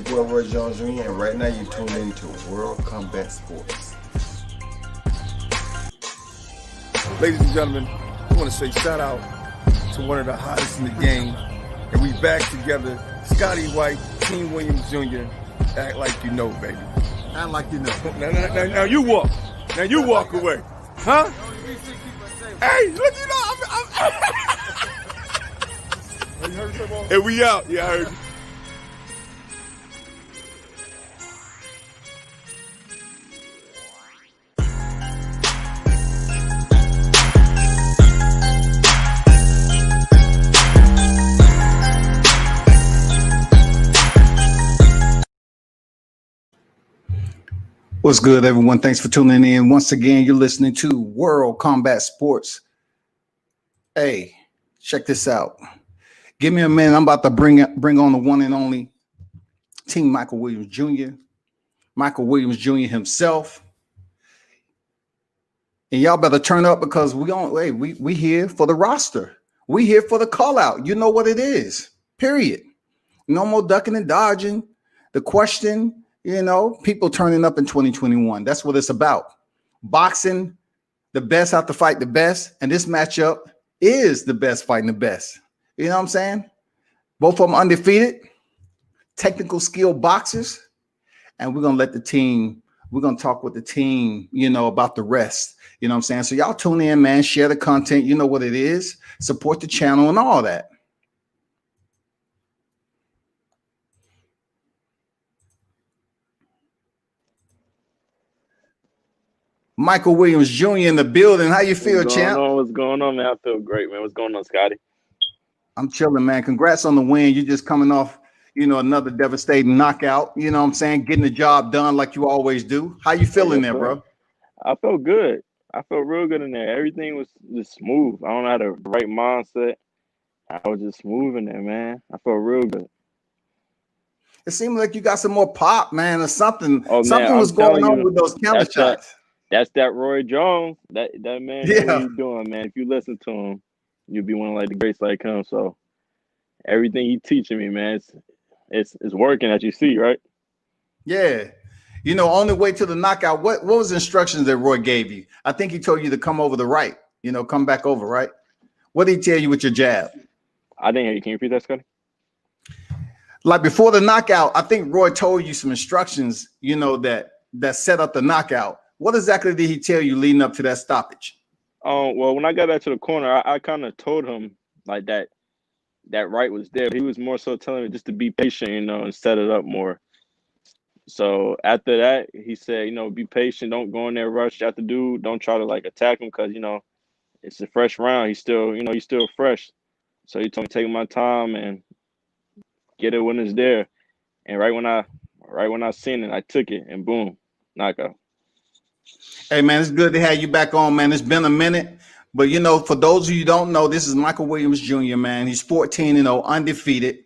your boy Roy Jones Jr. and right now you're tuned into World Combat Sports. Ladies and gentlemen, I want to say shout out to one of the hottest in the game. And we back together, Scotty White, Team Williams Jr. Act like you know, baby. Act like you know. Now you walk. Now you walk away. Huh? Hey, look, you know, I'm you heard something? And we out. Yeah, I heard you. What's good, everyone? Thanks for tuning in. Once again, you're listening to World Combat Sports. Hey, check this out. Give me a minute. I'm about to bring on the one and only Team Michael Williams Jr. Michael Williams Jr. himself. And y'all better turn up because we here for the roster. We here for the call out. You know what it is. Period. No more ducking and dodging. The question, people turning up in 2021. That's what it's about. Boxing, the best have to fight the best. And this matchup is the best fighting the best. You know what I'm saying? Both of them undefeated, technical skill boxers. And we're going to talk with the team, about the rest. You know what I'm saying? So y'all tune in, man, share the content. You know what it is. Support the channel and all that. Michael Williams Jr. in the building. How you feel, champ? What's going on, man? I feel great, man. What's going on, Scotty? I'm chilling, man. Congrats on the win. You're just coming off, another devastating knockout. You know what I'm saying? Getting the job done like you always do. How you feeling there, bro? I felt good. I felt real good in there. Everything was just smooth. I don't know how the right mindset. I was just smooth in there, man. I felt real good. It seemed like you got some more pop, man, or something. Oh, something was going on with those counter shots. That's that Roy Jones. That man, yeah. What he's doing, man. If you listen to him, you'll be one of the greats like him. So everything he teaching me, man, it's working, as you see, right? Yeah. On the way to the knockout, what was the instructions that Roy gave you? I think he told you to come over the right, come back over, right? What did he tell you with your jab? I didn't hear you. Can you repeat that, Scotty? Like before the knockout, I think Roy told you some instructions, that set up the knockout. What exactly did he tell you leading up to that stoppage? Well, when I got back to the corner, I kind of told him like that right was there. He was more so telling me just to be patient, and set it up more. So after that, he said, be patient. Don't go in there, rush at the dude. Don't try to attack him because, it's a fresh round. He's still, he's still fresh. So he told me to take my time and get it when it's there. And right when I seen it, I took it and boom, knockout. Hey, man, it's good to have you back on, man. It's been a minute. But, for those of you who don't know, this is Michael Williams Jr., man. He's 14-0, undefeated.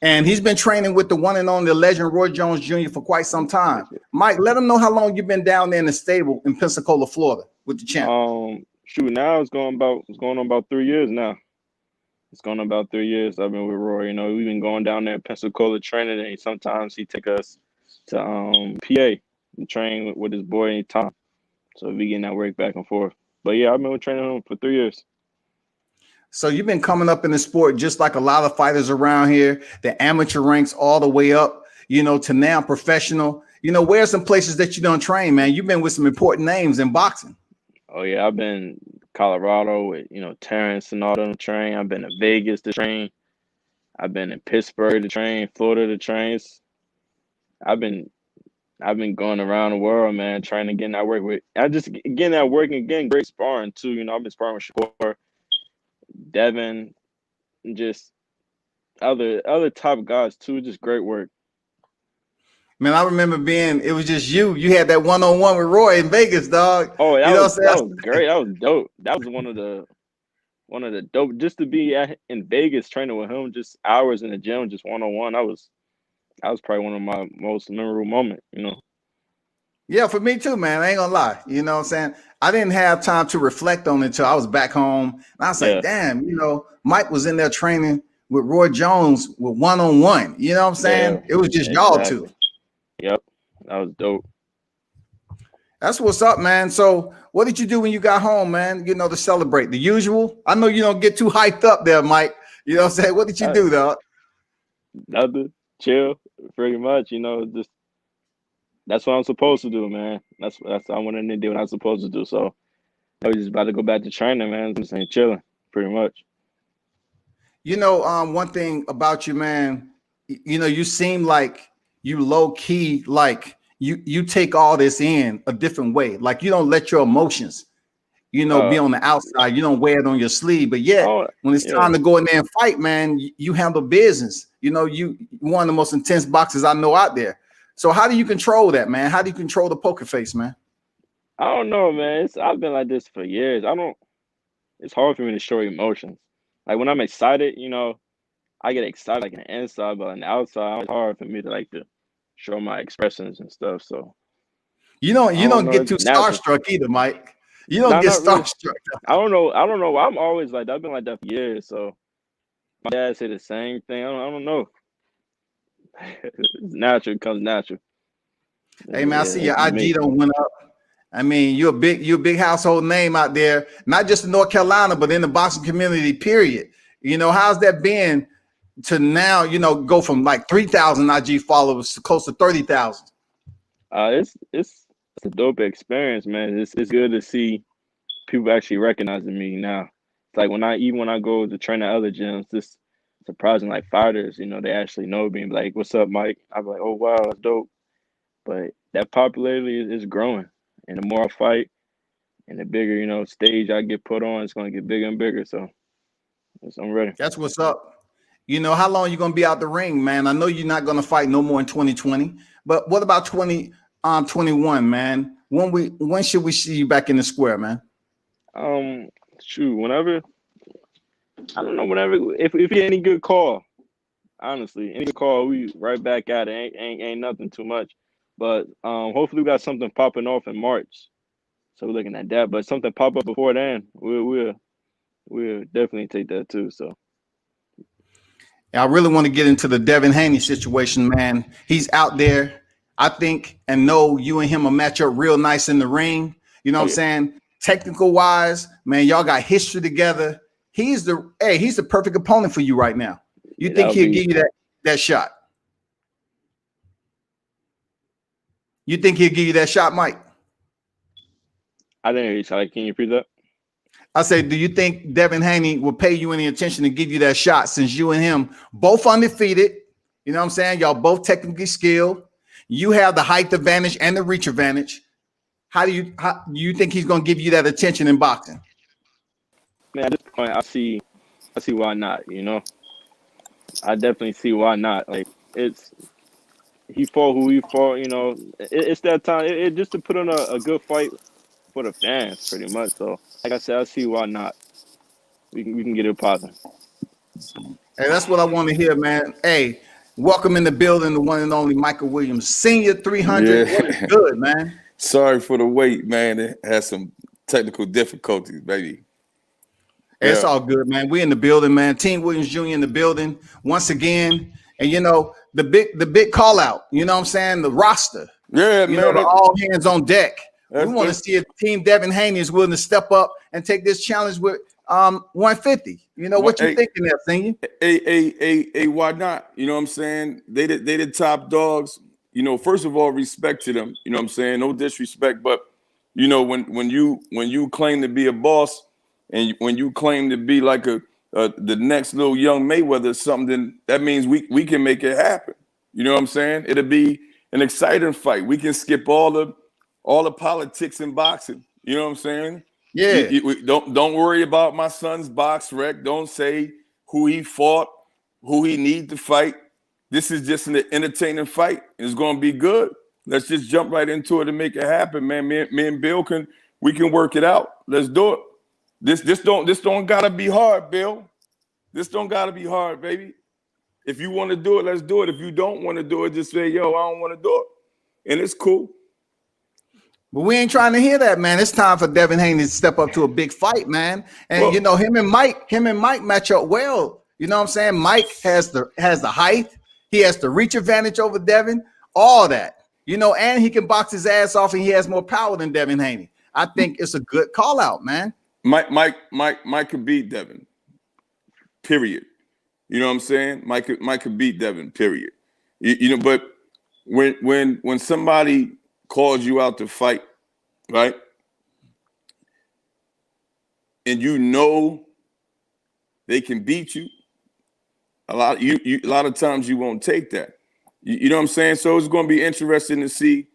And he's been training with the one and only legend Roy Jones Jr. for quite some time. Mike, let him know how long you've been down there in the stable in Pensacola, Florida with the champ. Now it's going on about 3 years now. It's going on about 3 years I've been with Roy. We've been going down there in Pensacola training, and sometimes he take us to PA and train with his boy Tom. So we getting that work back and forth. But yeah, I've been training him for 3 years. So you've been coming up in the sport just like a lot of fighters around here, the amateur ranks all the way up, to now professional. Where are some places that you don't train, man? You've been with some important names in boxing. Oh yeah, I've been Colorado with, Terrence and all them to train. I've been to Vegas to train. I've been in Pittsburgh to train, Florida to train. I've been going around the world, man, trying to get that work with. I just getting that work and getting great sparring too. I've been sparring with Shakur, Devin, and just other top guys too. Just great work. Man, I remember it was just you. You had that one-on-one with Roy in Vegas, dog. Oh, that was great. That was dope. That was one of the dope. Just to be in Vegas training with him, just hours in the gym, just one-on-one. That was probably one of my most memorable moments, Yeah, for me too, man. I ain't gonna lie. You know what I'm saying? I didn't have time to reflect on it until I was back home. And I was like, damn, Mike was in there training with Roy Jones with one-on-one. You know what I'm saying? Yeah, It was just y'all two. Yep, that was dope. That's what's up, man. So what did you do when you got home, man? You know, to celebrate the usual. I know you don't get too hyped up there, Mike. You know what I'm saying? What did you do, dog? Nothing. Chill, pretty much. You know, just that's what I'm supposed to do, man. That's what I wanted to do. What I'm supposed to do. So I was just about to go back to training, man. Just ain't chilling, pretty much. You know, one thing about you, man. You know, you seem like you low key, like you take all this in a different way. Like you don't let your emotions, you know, be on the outside. You don't wear it on your sleeve, but yet when it's time to go in there and fight, man, you handle business. You know, you one of the most intense boxers I know out there. So how do you control that, man? How do you control the poker face, man? I don't know, man. I've been like this for years. It's hard for me to show emotions. Like when I'm excited, you know, I get excited like on the inside, but on the outside, it's hard for me to show my expressions and stuff. So you don't get too natural. starstruck either, Mike. You don't get starstruck. Really. I don't know. I'm always like that. I've been like that for years. So my dad said the same thing. I don't know. It's natural. It comes natural. Hey man, I see your IG don't went up. I mean, you're a big household name out there, not just in North Carolina, but in the boxing community, period. You know, how's that been to now, you know, go from like 3,000 IG followers to close to 30,000? It's a dope experience, man. It's good to see people actually recognizing me now. It's like when I go to train at other gyms, it's surprising, like fighters, you know, they actually know me and be like, "What's up, Mike?" I'm like, "Oh wow, that's dope." But that popularity is growing, and the more I fight, and the bigger, you know, stage I get put on, it's going to get bigger and bigger. So I'm ready. That's what's up. You know, how long are you going to be out the ring, man? I know you're not going to fight no more in 2020, but what about 2021, man? When should we see you back in the square, man? Whenever. I don't know. Whenever, if you get any good call, honestly, any good call, we right back at it. Ain't nothing too much, but hopefully we got something popping off in March. So we're looking at that. But something pop up before then, we'll definitely take that too. So I really want to get into the Devin Haney situation, man. He's out there. I think and know you and him will match up real nice in the ring. You know what I'm saying? Technical wise, man, y'all got history together. He's the perfect opponent for you right now. You think he'll give you that shot? You think he'll give you that shot, Mike? I didn't hear you. Sorry, can you repeat that? I say, do you think Devin Haney will pay you any attention to give you that shot since you and him both undefeated? You know what I'm saying? Y'all both technically skilled. You have the height advantage and the reach advantage. How do you think he's going to give you that attention in boxing? Man, at this point, I see why not. You know, I definitely see why not. Like he fought who he fought. You know, it's that time. It just to put on a good fight for the fans, pretty much. So, like I said, I see why not. We can get it popping. Hey, that's what I want to hear, man. Hey, welcome in the building, the one and only Michael Williams, Senior 300. Yeah. What is good, man? Sorry for the wait, man. It has some technical difficulties, baby. Hey, it's all good, man. We in the building, man. Team Williams Jr. in the building once again. And you know, the big call out, you know what I'm saying? The roster. Yeah, you man. know, all hands on deck. We want to see if Team Devin Haney is willing to step up and take this challenge with 150. You know what you thinking there, Senior? Why not? You know what I'm saying? They the top dogs. You know, first of all, respect to them. You know what I'm saying? No disrespect, but you know, when you claim to be a boss and when you claim to be like the next little young Mayweather or something, then that means we can make it happen. You know what I'm saying? It'll be an exciting fight. We can skip all the politics in boxing. You know what I'm saying? Yeah. Don't worry about my son's box rec. Don't say who he fought, who he need to fight. This is just an entertaining fight. It's going to be good. Let's just jump right into it and make it happen, man. Me and Bill can work it out. Let's do it. This don't gotta be hard, Bill. This don't gotta be hard, baby. If you want to do it, let's do it. If you don't want to do it, just say, yo, I don't want to do it. And it's cool. But we ain't trying to hear that, man. It's time for Devin Haney to step up to a big fight, man. And you know, him and Mike match up well. You know what I'm saying? Mike has the height. He has the reach advantage over Devin. All that. You know, and he can box his ass off, and he has more power than Devin Haney. I think it's a good call out, man. Mike could beat Devin. Period. You know what I'm saying? Mike could beat Devin. Period. You know, but when somebody calls you out to fight, right? And you know they can beat you, a lot of times you won't take that. You know what I'm saying? So it's going to be interesting to see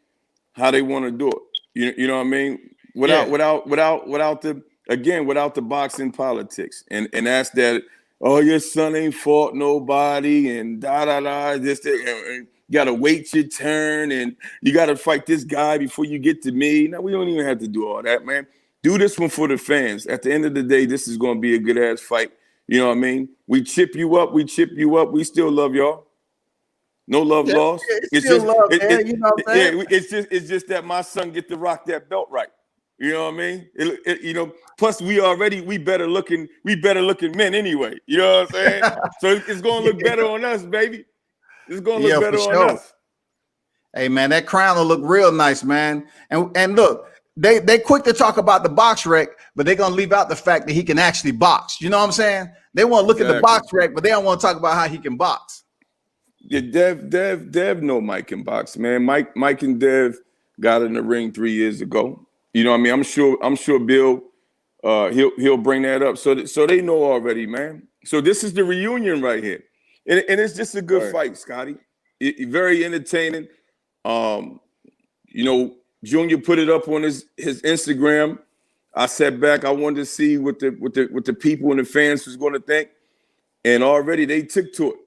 how they want to do it. You know what I mean? Without the boxing politics and that's that. Oh, your son ain't fought nobody and this and you gotta wait your turn and you gotta fight this guy before you get to me. Now we don't even have to do all that, man. Do this one for the fans. At the end of the day, this is gonna be a good ass fight. You know what I mean? We chip you up. We still love y'all. No love lost. It's still love, man. You know what I'm saying? Yeah, it's just that my son get to rock that belt right. You know what I mean? You know, plus we better looking men anyway. You know what I'm saying? So it's gonna look better on us, baby. It's gonna look better on us. Hey man, that crown will look real nice, man. And look, they quick to talk about the box rec, but they're gonna leave out the fact that he can actually box. You know what I'm saying? They want to look at the box rec, but they don't want to talk about how he can box. Yeah, Dev know Mike can box, man. Mike and Dev got in the ring 3 years ago. You know what I mean? I'm sure Bill he'll bring that up. So they know already, man. So this is the reunion right here. And it's just a good fight, Scotty. Very entertaining. You know, Junior put it up on his Instagram. I sat back. I wanted to see what the people and the fans was going to think. And already they took to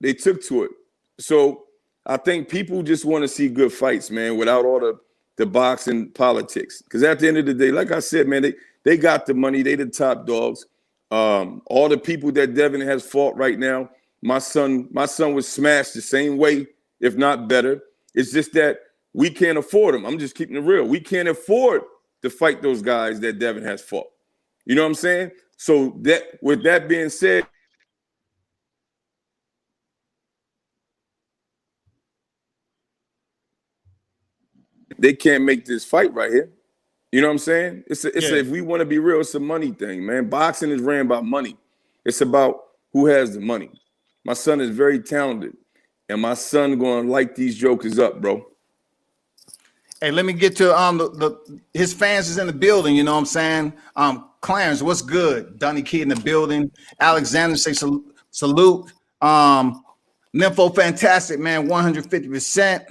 it. So I think people just want to see good fights, man, without all the boxing politics. Because at the end of the day, like I said, man, they got the money. They the top dogs. All the people that Devin has fought right now, my son was smashed the same way, if not better. It's just that we can't afford them. I'm just keeping it real. We can't afford to fight those guys that Devin has fought. You know what I'm saying? So with that being said, they can't make this fight right here. You know what I'm saying? If we want to be real, it's a money thing, man. Boxing is ran by money. It's about who has the money. My son is very talented, and my son going to light these jokers up, bro. Hey, let me get to his fans is in the building. You know what I'm saying? Clarence, what's good? Donnie Key in the building. Alexander say salute. Nympho, fantastic, man. 150%.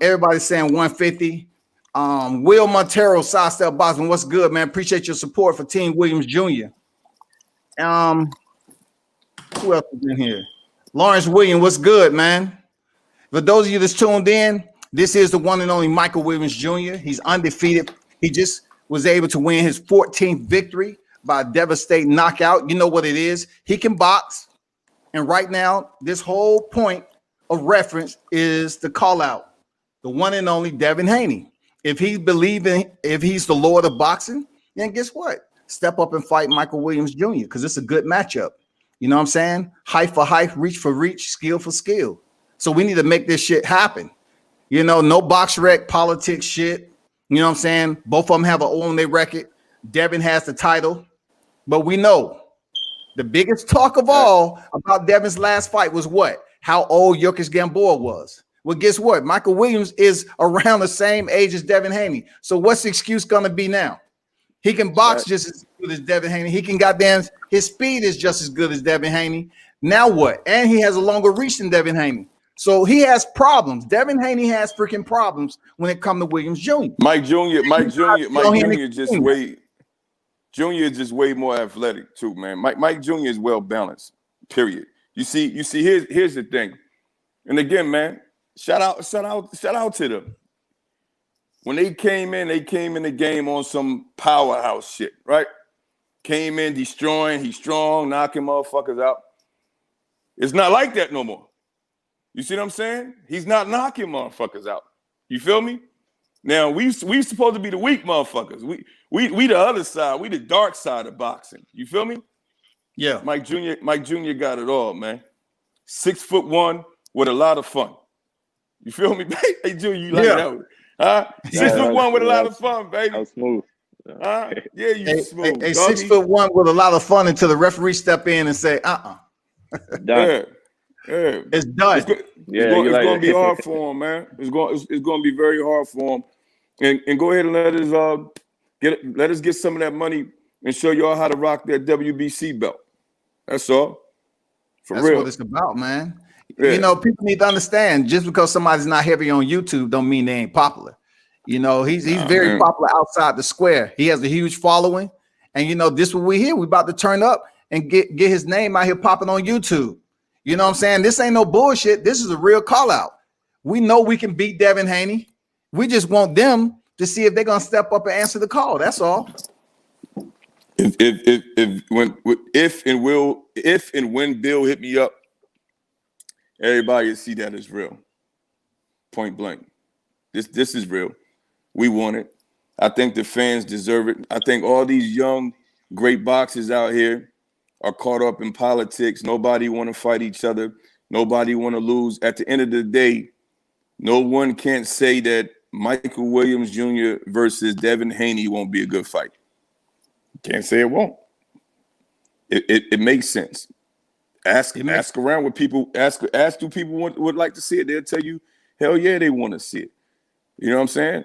Everybody's saying 150. Will Montero, Sidestep Boxing, what's good, man? Appreciate your support for Team Williams Jr. Who else is in here? Lawrence Williams, what's good, man? For those of you that's tuned in, this is the one and only Michael Williams Jr. He's undefeated. He just was able to win his 14th victory by a devastating knockout. You know what it is. He can box. And right now, this whole point of reference is the call out. The one and only Devin Haney. If he's the Lord of boxing, then guess what? Step up and fight Michael Williams Jr. because it's a good matchup. You know what I'm saying? Height for height, reach for reach, skill for skill. So we need to make this shit happen. You know, no box rec politics shit. You know what I'm saying? Both of them have an O on their record. Devin has the title. But we know the biggest talk of all about Devin's last fight was what? How old Yuriorkis Gamboa was. Well, guess what? Michael Williams is around the same age as Devin Haney. So what's the excuse going to be now? He can box just as good as Devin Haney. He can his speed is just as good as Devin Haney. Now what? And he has a longer reach than Devin Haney. So he has problems. Devin Haney has freaking problems when it comes to Williams Jr. Mike Jr. just way more athletic too, man. Mike Jr. is well balanced. Period. You see. Here's the thing, and again, man, shout out to them. When they came in the game on some powerhouse shit, right? Came in destroying. He's strong, knocking motherfuckers out. It's not like that no more. You see what I'm saying? He's not knocking motherfuckers out. You feel me? Now we supposed to be the weak motherfuckers. We the other side. We the dark side of boxing. You feel me? Yeah. Mike Jr. got it all, man. 6'1" with a lot of fun. You feel me, baby? Hey, Junior, you like that one? Huh? 6'1" with a lot of fun, baby. That was smooth. Huh? Yeah, you smooth. A doggy. 6'1" with a lot of fun until the referee step in and say, Done. Yeah. it's done. It's going to be hard for him, man. It's going to be very hard for him. And go ahead and let us get some of that money and show y'all how to rock that WBC belt. That's all. That's real. what it's about, man. Yeah. You know, people need to understand just because somebody's not heavy on YouTube don't mean they ain't popular. You know, he's very popular outside the square. He has a huge following. And you know, this what we here. We about to turn up and get his name out here popping on YouTube. You know what I'm saying? This ain't no bullshit. This is a real call out. We know we can beat Devin Haney. We just want them to see if they're gonna step up and answer the call. That's all. If and when Bill hit me up, everybody will see that as real. Point blank. This is real. We want it. I think the fans deserve it. I think all these young, great boxers out here are caught up in politics. Nobody want to fight each other. Nobody want to lose. At the end of the day, no one can't say that Michael Williams Jr. versus Devin Haney won't be a good fight. Can't say it won't. It makes sense. Ask around what people ask do people would like to see it. They'll tell you, hell yeah, they want to see it. You know what I'm saying?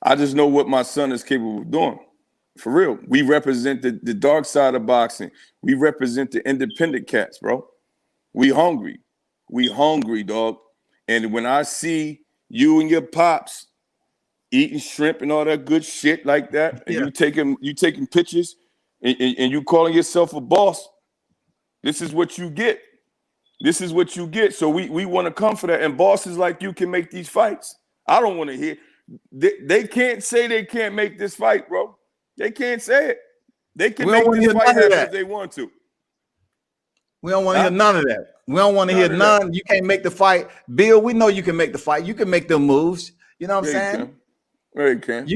I just know what my son is capable of doing. For real. We represent the dark side of boxing. We represent the independent cats, bro. We hungry. We hungry, dog. And when I see you and your pops eating shrimp and all that good shit like that, and you taking pictures and you calling yourself a boss, this is what you get. This is what you get. So we want to come for that. And bosses like you can make these fights. I don't want to hear. They can't say they can't make this fight, bro. They can't say it. They can make this fight happen if they want to. We don't want to hear none of that. We don't want to hear none. You can't make the fight. Bill, we know you can make the fight. You can make them moves. You know what I'm saying? You can.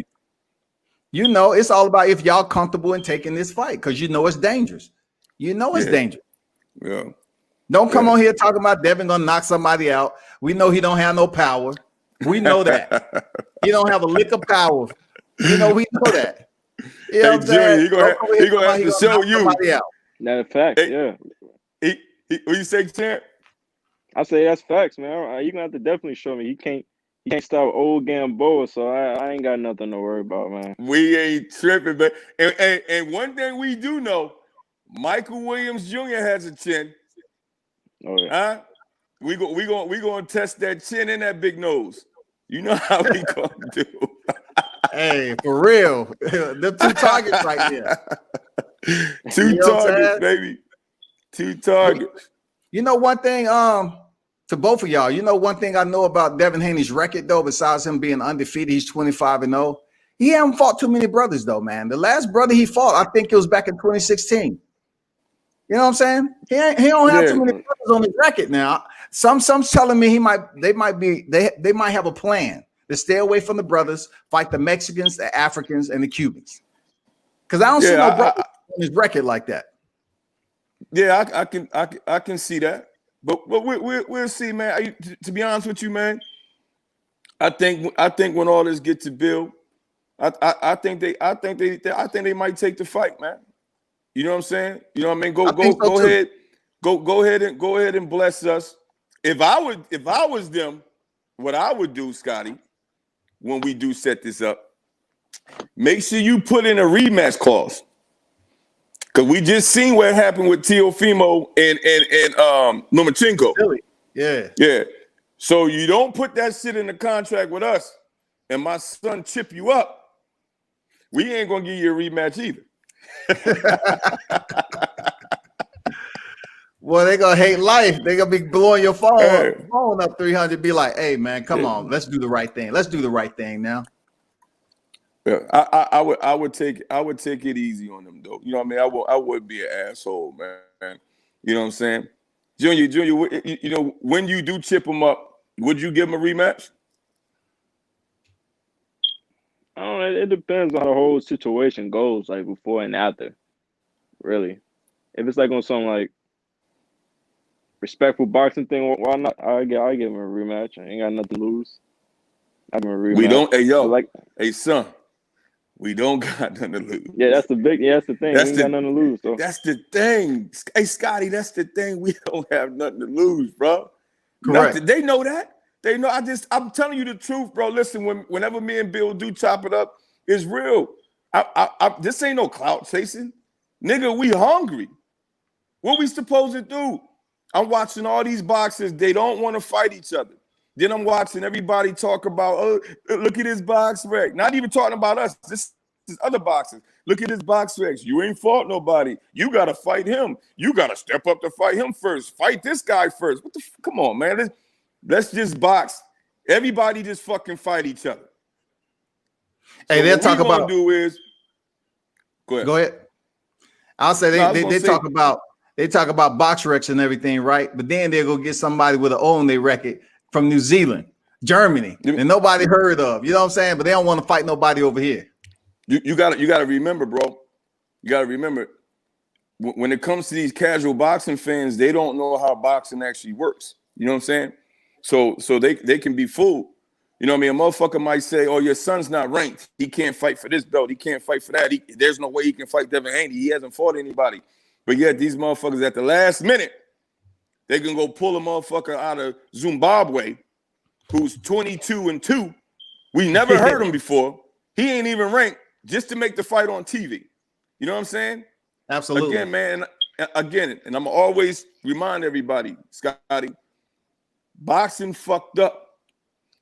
You know, it's all about if y'all comfortable in taking this fight because you know it's dangerous. You know it's dangerous. Yeah. Don't come on here talking about Devin gonna knock somebody out. We know he don't have no power. We know that. He don't have a lick of power. You know, we know that. You know what I'm saying? He gonna have to show you. That's facts, What you say, champ? I say that's facts, man. You're gonna have to definitely show me. You can't stop old Gamboa, so I ain't got nothing to worry about, man. We ain't tripping, but and one thing we do know, Michael Williams Jr. has a chin. Oh yeah. Huh? We gonna test that chin and that big nose. You know how we gonna do. Hey, for real. The two targets right there. Two targets, baby. Two targets. You know one thing, to both of y'all, you know one thing I know about Devin Haney's record, though, besides him being undefeated, he's 25-0. He haven't fought too many brothers, though, man. The last brother he fought, I think it was back in 2016. You know what I'm saying? He don't have too many brothers on his record now. Some telling me they might have a plan to stay away from the brothers, fight the Mexicans, the Africans, and the Cubans. Because I don't see no brothers on his record like that. Yeah, I can see that, but we'll see, man. To be honest with you, man, I think when all this gets to Bill, I think they might take the fight, man. You know what I'm saying? You know what I mean? Go ahead and bless us. If I was them, what I would do, Scotty, when we do set this up, make sure you put in a rematch clause. Because we just seen what happened with Teofimo and Lomachenko. Really? Yeah. Yeah. So you don't put that shit in the contract with us and my son chip you up, we ain't gonna give you a rematch either. Well, they gonna hate life. They gonna be blowing your phone up 300. Be like, hey man, come on, let's do the right thing. Let's do the right thing now. Yeah, I would take it easy on them though. You know what I mean? I would be an asshole, man. You know what I'm saying? Junior, you know, when you do chip them up, would you give them a rematch? I don't know. It depends on how the whole situation goes, like before and after. Really, if it's like on some like respectful boxing thing, why not? I give him a rematch. I ain't got nothing to lose. I give him a rematch. We don't. Hey yo, but like, hey son, we don't got nothing to lose. yeah, that's the thing. We ain't got nothing to lose. So that's the thing. Hey Scotty, that's the thing. We don't have nothing to lose, bro. Correct. Nothing. They know that. They know. I'm telling you the truth, bro. Listen, whenever me and Bill do chop it up, it's real. This ain't no clout chasing, nigga. We hungry. What we supposed to do? I'm watching all these boxers. They don't want to fight each other. Then I'm watching everybody talk about, oh, look at this box rec. Not even talking about us. This is other boxers. Look at this box recs. You ain't fought nobody. You got to fight him. You got to step up to fight him first. Fight this guy first. Come on, man. Let's just box. Everybody just fucking fight each other. Hey, so they'll talk about. Do is go ahead. I'll say they talk about box recs and everything, right? But then they'll go get somebody with an O on their record from New Zealand, Germany, and nobody heard of. You know what I'm saying? But they don't want to fight nobody over here. You got to remember, bro. You got to remember when it comes to these casual boxing fans, they don't know how boxing actually works. You know what I'm saying? So they can be fooled. You know what I mean? A motherfucker might say, oh, your son's not ranked. He can't fight for this belt. He can't fight for that. There's no way he can fight Devin Haney. He hasn't fought anybody. But yet these motherfuckers at the last minute, they can go pull a motherfucker out of Zimbabwe who's 22-2. We never heard him before. He ain't even ranked just to make the fight on TV. You know what I'm saying? Absolutely. Again, man, and I'm always remind everybody, Scotty, boxing fucked up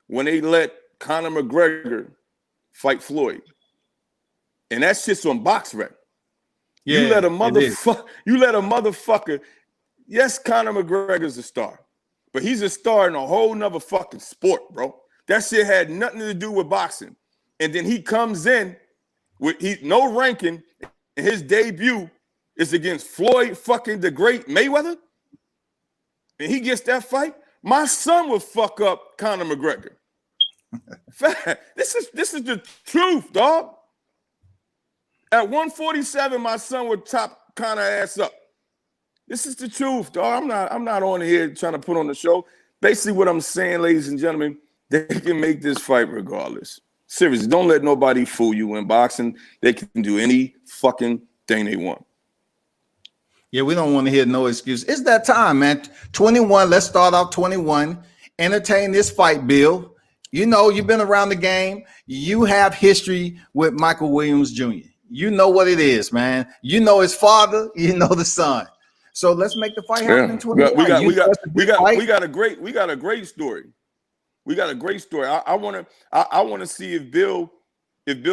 when they let Conor McGregor fight Floyd. And that shit's on BoxRec. Yeah, you let a motherfucker, yes, Conor McGregor's a star, but he's a star in a whole nother fucking sport, bro. That shit had nothing to do with boxing. And then he comes in with no ranking, and his debut is against Floyd fucking the Great Mayweather. And he gets that fight. My son would fuck up Conor McGregor. This is the truth, dog. At 147, my son would top Conor ass up. This is the truth, dog. I'm not on here trying to put on the show. Basically, what I'm saying, ladies and gentlemen, they can make this fight regardless. Seriously, don't let nobody fool you in boxing. They can do any fucking thing they want. Yeah, we don't want to hear no excuse. It's that time, man. 21. Let's start off 21. Entertain this fight, Bill. You know, you've been around the game. You have history with Michael Williams Jr. You know what it is, man. You know his father. You know the son. So let's make the fight happen in 21. We got a great story. We got a great story. I want to see if Bill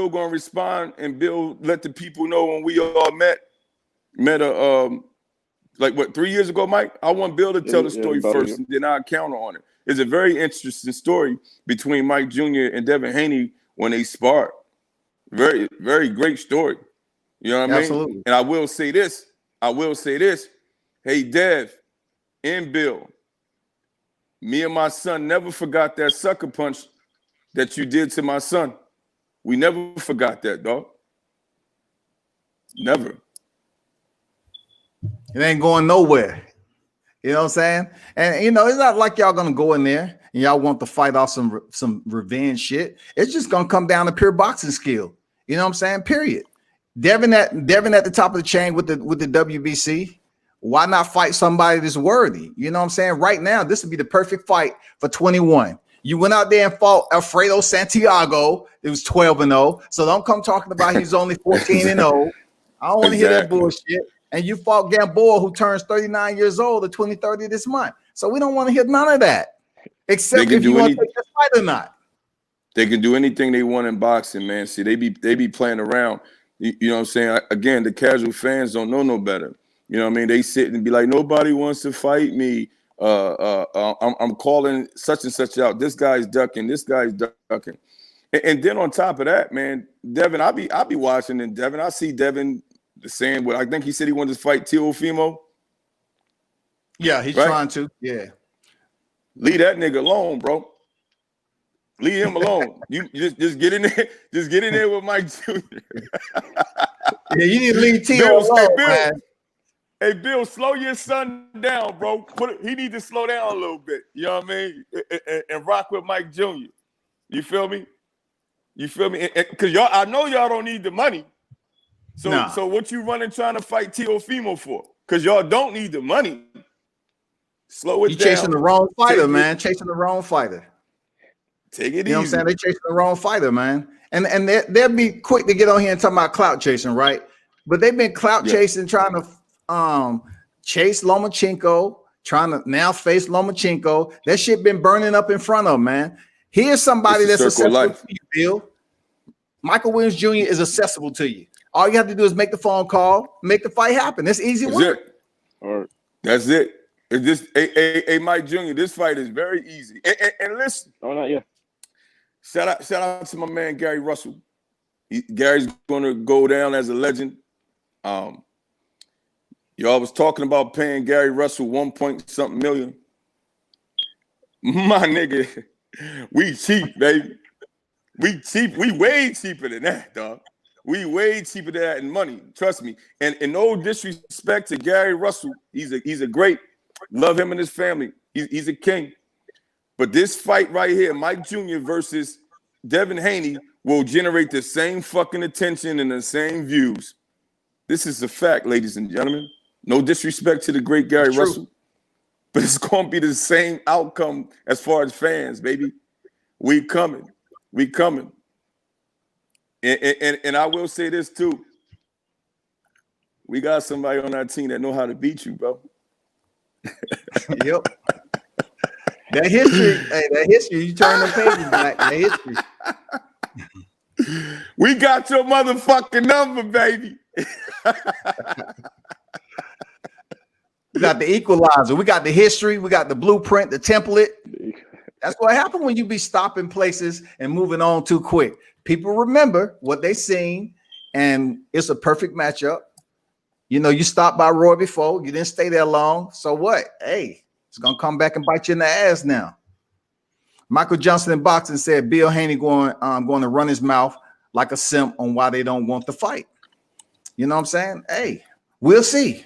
gonna respond, and Bill let the people know when we all met like what 3 years ago, Mike. I want Bill to tell the story first, and then I'll counter on it. It's a very interesting story between Mike Jr. and Devin Haney when they sparred. Very, very great story. You know what I mean? Absolutely. And I will say this. Hey, Dev and Bill, me and my son never forgot that sucker punch that you did to my son. We never forgot that, dog. Never. It ain't going nowhere. You know what I'm saying? And, you know, it's not like y'all going to go in there and y'all want to fight off some revenge shit. It's just going to come down to pure boxing skill. You know what I'm saying? Period. Devin at the top of the chain with the WBC. Why not fight somebody that's worthy? You know what I'm saying? Right now, this would be the perfect fight for 21. You went out there and fought Alfredo Santiago. It was 12-0. So don't come talking about he's only 14-0. I don't want to hear that bullshit. And you fought Gamboa, who turns 39 years old, the 23rd of this month. So we don't want to hear none of that, except if you want to take this fight or not. They can do anything they want in boxing, man. See, they be playing around. You know what I'm saying? Again, the casual fans don't know no better. You know what I mean? They sit and be like, nobody wants to fight me. I'm calling such and such out. This guy's ducking. This guy's ducking. And then on top of that, man, Devin, I'll be watching, and Devin, I see Devin saying what I think he said he wanted to fight Teofimo. Yeah, he's trying to. Yeah. Leave that nigga alone, bro. Leave him alone. You just get in there. Just get in there with Mike Jr. Yeah, you need to leave Teo alone, man. Hey, Bill, slow your son down, bro. He need to slow down a little bit. You know what I mean? And rock with Mike Jr. You feel me? You feel me? Because y'all, I know y'all don't need the money. So what you running trying to fight Teofimo for? Because y'all don't need the money. Slow it down. You chasing the wrong fighter, man. Chasing the wrong fighter. Take it easy. You know what I'm saying? They chasing the wrong fighter, man. And they'll be quick to get on here and talk about clout chasing, right? But they've been clout chasing, trying to chase Lomachenko, trying to now face Lomachenko. That shit been burning up in front of them, man. Here's somebody that's accessible to you, Bill. Michael Williams Jr. is accessible to you. All you have to do is make the phone call, make the fight happen. That's easy work. That's it. It's just, hey, Mike Jr., this fight is very easy. And listen. Oh, not yet. Shout out to my man, Gary Russell. Gary's going to go down as a legend. Y'all was talking about paying Gary Russell 1-point-something million. My nigga, we cheap, baby. We cheap. We way cheaper than that, dog. We way cheaper than that in money. Trust me. And no disrespect to Gary Russell. He's a great. Love him and his family. He's a king. But this fight right here, Mike Jr. versus Devin Haney, will generate the same fucking attention and the same views. This is a fact, ladies and gentlemen. No disrespect to the great Gary Russell, but it's going to be the same outcome as far as fans, baby. We coming. We coming. And I will say this too. We got somebody on our team that know how to beat you, bro. Yep. That history, you turn the pages back. That history. We got your motherfucking number, baby. We got the equalizer. We got the history. We got the blueprint, the template. That's what happened when you be stopping places and moving on too quick. People remember what they seen, and it's a perfect matchup. You know, you stopped by Roy before. You didn't stay there long. So what? Hey, it's going to come back and bite you in the ass now. Michael Johnson in boxing said Bill Haney going to run his mouth like a simp on why they don't want the fight. You know what I'm saying? Hey, we'll see.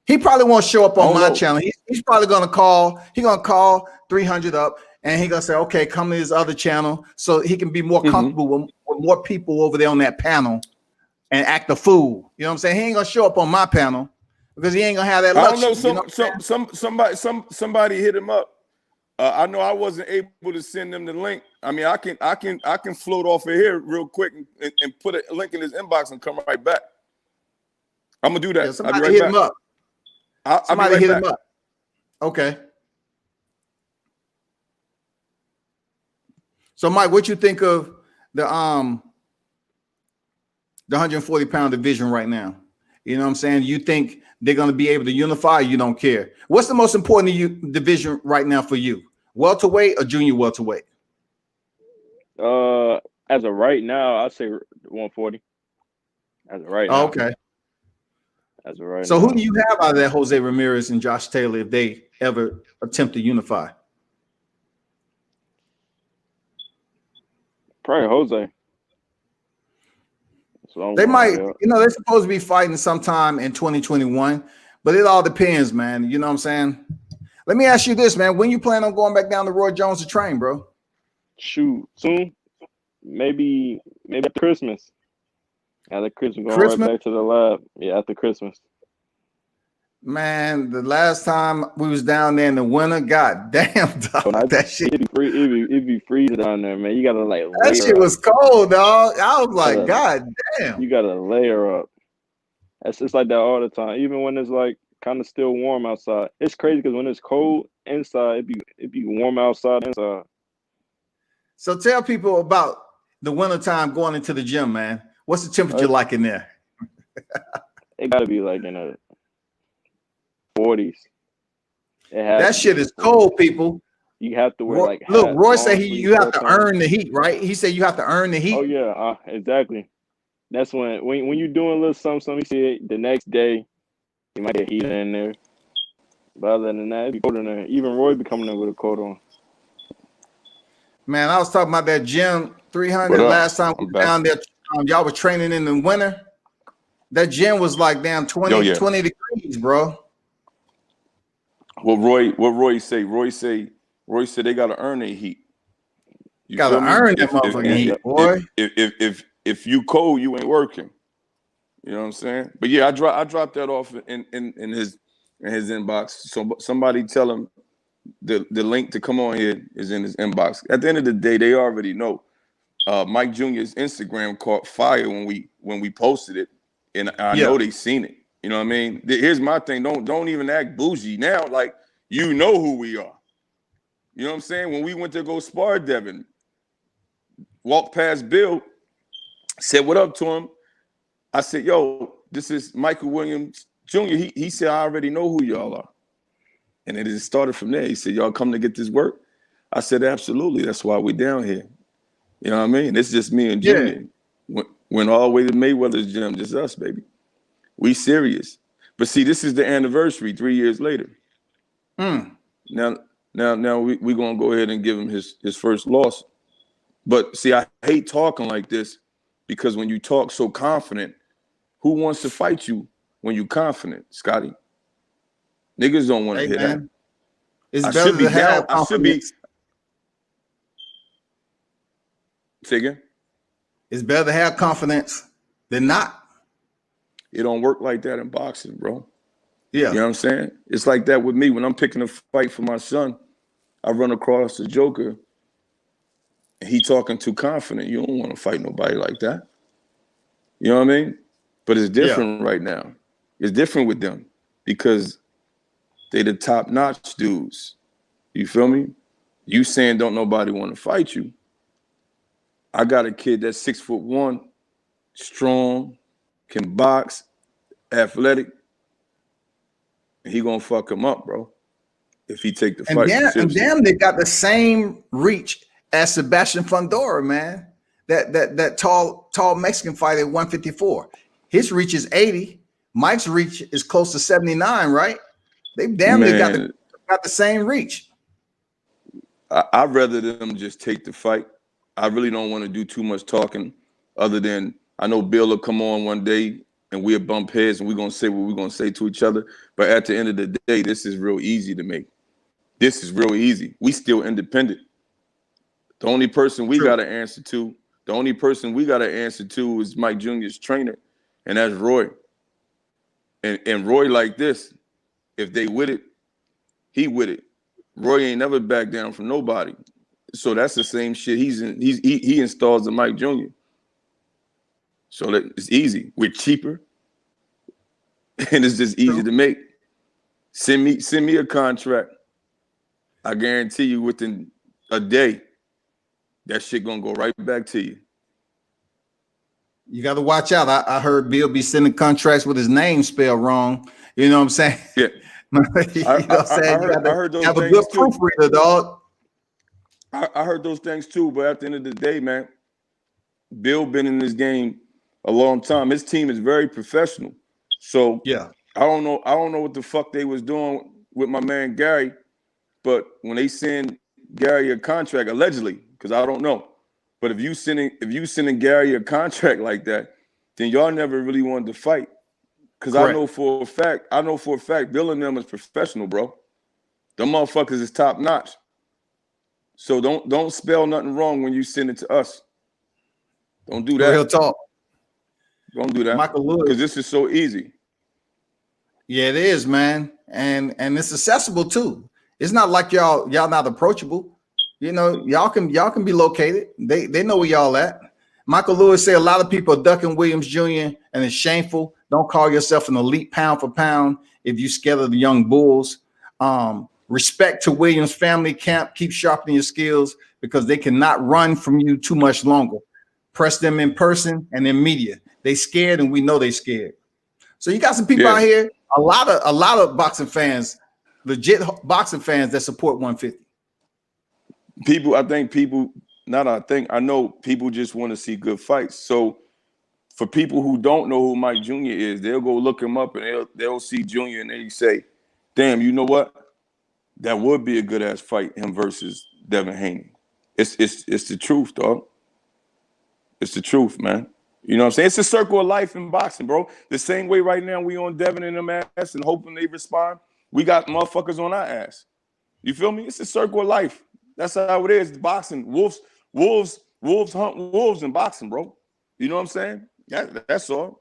He probably won't show up on my channel. He's probably going to call. He's going to call 300 up, and he's going to say, okay, come to his other channel so he can be more comfortable with more people over there on that panel and act a fool. You know what I'm saying? He ain't going to show up on my panel because he ain't going to have that luxury. I don't know. Somebody hit him up. I know I wasn't able to send them the link. I mean, I can float off of here real quick and put a link in his inbox and come right back. I'm gonna do that. Yeah, somebody hit him up. Somebody hit him up. Okay. So, Mike, what you think of the 140-pound division right now? You know what I'm saying? You think they're going to be able to unify? Or you don't care. What's the most important division right now for you? Welterweight or junior welterweight? As of right now, I'd say 140. As of right now. Okay. As of right now. So who do you have out of that, Jose Ramirez and Josh Taylor, if they ever attempt to unify? Probably Jose. So they might, you know, they're supposed to be fighting sometime in 2021, but it all depends, man. You know what I'm saying? Let me ask you this, man. When you plan on going back down to Roy Jones to train, bro? Shoot, soon. Maybe after Christmas. After Christmas, going right back to the lab. Yeah, after Christmas. Man, the last time we was down there in the winter, god damn, dog, that shit. It'd be freezing down there, man. You gotta like that shit was cold, dog. I was like, god damn. You gotta layer up. That's just like that all the time. Even when it's like kind of still warm outside. It's crazy because when it's cold inside, it'd be warm outside inside. So tell people about the wintertime going into the gym, man. What's the temperature like in there? It gotta be like in the 40s. That shit is cold, people. You have to wear like look. Roy said you have to earn the heat, right? He said you have to earn the heat. Oh yeah, exactly. That's when you're doing a little something, you see it the next day, you might get heat in there. But other than that, it'd be cold in there. Even Roy be coming in with a coat on. Man, I was talking about that gym 300 last time we were down there. Y'all were training in the winter. That gym was like damn 20 degrees. fees, bro. What Roy say? Roy said they gotta earn their heat. You Gotta feel me? earn that motherfucking heat, boy. If you cold, you ain't working. You know what I'm saying? But yeah, I dropped that off in his inbox. So somebody tell him the link to come on here is in his inbox. At the end of the day, they already know. Mike Jr.'s Instagram caught fire when we posted it, and I know they seen it. You know what I mean? Here's my thing: don't even act bougie now. Like, you know who we are. You know what I'm saying? When we went to go spar Devin, walked past Bill, said what up to him. I said, yo, this is Michael Williams Jr. He said, I already know who y'all are. And it just started from there. He said, y'all come to get this work? I said, absolutely. That's why we down here. You know what I mean? It's just me and Junior. Went all the way to Mayweather's gym, just us, baby. We serious. But see, this is the anniversary 3 years later. Now we gonna go ahead and give him his first loss. But see, I hate talking like this because when you talk so confident, who wants to fight you when you confident, Scotty? Niggas don't want to hear that. It's better to have confidence. Say again? It's better to have confidence than not. It don't work like that in boxing, bro. Yeah. You know what I'm saying? It's like that with me. When I'm picking a fight for my son, I run across the Joker, and he talking too confident. You don't want to fight nobody like that. You know what I mean? But it's different right now. It's different with them because they the top-notch dudes. You feel me? You saying don't nobody want to fight you. I got a kid that's 6'1", strong, can box, athletic. He gonna fuck him up, bro. If he take the fight. And damn, they got the same reach as Sebastian Fundora, man. That tall Mexican fighter at 154. His reach is 80. Mike's reach is close to 79, right? They damn near got the same reach. I'd rather them just take the fight. I really don't want to do too much talking other than I know Bill will come on one day and we'll bump heads and we're going to say what we're going to say to each other. But at the end of the day, this is real easy to make. This is real easy. We still independent. The only person we got to answer to, is Mike Jr.'s trainer, and that's Roy. And Roy like this, if they with it, he with it. Roy ain't never back down from nobody. So that's the same shit he installs the Mike Jr. So that it's easy. We're cheaper. And it's just easy to make. Send me a contract. I guarantee you within a day, that shit gonna go right back to you. You got to watch out. I heard Bill be sending contracts with his name spelled wrong. You know what I'm saying? Yeah. You know what I'm saying? I heard those have things a good too. proofreader, dog. I heard those things too, but at the end of the day, man, Bill been in this game a long time. His team is very professional. So I don't know what the fuck they was doing with my man Gary, but when they send Gary a contract, allegedly, because I don't know. But if you sending Gary a contract like that, then y'all never really wanted to fight. Because I know for a fact, Bill and them is professional, bro. Them motherfuckers is top notch. So don't spell nothing wrong when you send it to us. Don't do that. Real talk. Don't do that. Michael Lewis. Because this is so easy. Yeah, it is, man. And it's accessible too. It's not like y'all not approachable. You know, y'all can be located. They know where y'all at. Michael Lewis said a lot of people are ducking Williams Jr. and it's shameful. Don't call yourself an elite pound for pound if you scared of the young bulls. Respect to Williams' family camp. Keep sharpening your skills because they cannot run from you too much longer. Press them in person and in media. They scared and we know they scared. So you got some people out here, a lot of boxing fans, legit boxing fans that support 150. I know people just want to see good fights. So for people who don't know who Mike Jr. is, they'll go look him up and they'll see Jr. and they say, damn, you know what? That would be a good ass fight, him versus Devin Haney. It's the truth, dog. It's the truth, man. You know what I'm saying? It's a circle of life in boxing, bro. The same way right now we on Devin and them ass and hoping they respond. We got motherfuckers on our ass. You feel me? It's a circle of life. That's how it is. Boxing. Wolves hunt wolves in boxing, bro. You know what I'm saying? That's all.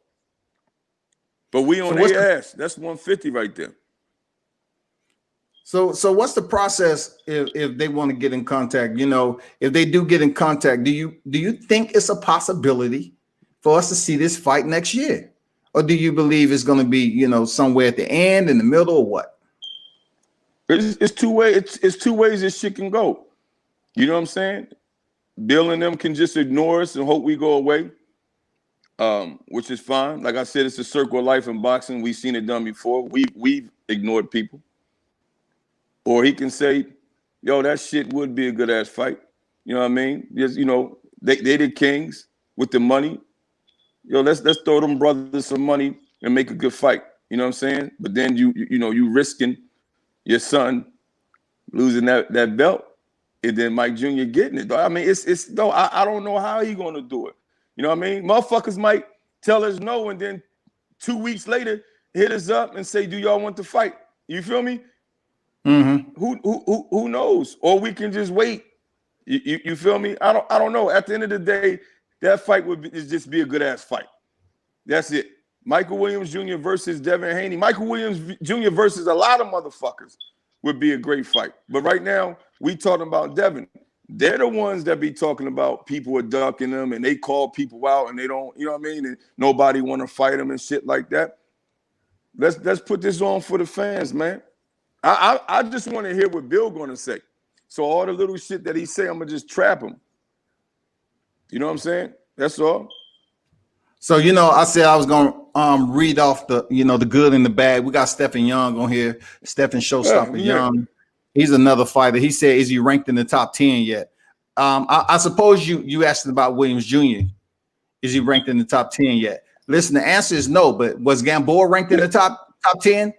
But we on their ass. That's 150 right there. So what's the process if they want to get in contact? You know, if they do get in contact, do you think it's a possibility for us to see this fight next year? Or do you believe it's going to be, you know, somewhere at the end, in the middle, or what? It's two ways. It's two ways this shit can go. You know what I'm saying? Bill and them can just ignore us and hope we go away, which is fine. Like I said, it's a circle of life in boxing. We've seen it done before. We've ignored people. Or he can say, yo, that shit would be a good ass fight. You know what I mean? Just, you know, they the kings with the money. Yo, let's throw them brothers some money and make a good fight. You know what I'm saying? But then you risking your son losing that belt, and then Mike Jr. getting it. I mean, it's though I don't know how he gonna do it. You know what I mean? Motherfuckers might tell us no, and then 2 weeks later hit us up and say, do y'all want to fight? You feel me? Mm-hmm. Who knows? Or we can just wait. You feel me? I don't know. At the end of the day, that fight would just be a good ass fight. That's it. Michael Williams Jr. versus Devin Haney. Michael Williams Jr. versus a lot of motherfuckers would be a great fight. But right now, we talking about Devin. They're the ones that be talking about people are ducking them and they call people out and they don't, you know what I mean? And nobody want to fight them and shit like that. Let's put this on for the fans, man. I just want to hear what Bill going to say. So all the little shit that he say, I'm going to just trap him. You know what I'm saying? That's all. So, you know, I said I was going to read off the, you know, the good and the bad. We got Stephen Young on here. Stephen Showstopper Young. He's another fighter. He said, is he ranked in the top 10 yet? I suppose you asked about Williams Jr. Is he ranked in the top 10 yet? Listen, the answer is no, but was Gamboa ranked in the top 10?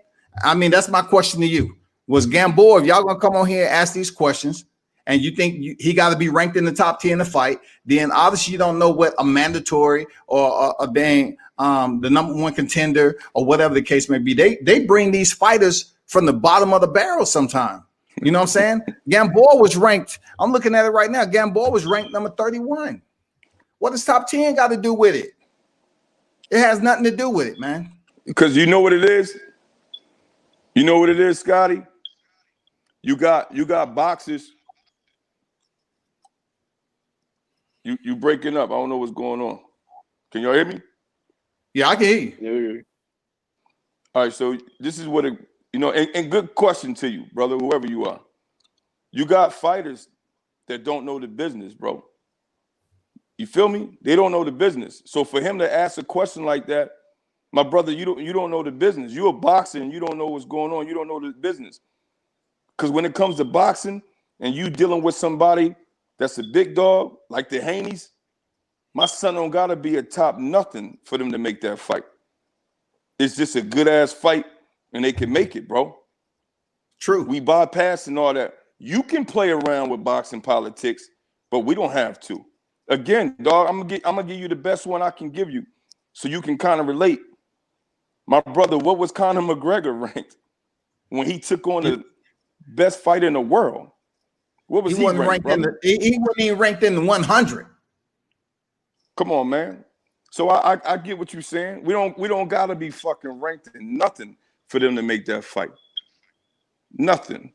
I mean, that's my question to you. Was Gamboa, if y'all going to come on here and ask these questions, and you think he got to be ranked in the top 10 to fight, then obviously you don't know what a mandatory or a dang the number one contender or whatever the case may be. They bring these fighters from the bottom of the barrel sometime. You know what I'm saying? Gamboa was ranked. I'm looking at it right now. Gamboa was ranked number 31. What does top 10 got to do with it? It has nothing to do with it, man. Because you know what it is? You know what it is, Scotty? You got boxes. You breaking up. I don't know what's going on. Can y'all hear me? Yeah, I can hear you. Yeah. All right, so this is what and good question to you, brother, whoever you are. You got fighters that don't know the business, bro. You feel me? They don't know the business. So for him to ask a question like that, my brother, you don't know the business. You're a boxer and you don't know what's going on. You don't know the business. Because when it comes to boxing and you dealing with somebody that's a big dog, like the Haneys, my son don't gotta be a top nothing for them to make that fight. It's just a good ass fight, and they can make it, bro. True. We bypassing all that. You can play around with boxing politics, but we don't have to. Again, dog, I'm gonna give you the best one I can give you, so you can kind of relate. My brother, what was Conor McGregor ranked when he took on the best fighter in the world? What was he ranked he wasn't even ranked in the 100. Come on, man. So I get what you're saying. We don't gotta be fucking ranked in nothing for them to make that fight. Nothing.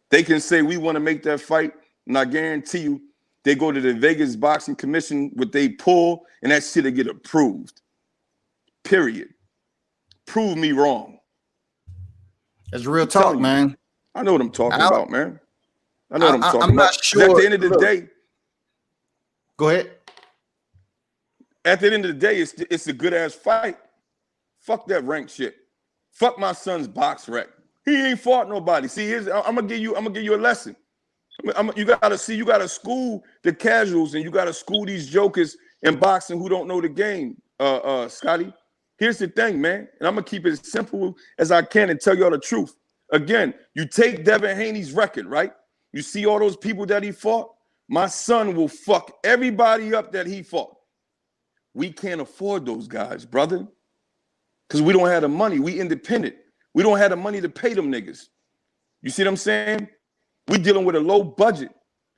They can say we want to make that fight, and I guarantee you, they go to the Vegas Boxing Commission with they pull, and that shit'll get approved. Period. Prove me wrong. That's real talk, man. I know what I'm talking about, man. I know what I'm talking I'm about. not sure. At the end of the day, go ahead. At the end of the day, it's a good ass fight. Fuck that rank shit. Fuck my son's box rec. He ain't fought nobody. See, I'm gonna give you a lesson. You gotta school the casuals and you gotta school these jokers in boxing who don't know the game. Scotty, here's the thing, man, and I'm gonna keep it as simple as I can and tell y'all the truth. Again, you take Devin Haney's record, right? You see all those people that he fought. My son will fuck everybody up that he fought. we can't afford those guys, brother. Because we don't have the money. We independent. We don't have the money to pay them niggas. You see what I'm saying? We dealing with a low budget.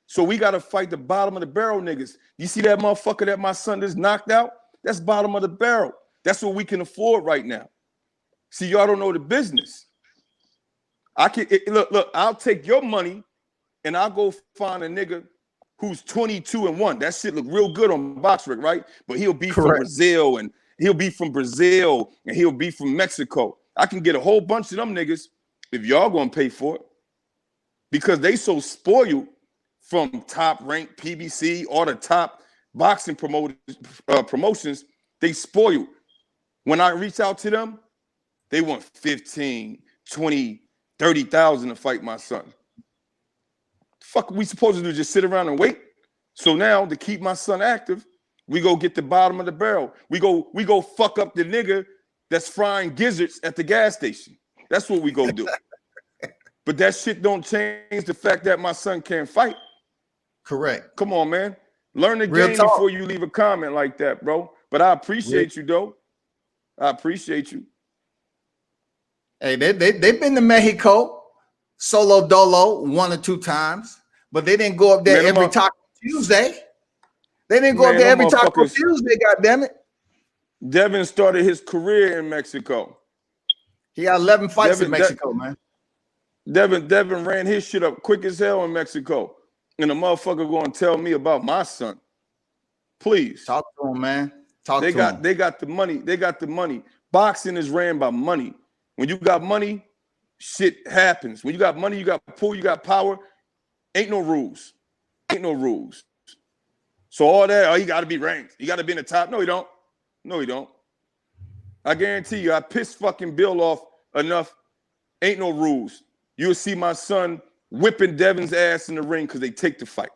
So we got to fight the bottom of the barrel niggas. You see that motherfucker that my son just knocked out? That's bottom of the barrel. That's what we can afford right now. See, y'all don't know the business. Look, I'll take your money and I'll go find a nigga who's 22-1. That shit look real good on BoxRec, right? But he'll be from Brazil, and he'll be from Mexico. I can get a whole bunch of them niggas if y'all gonna pay for it, because they so spoiled from top ranked PBC or the top boxing promotions. They spoiled. When I reach out to them, they want 15, 20, 30,000 to fight my son. Fuck, we supposed to do just sit around and wait? So now to keep my son active, we go get the bottom of the barrel. We go fuck up the nigga that's frying gizzards at the gas station. That's what we go do. But that shit don't change the fact that my son can't fight. Correct. Come on, man. Learn the game before you leave a comment like that, bro. But I appreciate you, though. I appreciate you. Hey, they've been to Mexico, solo dolo 1 or 2 times, but they didn't go up there every Taco Tuesday. They didn't go up there every Taco Tuesday, goddammit. Devin started his career in Mexico. He got 11 fights in Mexico, man. Devin ran his shit up quick as hell in Mexico. And the motherfucker going to tell me about my son. Please. Talk to him, man. They got the money. They got the money. Boxing is ran by money. When you got money, shit happens. When you got money, you got pull, you got power. Ain't no rules. Ain't no rules. So all that, you got to be ranked. You got to be in the top. No, you don't. No, you don't. I guarantee you, I piss fucking Bill off enough. Ain't no rules. You'll see my son whipping Devin's ass in the ring because they take the fight.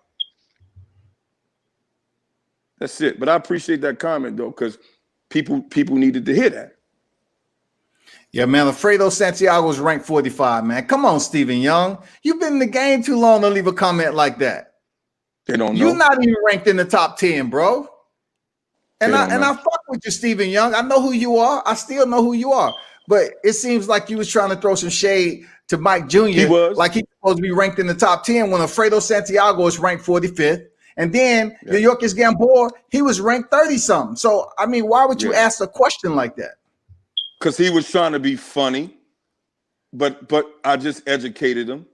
That's it. But I appreciate that comment, though, because people needed to hear that. Yeah, man. Alfredo Santiago's ranked 45, man. Come on, Stephen Young. You've been in the game too long to leave a comment like that. They don't know. You're not even ranked in the top 10, bro. And I fuck with you, Stephen Young. I know who you are. I still know who you are. But it seems like you was trying to throw some shade to Mike Jr. He was. Like he's supposed to be ranked in the top 10 when Alfredo Santiago is ranked 45th. And then Yuriorkis Gamboa, he was ranked 30-something. So, I mean, why would you ask a question like that? Because he was trying to be funny, but I just educated him.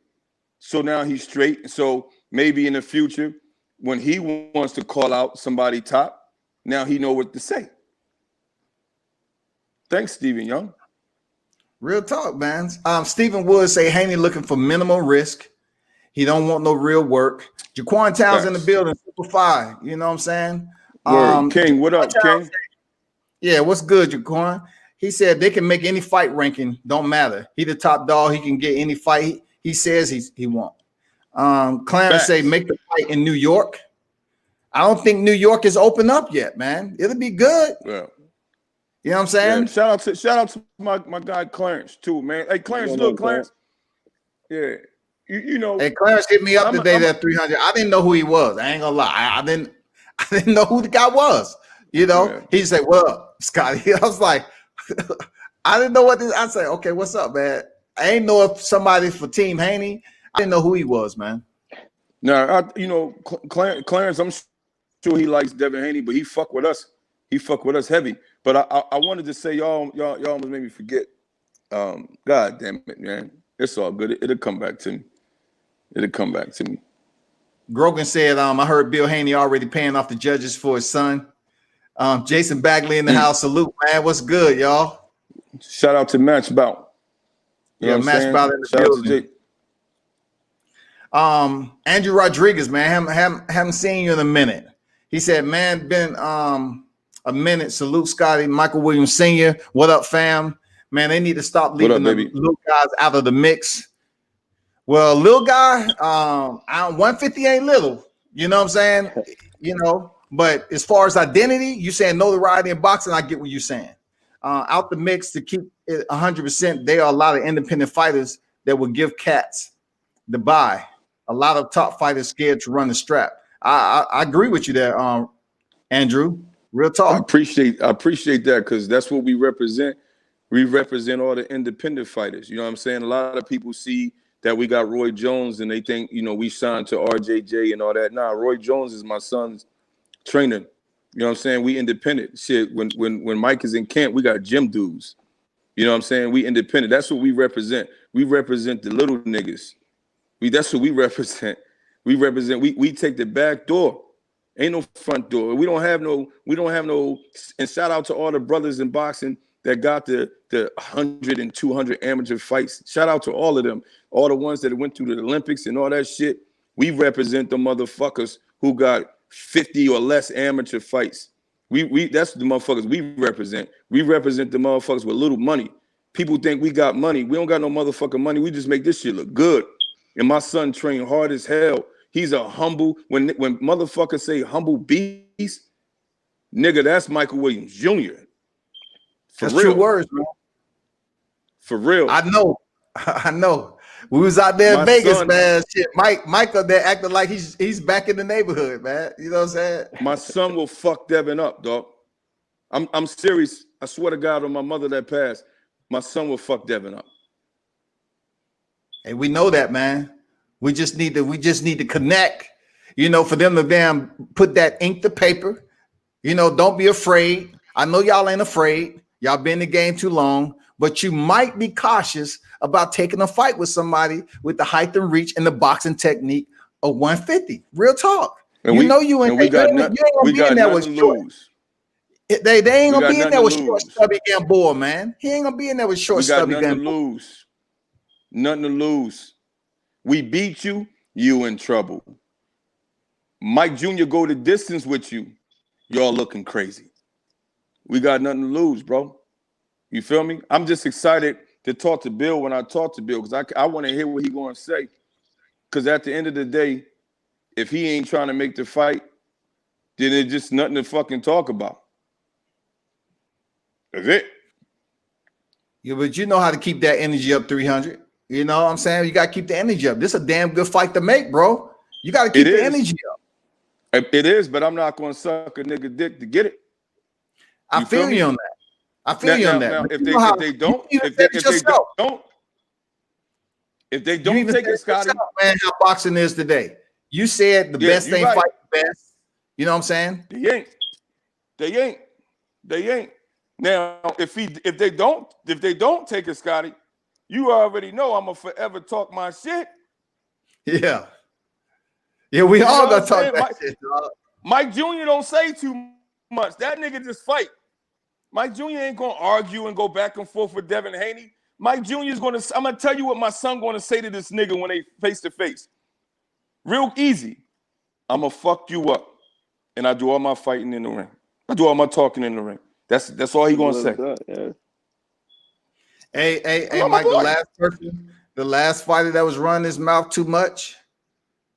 So now he's straight. So maybe in the future, when he wants to call out somebody top, now he know what to say. Thanks, Stephen Young. Real talk, man. Stephen Wood say Haney looking for minimal risk. He don't want no real work. Jaquan Towns in the building, Super 5. You know what I'm saying? King, what up, King? Yeah, what's good, Jaquan? He said they can make any fight ranking. Don't matter. He the top dog. He can get any fight he says he won't. Clarence say make the fight in New York. I don't think New York is open up yet, man. It'll be good. Yeah. You know what I'm saying? Yeah, shout out to my guy Clarence too, man. Hey, Clarence, look, Clarence. Yeah. You know. Hey, Clarence hit me up today at 300. I didn't know who he was. I ain't gonna lie. I didn't know who the guy was. You know, he said, "Well, Scotty." I was like, I didn't know what this. I said, "Okay, what's up, man?" I ain't know if somebody for Team Haney. I didn't know who he was, man. No, Clarence, I'm sure he likes Devin Haney, but he fuck with us. He fuck with us heavy. But I wanted to say, y'all almost made me forget. God damn it, man. It's all good. It'll come back to me. It'll come back to me. Grogan said, I heard Bill Haney already paying off the judges for his son. Jason Bagley in the house. Salute, man. What's good, y'all? Shout out to Match Bout. Yeah, Match Bout in the building. Andrew Rodriguez, man. Haven't seen you in a minute. He said, man, been a minute. Salute, Scotty. Michael Williams Sr. What up, fam? Man, they need to stop leaving the little guys out of the mix. Well, little guy, 150 ain't little. You know what I'm saying? You know, but as far as identity, you saying notoriety in boxing, I get what you're saying. Out the mix to keep it 100%, there are a lot of independent fighters that will give cats the buy. A lot of top fighters scared to run the strap. I agree with you there, Andrew. Real I talk. appreciate that, because that's what we represent. We represent all the independent fighters. You know what I'm saying? A lot of people see that we got Roy Jones and they think, we signed to RJJ and all that. Nah, Roy Jones is my son's trainer. You know what I'm saying? We independent. Shit, when Mike is in camp, we got gym dudes. You know what I'm saying? We independent. That's what we represent. We represent the little niggas. That's what we represent. We take the back door. Ain't no front door. We don't have no, and shout out to all the brothers in boxing that got the 100 and 200 amateur fights. Shout out to all of them. All the ones that went through the Olympics and all that shit. We represent the motherfuckers who got 50 or less amateur fights. That's the motherfuckers we represent. We represent the motherfuckers with little money. People think we got money. We don't got no motherfucking money. We just make this shit look good. And my son trained hard as hell. He's a humble, when motherfuckers say humble beast, nigga, that's Michael Williams Jr. That's real. True words, man. For real. I know. We was out there in Vegas, man. Shit, Mike up there acting like he's back in the neighborhood, man. You know what I'm saying? My son will fuck Devin up, dog. I'm serious. I swear to God on my mother that passed, my son will fuck Devin up. And we know that, man. We just need to connect, for them to damn put that ink to paper. Don't be afraid. I know y'all ain't afraid. Y'all been in the game too long, but you might be cautious about taking a fight with somebody with the height and reach and the boxing technique of 150. Real talk. And you ain't gonna be in there with short. They ain't gonna be in there with short, stubby Gamboa, man. He ain't gonna be in there with short, stubby Gamboa. Nothing to lose. We beat you, you in trouble. Mike Jr. go the distance with you, y'all looking crazy. We got nothing to lose, bro. You feel me? I'm just excited to talk to Bill when I talk to Bill, because I want to hear what he going to say. Because at the end of the day, if he ain't trying to make the fight, then it's just nothing to fucking talk about. That's it. Yeah, but you know how to keep that energy up 300. You know what I'm saying? You got to keep the energy up. This is a damn good fight to make, bro. You got to keep the energy up. It is, but I'm not going to suck a nigga dick to get it. I feel you on that. I feel you on that. Now, if they don't take it, Scotty, man, how boxing is today. You said the best ain't fight the best. You know what I'm saying? They ain't. Now, if they don't take it, Scotty, you already know I'm gonna forever talk my shit. Yeah. Yeah, we all gonna talk that shit, dog. Mike Jr. don't say too much. That nigga just fight. Mike Jr. ain't gonna argue and go back and forth with Devin Haney. Mike Jr. is I'm gonna tell you what my son gonna say to this nigga when they face to face. Real easy. I'm gonna fuck you up. And I do all my fighting in the ring. I do all my talking in the ring. That's all he gonna say. Yeah. Hey, Mike, the last fighter that was running his mouth too much,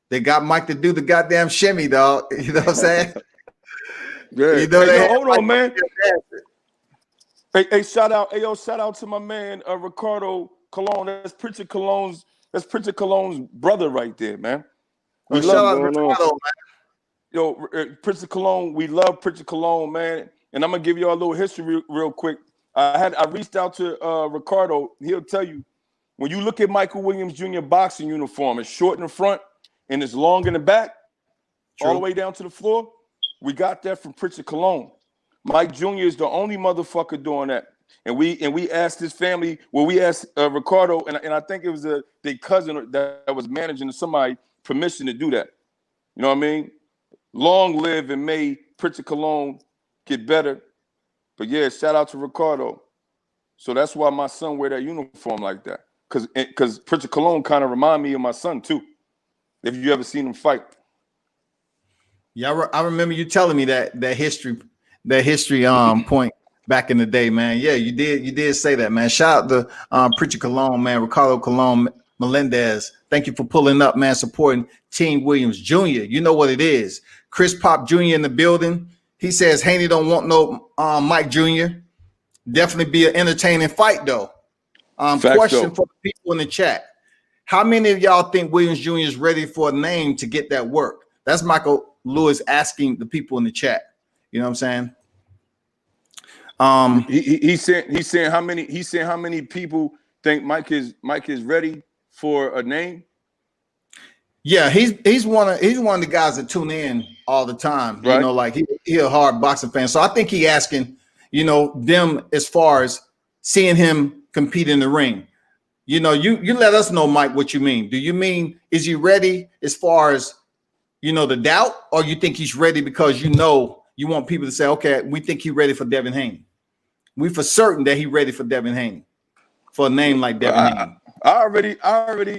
they got Mike to do the goddamn shimmy, dog. You know what I'm saying? Yeah. Hold on, man. Hey, shout out to my man Ricardo Colon. That's Pritchard Colon's brother right there, man. Shout out to Ricardo, man. Yo, Pritchard Colon, we love Pritchard Colon, man. And I'm gonna give y'all a little history real quick. I reached out to Ricardo. He'll tell you, when you look at Michael Williams Jr. boxing uniform, it's short in the front and it's long in the back, all the way down to the floor. We got that from Pritchard Colon. Mike Jr. is the only motherfucker doing that. And we asked his family, we asked Ricardo, and I think it was their cousin that was managing somebody permission to do that. You know what I mean? Long live and may Pritchard Colon get better. But yeah, shout out to Ricardo. So that's why my son wear that uniform like that. Because Pritchard Colon kind of remind me of my son too. If you ever seen him fight. Yeah, I remember you telling me that history point back in the day, man. Yeah, you did say that, man. Shout out to Pritchard Colon, man. Ricardo Colon Melendez. Thank you for pulling up, man, supporting Team Williams Jr. You know what it is. Chris Pop Jr. in the building. He says Haney don't want no Mike Jr. Definitely be an entertaining fight, though. Question for the people in the chat. How many of y'all think Williams Jr. is ready for a name to get that work? That's Michael Lewis asking the people in the chat. You know what I'm saying? He's saying how many people think Mike is ready for a name. Yeah, he's one of the guys that tune in all the time. Right. You know, like he a hard boxing fan. So I think he asking, you know, them as far as seeing him compete in the ring. You know, you let us know, Mike, what you mean. Do you mean is he ready as far as, you know, the doubt, or you think he's ready because you know you want people to say, okay, we think he's ready for Devin Haney. We for certain that he's ready for Devin Haney, for a name like Devin Haney. I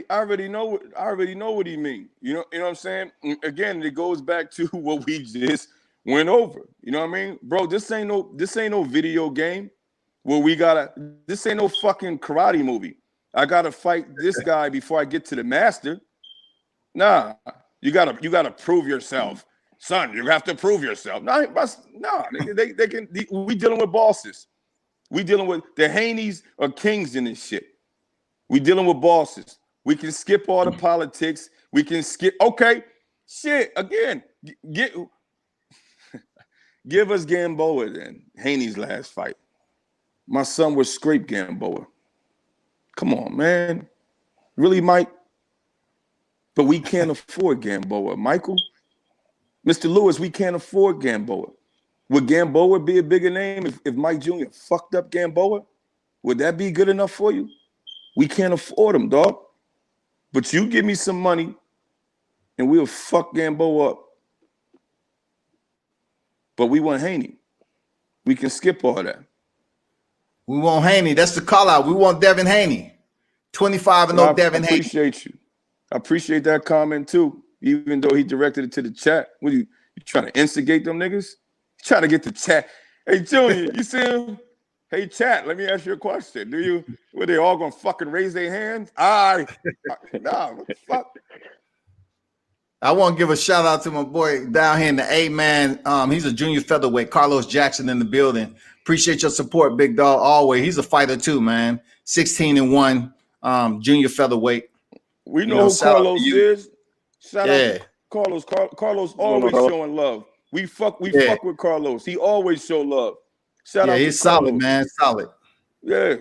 already know what he means. You know what I'm saying? Again, it goes back to what we just went over. You know what I mean? Bro, this ain't no video game where this ain't no fucking karate movie. I gotta fight this guy before I get to the master. Nah, you gotta prove yourself. Son, you have to prove yourself. No, they can. We dealing with bosses. We dealing with the Haneys are kings in this shit. We dealing with bosses. We can skip all the politics. We can skip. Okay, shit. Again, give us Gamboa then. Haney's last fight. My son was Grape Gamboa. Come on, man. Really, Mike? But we can't afford Gamboa, Michael. Mr. Lewis, we can't afford Gamboa. Would Gamboa be a bigger name if Mike Jr. fucked up Gamboa? Would that be good enough for you? We can't afford him, dog. But you give me some money and we'll fuck Gamboa up. But we want Haney. We can skip all that. We want Haney. That's the call out. We want Devin Haney. 25-0 Devin Haney. I appreciate you. I appreciate that comment too, even though he directed it to the chat. What you trying to instigate them niggas? You trying to get the chat. Hey, Junior, you see him? Hey, chat, let me ask you a question. Were they all gonna fucking raise their hands? Nah, what the fuck? I want to give a shout out to my boy down here in the A, man. He's a junior featherweight. Carlos Jackson in the building. Appreciate your support, big dog. Always. He's a fighter too, man. 16-1, junior featherweight. We know who Carlos is. Shout out to Carlos. Carlos always showing love. We fuck with Carlos. He always show love. Shout out to he's Carlos. solid, man. Solid. Yeah.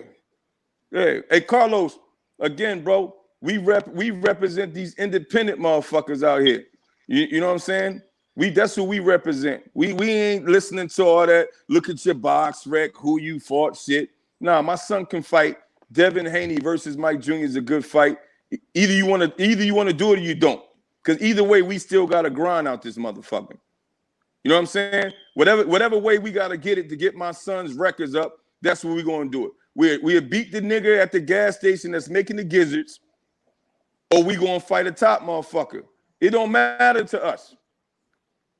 Hey, Carlos, again, bro. We represent these independent motherfuckers out here. You know what I'm saying? That's who we represent. We ain't listening to all that. Look at your box rec, who you fought, shit. Nah, my son can fight. Devin Haney versus Mike Jr. is a good fight. Either you want to do it or you don't. Because either way, we still got to grind out this motherfucker. You know what I'm saying? Whatever way we got to get it to get my son's records up, that's what we're going to do it. We'll beat the nigga at the gas station that's making the gizzards, or we going to fight a top motherfucker. It don't matter to us.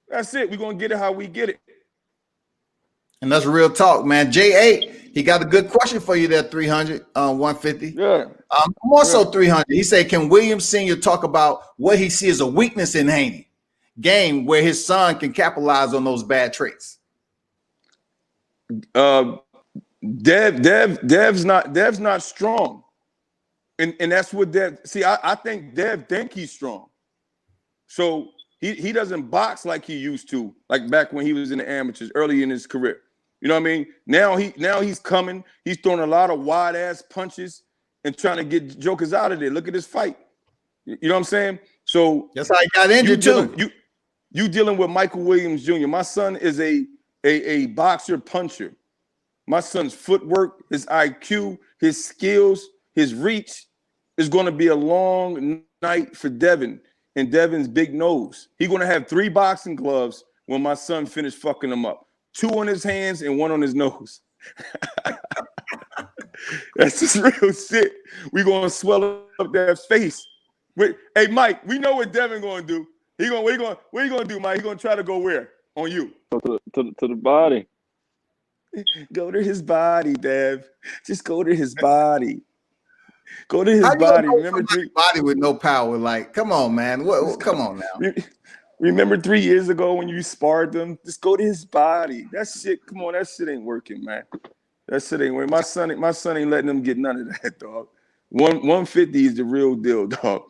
That's it. We're going to get it how we get it. And that's real talk, man. J8, he got a good question for you there, 300, 150. Yeah. More so 300. He said, can Williams Sr. talk about what he sees as a weakness in Haney game where his son can capitalize on those bad traits? Dev's not strong. And that's what Dev, see, I think Dev think he's strong. So he doesn't box like he used to, like back when he was in the amateurs early in his career. You know what I mean? Now he's coming. He's throwing a lot of wide ass punches and trying to get jokers out of there. Look at this fight. You know what I'm saying? So that's how he got injured too. You dealing with Michael Williams Jr. My son is a boxer puncher. My son's footwork, his IQ, his skills, his reach is going to be a long night for Devin and Devin's big nose. He's going to have 3 boxing gloves when my son finished fucking him up. 2 on his hands and 1 on his nose. That's just real shit. We're going to swell up that face. Hey, Mike, we know what Devin going to do. What are you going to do, Mike? He's going to try to go where? On you. To the body. Go to his body, Dev. Just go to his body. Go to his body. Remember body with no power. Like, come on, man. Come on now. Remember 3 years ago when you sparred them? Just go to his body. That shit, come on, that shit ain't working, man. That shit ain't working. My son ain't letting them get none of that, dog. 150 is the real deal, dog.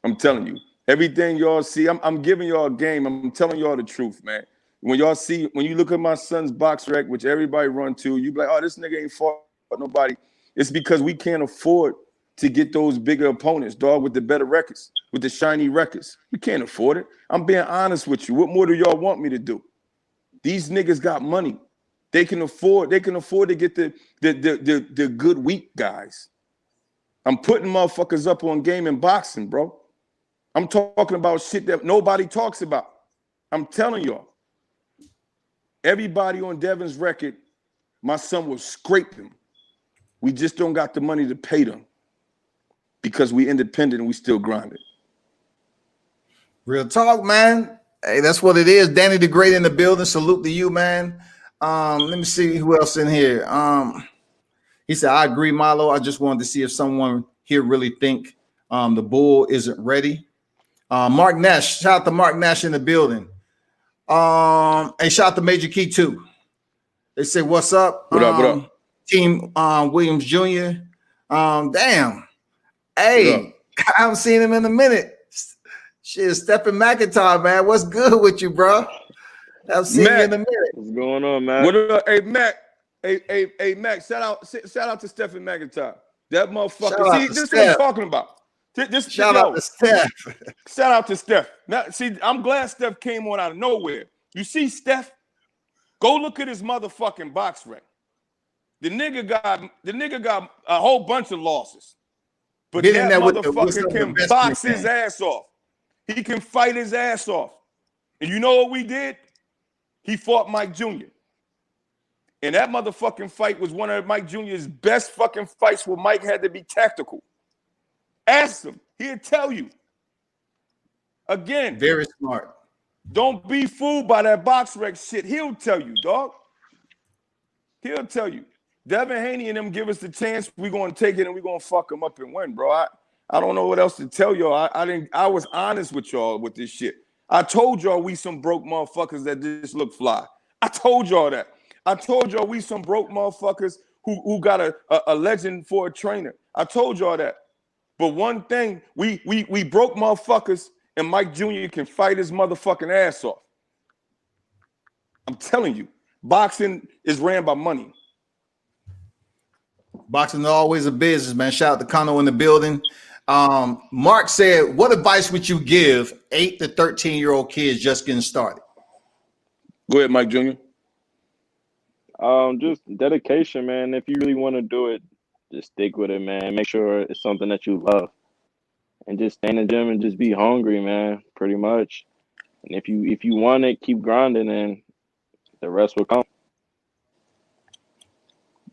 I'm telling you. Everything y'all see, I'm giving y'all a game. I'm telling y'all the truth, man. when you look at my son's box rec, which everybody run to, you be like, oh, this nigga ain't fought nobody. It's because we can't afford to get those bigger opponents, dog, with the better records, with the shiny records. We can't afford it. I'm being honest with you. What more do y'all want me to do? These niggas got money. They can afford to get the good weak guys. I'm putting motherfuckers up on game in boxing, bro. I'm talking about shit that nobody talks about. I'm telling y'all. Everybody on Devin's record, my son will scrape him. We just don't got the money to pay them because we independent and we still grinding. Real talk, man. Hey, that's what it is. Danny the Great in the building. Salute to you, man. Let me see who else in here. He said, I agree, Milo. I just wanted to see if someone here really think the bull isn't ready. Mark Nash, shout out to Mark Nash in the building. And shout out to Major Key too. They say, what's up? What up? Team Williams Jr. Damn. Hey, I haven't seen him in a minute. Shit, Stephen McIntyre, man. What's good with you, bro? I've seen you in a minute. What's going on, man? What up? Hey, Mac. Hey, Mac. Shout out to Stephen McIntyre. That motherfucker. See, this is what I'm talking about. Shout out to Steph. Shout out to Steph. Now, see, I'm glad Steph came on out of nowhere. You see, Steph, go look at his motherfucking box rec. The nigga got a whole bunch of losses. But that motherfucker can box his ass off. He can fight his ass off. And you know what we did? He fought Mike Jr. And that motherfucking fight was one of Mike Jr.'s best fucking fights where Mike had to be tactical. Ask him. He'll tell you. Again. Very smart. Don't be fooled by that box rec shit. He'll tell you, dog. He'll tell you. Devin Haney and them give us the chance. We're going to take it and we're going to fuck them up and win, bro. I don't know what else to tell y'all. I was honest with y'all with this shit. I told y'all we some broke motherfuckers that just look fly. I told y'all that. I told y'all we some broke motherfuckers who got a legend for a trainer. I told y'all that. But one thing, we broke motherfuckers, and Mike Jr. can fight his motherfucking ass off. I'm telling you, boxing is ran by money. Boxing is always a business, man. Shout out to Kano in the building. Mark said, what advice would you give 8 to 13-year-old kids just getting started? Go ahead, Mike Jr. Just dedication, man. If you really want to do it, just stick with it, man. Make sure it's something that you love. And just stay in the gym and just be hungry, man, pretty much. And if you want it, keep grinding and the rest will come.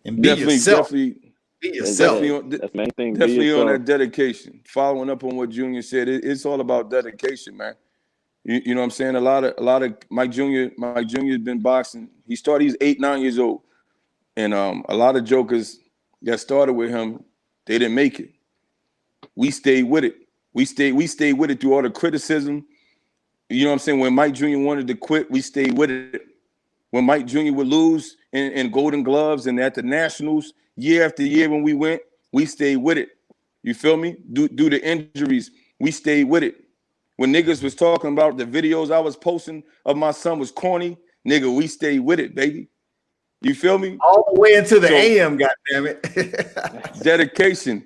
And be yourself. Be yourself. That's the main thing. Definitely on that dedication. Following up on what Junior said, it's all about dedication, man. You know what I'm saying? A lot of Mike Jr. has been boxing. He's 8, 9 years old. And a lot of jokers that started with him, they didn't make it. We stayed with it. We stayed with it through all the criticism. You know what I'm saying? When Mike Jr. wanted to quit, we stayed with it. When Mike Jr. would lose in Golden Gloves and at the Nationals, year after year when we went, we stayed with it. You feel me? Due to injuries, we stayed with it. When niggas was talking about the videos I was posting of my son was corny, nigga, we stayed with it, baby. You feel me? All the way into the AM, goddammit. Dedication.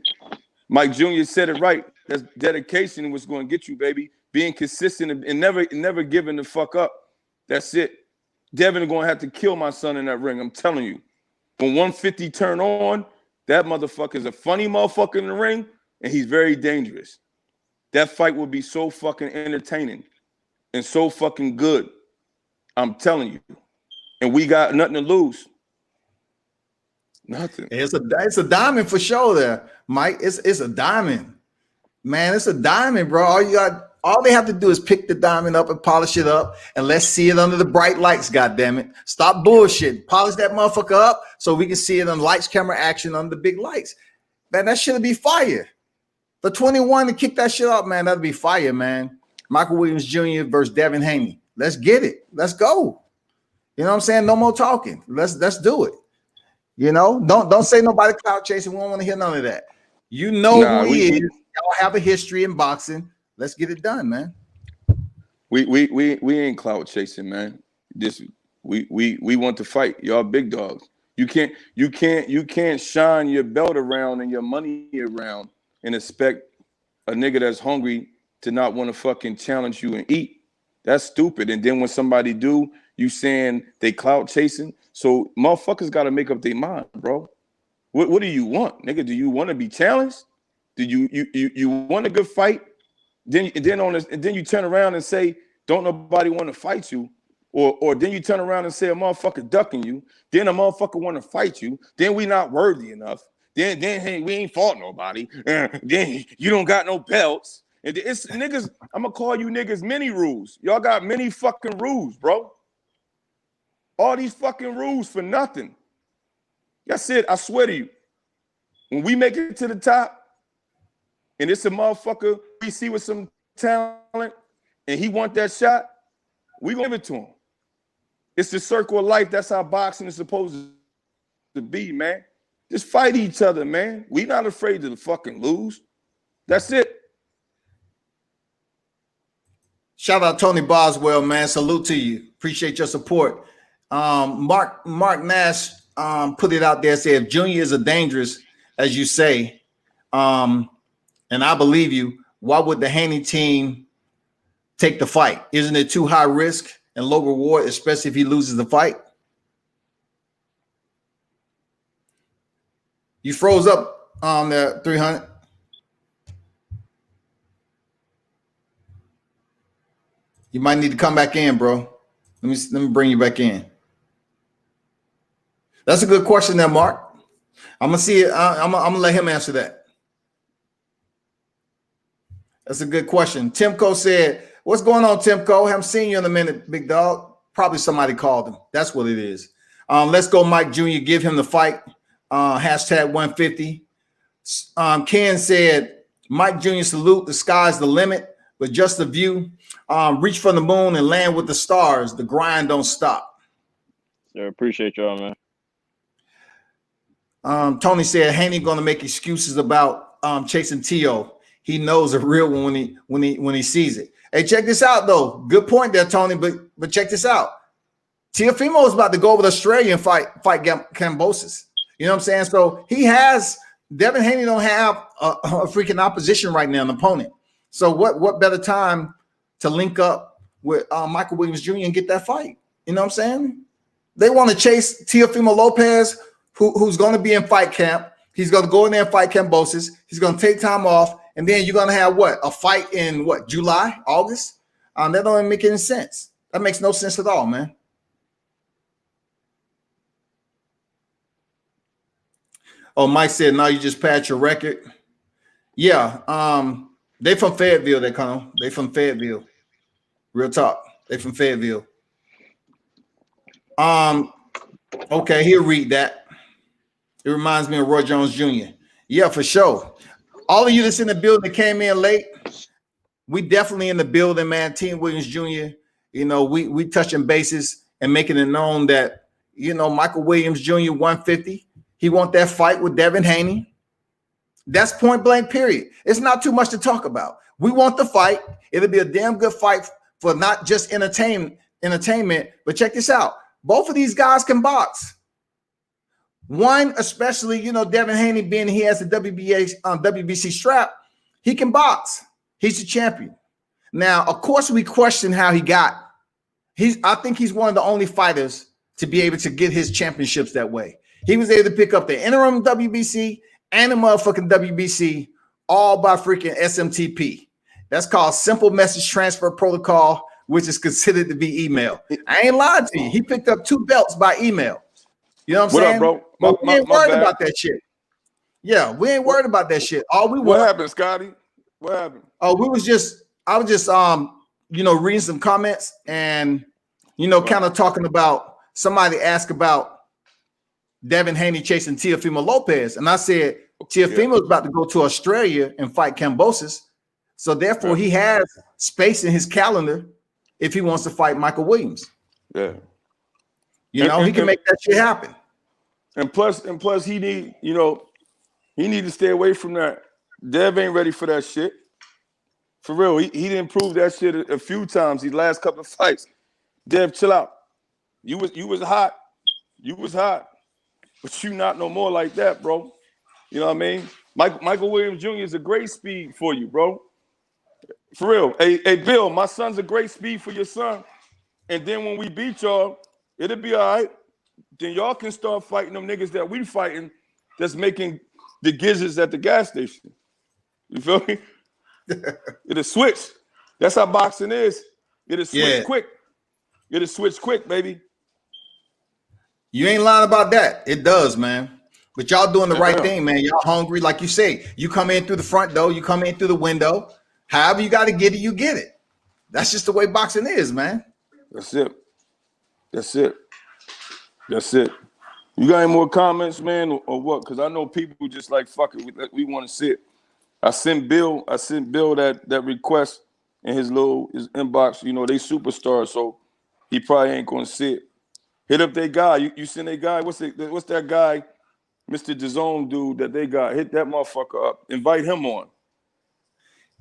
Mike Jr. said it right. That's dedication was going to get you, baby. Being consistent and never giving the fuck up. That's it. Devin going to have to kill my son in that ring. I'm telling you. When 150 turn on, that motherfucker is a funny motherfucker in the ring, and he's very dangerous. That fight will be so fucking entertaining and so fucking good. I'm telling you. And we got nothing to lose. Nothing. It's a diamond for sure there, Mike. It's a diamond. Man, it's a diamond, bro. All they have to do is pick the diamond up and polish it up, and let's see it under the bright lights, goddammit. Stop bullshit. Polish that motherfucker up so we can see it on lights, camera, action under the big lights. Man, that shit'll be fire. The 21 to kick that shit up, man, that'll be fire, man. Michael Williams Jr. versus Devin Haney. Let's get it. Let's go. You know what I'm saying? No more talking. Let's do it. You know, don't say nobody clout chasing. We don't want to hear none of that. You know who he is. Y'all have a history in boxing. Let's get it done, man. We ain't clout chasing, man. This we want to fight. Y'all big dogs. You can't shine your belt around and your money around and expect a nigga that's hungry to not want to fucking challenge you and eat. That's stupid. And then when somebody do, you saying they clout chasing. So motherfuckers got to make up their mind, bro. What do you want, nigga? Do you want to be challenged? Do you want a good fight? Then you turn around and say, don't nobody want to fight you. Or then you turn around and say a motherfucker ducking you. Then a motherfucker want to fight you. Then we not worthy enough. Then hey, we ain't fought nobody. Then you don't got no belts. And it's niggas, I'm gonna call you niggas many rules. Y'all got many fucking rules, bro. All these fucking rules for nothing. That's it. I swear to you. When we make it to the top, and it's a motherfucker we see with some talent, and he want that shot, we gonna give it to him. It's the circle of life. That's how boxing is supposed to be, man. Just fight each other, man. We not afraid to fucking lose. That's it. Shout out Tony Boswell, man. Salute to you. Appreciate your support. Mark Nash put it out there, said if Junior is as dangerous as you say, and I believe you, why would the Haney team take the fight? Isn't it too high risk and low reward, especially if he loses the fight? You froze up on the 300. You might need to come back in, bro. Let me bring you back in. That's a good question there, Mark. I'm gonna see it. I'm gonna let him answer that. That's a good question. Timko said, "What's going on, Timko? Haven't seen you in a minute, big dog." Probably somebody called him. That's what it is. Let's go, Mike Jr. Give him the fight. Hashtag 150. Ken said, "Mike Jr. salute. The sky's the limit, but just a view. Reach for the moon and land with the stars. The grind don't stop." Sir, appreciate y'all, man. Tony said Haney going to make excuses about chasing Teo. He knows a real one when he sees it. Hey, check this out though. Good point there, Tony. But check this out. Teofimo is about to go over to Australia and fight Kambosos. You know what I'm saying? So he has Devin Haney don't have a freaking opposition right now, an opponent. So what better time to link up with Michael Williams Jr. and get that fight? You know what I'm saying? They want to chase Teofimo Lopez, who's going to be in fight camp. He's going to go in there and fight Kambosos. He's going to take time off, and then you're going to have a fight in July, August? That don't even make any sense. That makes no sense at all, man. Oh, Mike said, "No, you just patched your record." Yeah, they from Fayetteville. They from Fayetteville. Real talk. They from Fayetteville. Okay, he'll read that. It reminds me of Roy Jones Jr. Yeah, for sure. All of you that's in the building that came in late, we definitely in the building, man. Team Williams Jr. You know, we touching bases and making it known that, Michael Williams Jr. 150. He want that fight with Devin Haney. That's point blank, period. It's not too much to talk about. We want the fight. It'll be a damn good fight for not just entertainment, but check this out. Both of these guys can box. One, especially, Devin Haney, being he has the WBC strap, he can box. He's the champion. Now, of course, we question how he got. I think he's one of the only fighters to be able to get his championships that way. He was able to pick up the interim WBC and the motherfucking WBC all by freaking SMTP. That's called Simple Message Transfer Protocol, which is considered to be email. I ain't lying to you. He picked up 2 belts by email. You know what I'm saying? Up, bro? We ain't worried about that shit. Yeah, we ain't worried about that shit. What happened, Scotty? What happened? Oh, I was just reading some comments and kind of talking about, somebody asked about Devin Haney chasing Teofimo Lopez. And I said, Teofimo is about to go to Australia and fight Kambosos. So therefore he has space in his calendar if he wants to fight Michael Williams. Yeah. He can make that shit happen. And plus he need to stay away from that. Dev ain't ready for that shit. For real. He didn't prove that shit a few times these last couple of fights. Dev, chill out. You was hot. You was hot. But you not no more like that, bro. You know what I mean? Michael Williams Jr. is a great speed for you, bro. For real. Hey, Bill, my son's a great speed for your son. And then when we beat y'all, it'll be all right. Then y'all can start fighting them niggas that we fighting that's making the gizzards at the gas station. You feel me? It'll switch. That's how boxing is. It'll switch quick. It'll switch quick, baby. You ain't lying about that. It does, man. But y'all doing the right thing, man. Y'all hungry. Like you say, you come in through the front door, you come in through the window. However you got to get it, you get it. That's just the way boxing is, man. That's it. That's it. That's it. You got any more comments, man, or what? Because I know people just like, fuck it, we want to see it. I sent Bill that request in his inbox. You know, they superstars, so he probably ain't gonna see it. Hit up that guy. You send that guy. What's that guy, Mr. DAZN dude that they got? Hit that motherfucker up. Invite him on.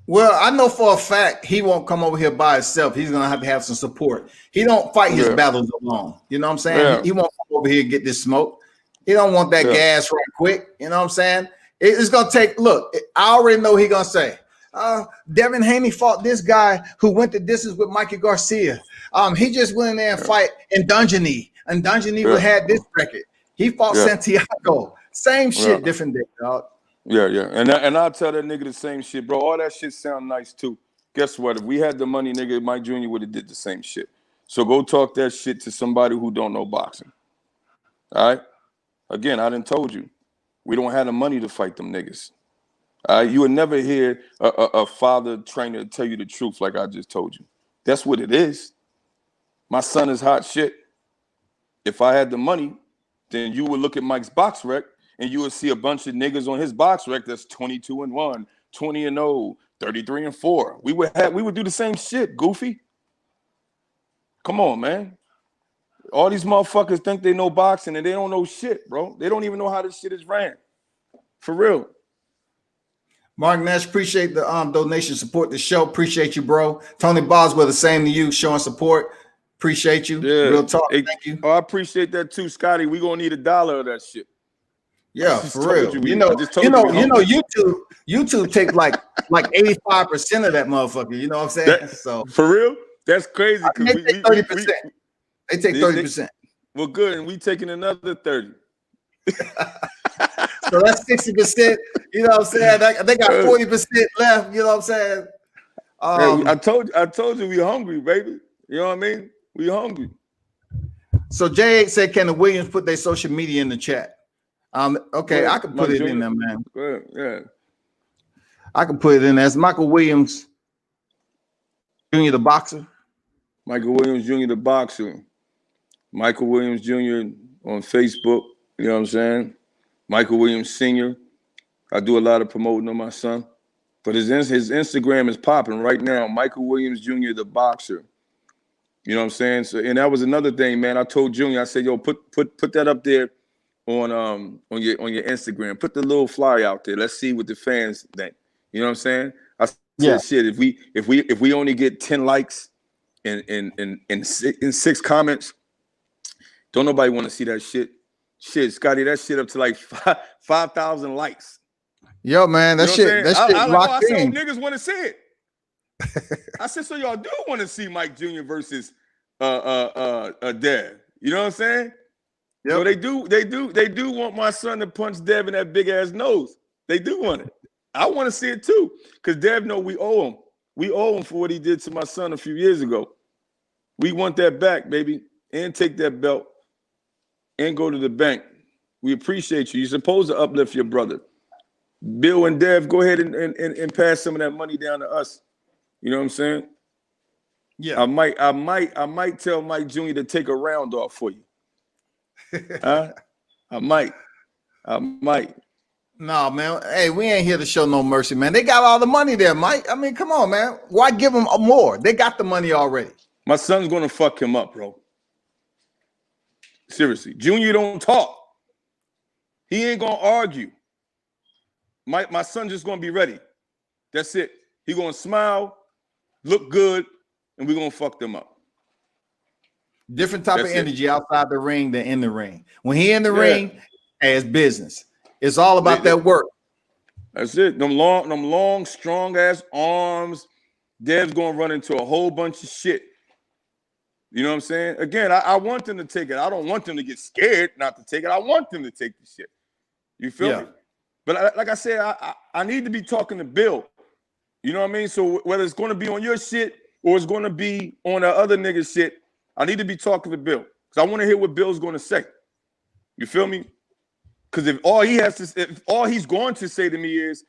Well, I know for a fact he won't come over here by himself. He's gonna have to have some support. He don't fight his battles alone. You know what I'm saying? Yeah. He won't come over here and get this smoke. He don't want that gas right quick. You know what I'm saying? It's gonna take. Look, I already know he gonna say, Devin Haney fought this guy who went the distance with Mikey Garcia. He just went in there and fight Undefeated. Undefeated had this record. He fought Santiago. Same shit, different day, dog. Yeah. And I'll tell that nigga the same shit, bro. All that shit sound nice too. Guess what? If we had the money, nigga, Mike Jr. would have did the same shit. So go talk that shit to somebody who don't know boxing. All right? Again, I done told you. We don't have the money to fight them niggas. All right? You would never hear a father trainer tell you the truth like I just told you. That's what it is. My son is hot shit. If I had the money, then you would look at Mike's box rec and you would see a bunch of niggas on his box rec that's 22-1, 20-0, 33-4. We would do the same shit, goofy. Come on, man. All these motherfuckers think they know boxing and they don't know shit, bro. They don't even know how this shit is ran. For real. Mark Nash, appreciate the donation, support the show. Appreciate you, bro. Tony Boswell, the same to you, showing support. Appreciate you. Yeah. Real talk. Hey, thank you. Oh, I appreciate that too, Scotty. We gonna need $1 of that shit. Yeah, for real. YouTube take like 85% of that motherfucker. You know what I'm saying? So for real, that's crazy. They take 30%. They take 30%. Well, good, and we taking another 30. So that's 60%. You know what I'm saying? They got 40% left. You know what I'm saying? I told you we hungry, baby. You know what I mean? We hungry. So J8 said, can the Williams put their social media in the chat? Okay, I can put it in there, man. Yeah. I can put it in there. It's Michael Williams Jr., the boxer. Michael Williams Jr., the boxer. Michael Williams Jr. on Facebook. You know what I'm saying? Michael Williams Sr. I do a lot of promoting on my son. But his Instagram is popping right now. Michael Williams Jr., the boxer. You know what I'm saying? So, and that was another thing, man. I told Junior, I said, yo, put that up there on your Instagram. Put the little flyer out there. Let's see what the fans think. You know what I'm saying? I said, shit, if we only get 10 likes and 6 comments, don't nobody want to see that shit. Shit, Scotty, that shit up to like 5,000 likes. Yo, man, that shit locked in. I said, niggas want to see it. I said, so y'all do want to see Mike Jr. versus Dev. You know what I'm saying? Yep. So they do want my son to punch Dev in that big ass nose. They do want it. I want to see it too. Because Dev know we owe him. We owe him for what he did to my son a few years ago. We want that back, baby. And take that belt and go to the bank. We appreciate you. You're supposed to uplift your brother. Bill and Dev, go ahead and pass some of that money down to us. You know what I'm saying? Yeah. I might tell Mike Jr. to take a round off for you. Huh? I might. No, man. Hey, we ain't here to show no mercy, man. They got all the money there, Mike. I mean, come on, man. Why give them more? They got the money already. My son's gonna fuck him up, bro. Seriously. Junior don't talk. He ain't gonna argue. My son just gonna be ready. That's it. He gonna smile, look good, and we're gonna fuck them up. Different type That's of it. energy outside the ring than in the ring. When he in the Yeah. ring, hey, it's business. It's all about that work. That's it. Them long, strong ass arms. Dev's gonna run into a whole bunch of shit. You know what I'm saying? Again, I want them to take it. I don't want them to get scared not to take it. I want them to take the shit. You feel me? But like I said, I need to be talking to Bill. You know what I mean? So whether it's going to be on your shit or it's going to be on the other nigga's shit, I need to be talking to Bill because I want to hear what Bill's going to say. You feel me? Because if all he's going to say to me is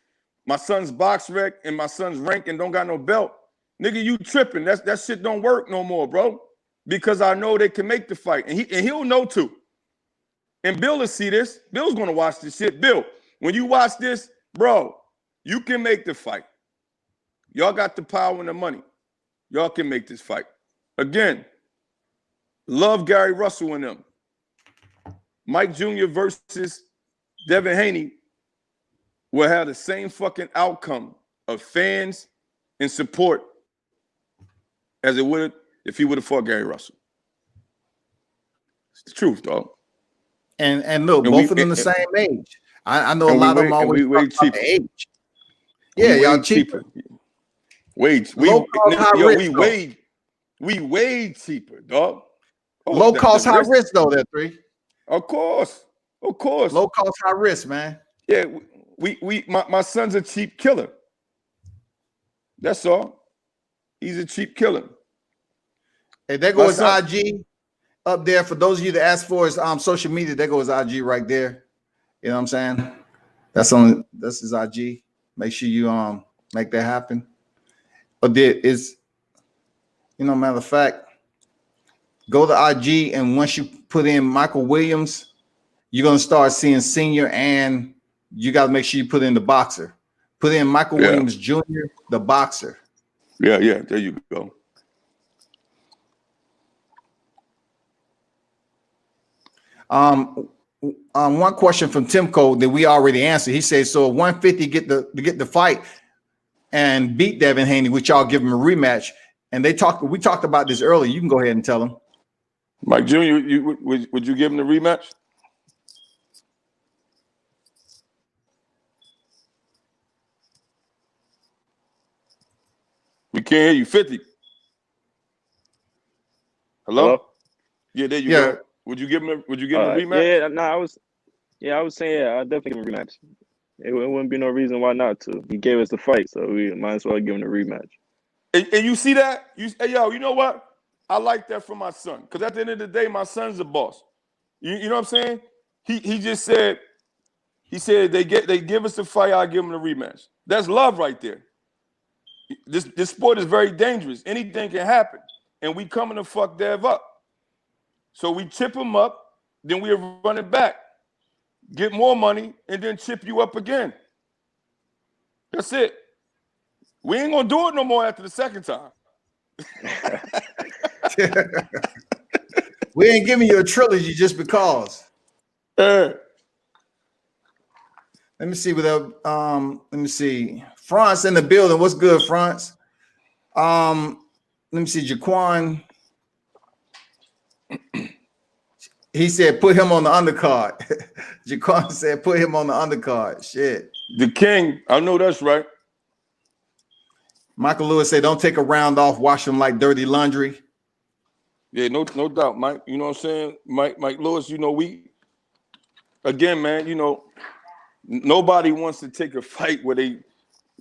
my son's box rec and my son's rank and don't got no belt, nigga, you tripping? That shit don't work no more, bro. Because I know they can make the fight, and he'll know too. And Bill will see this. Bill's going to watch this shit. Bill, when you watch this, bro, you can make the fight. Y'all got the power and the money. Y'all can make this fight. Again, love Gary Russell and them. Mike Jr. versus Devin Haney will have the same fucking outcome of fans and support as it would if he would have fought Gary Russell. It's the truth, dog. And look, both of them the same age. I know a lot of them always talk about the age. Yeah, y'all cheaper. Wage. We way cheaper, dog. Low cost, high risk though, that three. Of course. Low cost, high risk, man. Yeah, my son's a cheap killer. That's all. He's a cheap killer. Hey, there goes IG up there. For those of you that ask for his social media, there goes IG right there. You know what I'm saying? That's his IG. Make sure you make that happen. But there is, matter of fact, go to IG, and once you put in Michael Williams, you're gonna start seeing senior, and you got to make sure you put in the boxer. Put in Michael Williams Jr., the boxer. Yeah, there you go. One question from Timco that we already answered. He says, so 150 get the fight and beat Devin Haney, which y'all give him a rematch. And we talked about this earlier. You can go ahead and tell him. Mike Jr., would you give him the rematch? We can't hear you. 50. Hello? Yeah, there you go. Would you give him a rematch? I was saying I'll definitely give him a rematch. It wouldn't be no reason why not to. He gave us the fight, so we might as well give him the rematch. And you see that? You know what? I like that for my son. Because at the end of the day, my son's a boss. You know what I'm saying? He just said, they give us the fight, I'll give him the rematch. That's love right there. This sport is very dangerous. Anything can happen. And we coming to fuck Dev up. So we chip him up, then we run it back. Get more money, and then chip you up again. That's it. We ain't gonna do it no more after the second time. We ain't giving you a trilogy just because. Let me see let me see. France in the building. What's good, France? Let me see. Jaquan. He said, put him on the undercard. Jaquan said, put him on the undercard. Shit. The king. I know that's right. Michael Lewis said, don't take a round off. Wash them like dirty laundry. Yeah, no doubt, Mike. You know what I'm saying? Mike Lewis, again, man, nobody wants to take a fight where they,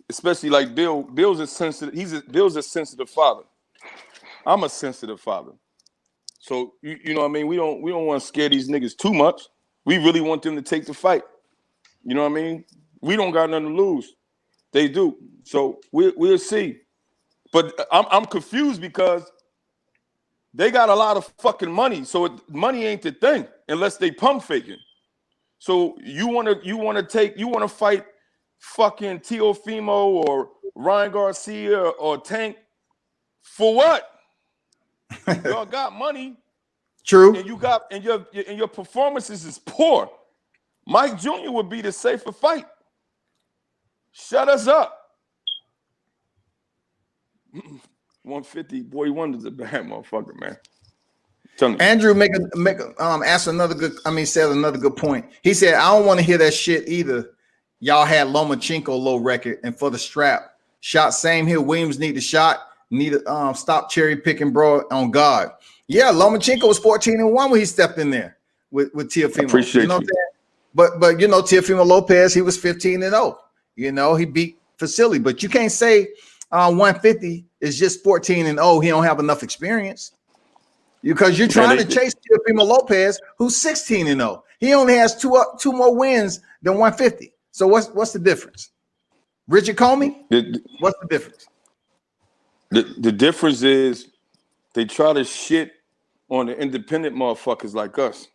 especially like Bill. Bill's a sensitive. Bill's a sensitive father. I'm a sensitive father. So you know what I mean? We don't want to scare these niggas too much. We really want them to take the fight. You know what I mean? We don't got nothing to lose. They do. So we'll see. But I'm confused because they got a lot of fucking money. So money ain't the thing unless they pump faking. So you want to fight fucking Teofimo or Ryan Garcia or Tank for what? Y'all got money. True. And your performances is poor. Mike Jr. would be the safer fight. Shut us up. 150, boy, Wonder's a bad motherfucker, man. Andrew asked another good. Said another good point. He said, "I don't want to hear that shit either. Y'all had Lomachenko low record, and for the strap shot, same here. Williams need the shot. Need to stop cherry picking, bro. On God, yeah. Lomachenko was 14-1 when he stepped in there with Teofimo. Appreciate you know what I'm saying? But you know, Teofimo Lopez, he was 15-0. You know, he beat Facility, but you can't say 150 is just 14-0. He don't have enough experience. Because you're trying to chase Teofimo Lopez, who's 16-0. He only has two more wins than 150. So what's the difference? Richard Comey? What's the difference? The difference is they try to shit on the independent motherfuckers like us.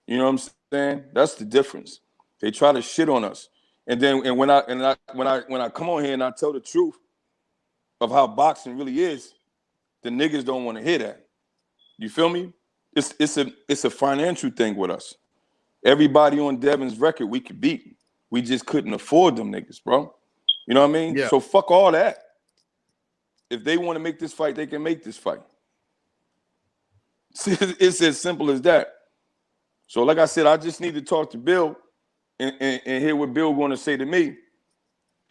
You know what I'm saying? That's the difference. They try to shit on us, and when I come on here and I tell the truth of how boxing really is, the niggas don't want to hear that. You feel me? It's a financial thing with us. Everybody on Devin's record we could beat. We just couldn't afford them niggas, bro. You know what I mean? Yeah. So fuck all that. If they want to make this fight, they can make this fight. It's as simple as that. So like I said, I just need to talk to Bill and hear what Bill going to say to me.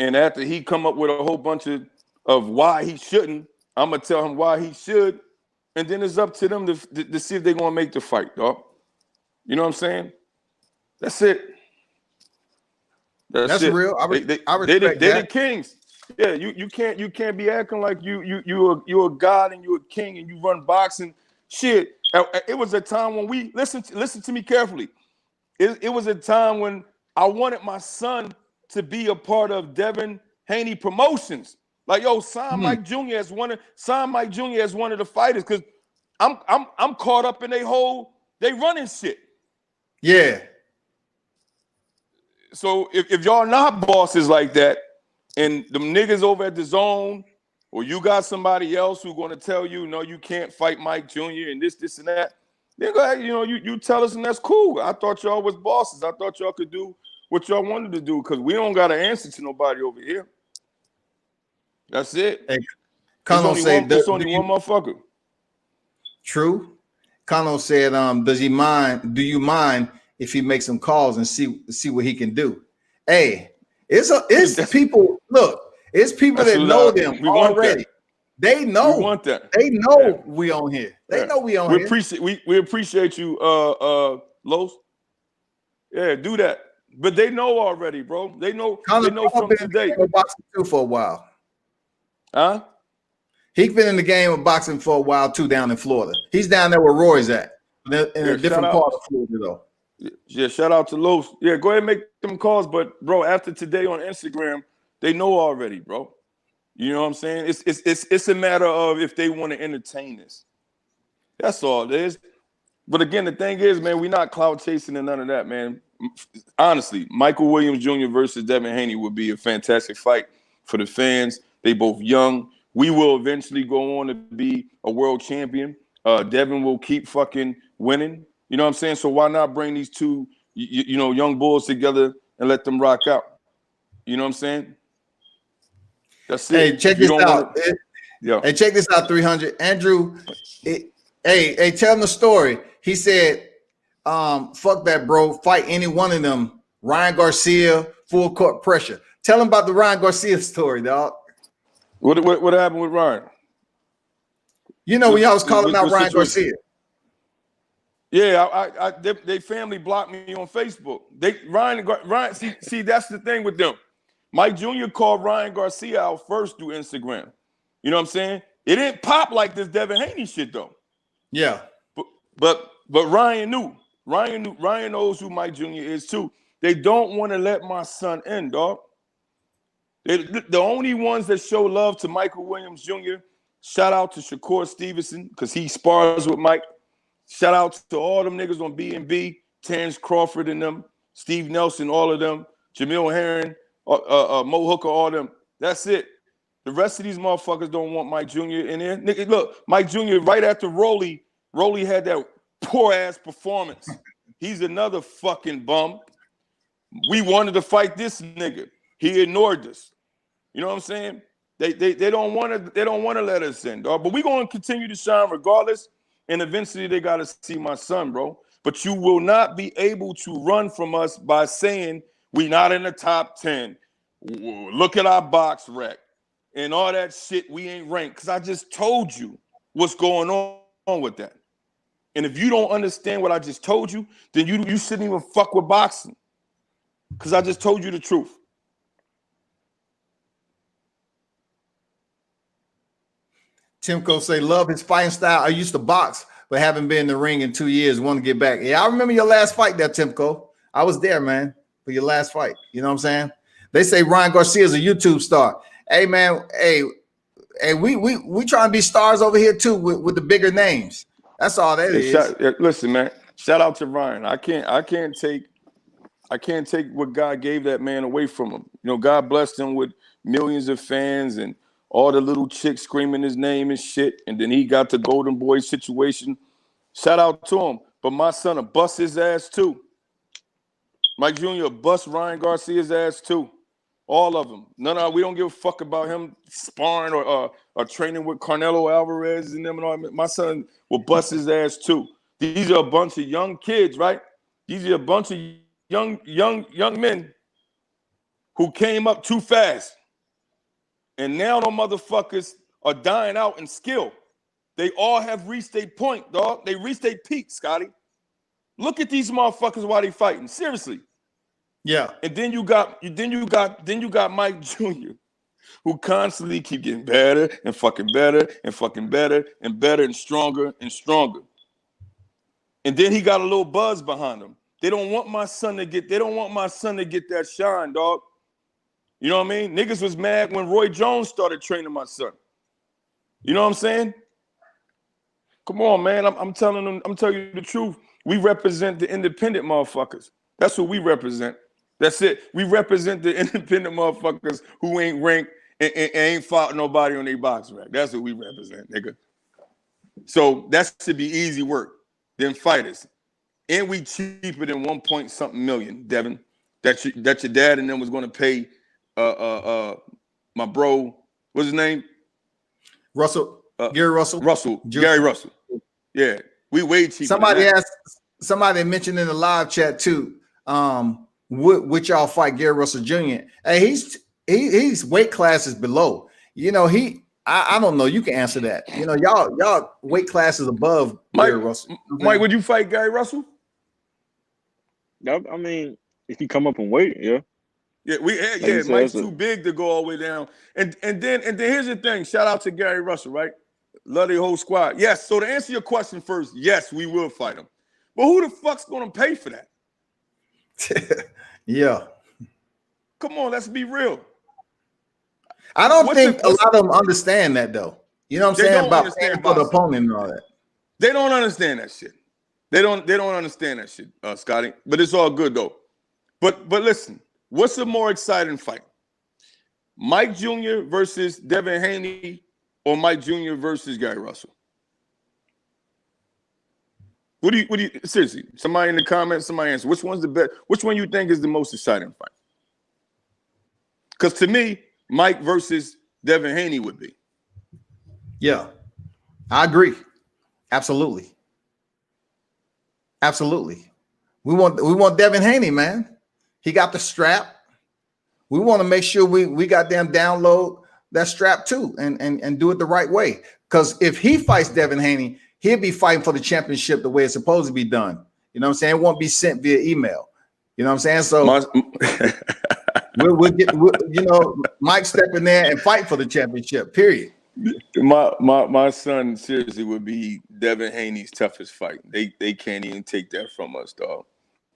And after he come up with a whole bunch of why he shouldn't, I'm going to tell him why he should. And then it's up to them to see if they're going to make the fight, dog. You know what I'm saying? That's it. That's it. Real. I respect that. They're the kings. Yeah, you can't be acting like you're a god and you're a king and you run boxing. Shit. It was a time when we listen to me carefully. It was a time when I wanted my son to be a part of Devin Haney Promotions. Like, yo, sign Mike Jr. as one of the fighters, because I'm caught up in they running shit. Yeah. So if y'all not bosses like that, and them niggas over at the zone, or you got somebody else who's going to tell you, no, you can't fight Mike Jr. and this and that, then go ahead, you tell us, and that's cool. I thought y'all was bosses. I thought y'all could do what y'all wanted to do, because we don't got to answer to nobody over here. That's it. Hey, There's only one motherfucker. True. Kano said, do you mind if he makes some calls and see what he can do? Hey, it's people that know them already. They know. We want that. They know we on here. They know we on here. We appreciate you, Los. Yeah, do that. But they know already, bro. They know from today. Boxing too for a while. Huh? He's been in the game of boxing for a while too, down in Florida. He's down there where Roy's at, in a different part of Florida, though. Yeah, shout out to Los. Yeah, go ahead and make them calls. But bro, after today on Instagram, they know already, bro. You know what I'm saying? It's a matter of if they want to entertain this. That's all it is. But again, the thing is, man, we're not clout chasing and none of that, man. Honestly, Michael Williams Jr. versus Devin Haney would be a fantastic fight for the fans. They both young. We will eventually go on to be a world champion. Devin will keep fucking winning. You know what I'm saying? So why not bring these two, young bulls together and let them rock out? You know what I'm saying? That's it. Hey, check this out. Hey, check this out, 300. Andrew, hey, tell him the story. He said, fuck that, bro. Fight any one of them. Ryan Garcia, full court pressure. Tell him about the Ryan Garcia story, dog. What happened with Ryan? When y'all was calling out Ryan Garcia. Yeah, they family blocked me on Facebook. Ryan, see, that's the thing with them. Mike Jr. called Ryan Garcia out first through Instagram. You know what I'm saying? It didn't pop like this Devin Haney shit though. Yeah. But Ryan knew. Ryan knows who Mike Jr. is too. They don't want to let my son in, dog. The only ones that show love to Michael Williams Jr., shout out to Shakur Stevenson, because he spars with Mike. Shout out to all them niggas on B&B, Terrence Crawford and them, Steve Nelson, all of them, Jamil Herring, Mo Hooker, all them. That's it. The rest of these motherfuckers don't want Mike Jr. in there. Nigga, look, Mike Jr. right after Rolly had that poor-ass performance. He's another fucking bum. We wanted to fight this nigga. He ignored us. You know what I'm saying? They don't want to let us in, dog. But we're going to continue to shine regardless. And eventually they got to see my son, bro. But you will not be able to run from us by saying we not in the top 10. Look at our box rec and all that shit. We ain't ranked. Because I just told you what's going on with that. And if you don't understand what I just told you, then you shouldn't even fuck with boxing. Because I just told you the truth. Timko say, love his fighting style. I used to box, but haven't been in the ring in 2 years. Want to get back. Yeah, I remember your last fight there, Timko. I was there, man, for your last fight. You know what I'm saying? They say Ryan Garcia is a YouTube star. Hey, man, hey, we trying to be stars over here too with the bigger names. That's all that is. Listen, man. Shout out to Ryan. I can't take what God gave that man away from him. You know, God blessed him with millions of fans and all the little chicks screaming his name and shit. And then he got the Golden Boy situation. Shout out to him. But my son will bust his ass too. Mike Jr. bust Ryan Garcia's ass too. All of them. We don't give a fuck about him sparring or training with Canelo Alvarez and them and all. My son will bust his ass too. These are a bunch of young kids, right? These are a bunch of young men who came up too fast. And now the motherfuckers are dying out in skill. They all have reached a point, dog. They reached a peak, Scotty. Look at these motherfuckers while they fighting. Seriously. Yeah. And then you got Mike Jr., who constantly keep getting better and fucking better and fucking better and better and stronger and stronger. And then he got a little buzz behind him. They don't want my son to get that shine, dog. You know what I mean? Niggas was mad when Roy Jones started training my son. You know what I'm saying? Come on, man. I'm telling you the truth. We represent the independent motherfuckers. That's what we represent. That's it. We represent the independent motherfuckers who ain't ranked and ain't fought nobody on their box rack. That's what we represent, nigga. So that should be easy work. Them fighters. And we cheaper than 1 point something million, Devin. That your dad and them was going to pay my bro, what's his name? Russell. Gary Russell. Gary Russell. Yeah. We way cheaper. Somebody mentioned in the live chat too. Would y'all fight Gary Russell Jr.? Hey, he's weight classes below. You know, I don't know. You can answer that. You know, y'all weight classes above Gary Russell. Mike, would you fight Gary Russell? I mean, if you come up in weight, yeah. Yeah, Mike's too big to go all the way down. And then here's the thing. Shout out to Gary Russell, right? Love the whole squad. Yes. So to answer your question first, yes, we will fight him. But who the fuck's gonna pay for that? Yeah. Come on, let's be real. I don't think a lot of them understand that though. You know what I'm saying? About paying for the opponent and all that. They don't understand that shit. They don't understand that shit, Scotty. But it's all good though. But listen, what's a more exciting fight? Mike Jr. versus Devin Haney or Mike Jr. versus Gary Russell? What do you seriously? Somebody in the comments, somebody answer. Which one's the best? Which one you think is the most exciting fight? Because to me, Mike versus Devin Haney would be. Yeah, I agree. Absolutely. We want Devin Haney, man. He got the strap. We want to make sure we got them download that strap too and do it the right way. Because if he fights Devin Haney, he'll be fighting for the championship the way it's supposed to be done. You know what I'm saying? It won't be sent via email. You know what I'm saying? So we'll get, you know, Mike step in there and fight for the championship, period. My son seriously would be Devin Haney's toughest fight. They can't even take that from us, dog.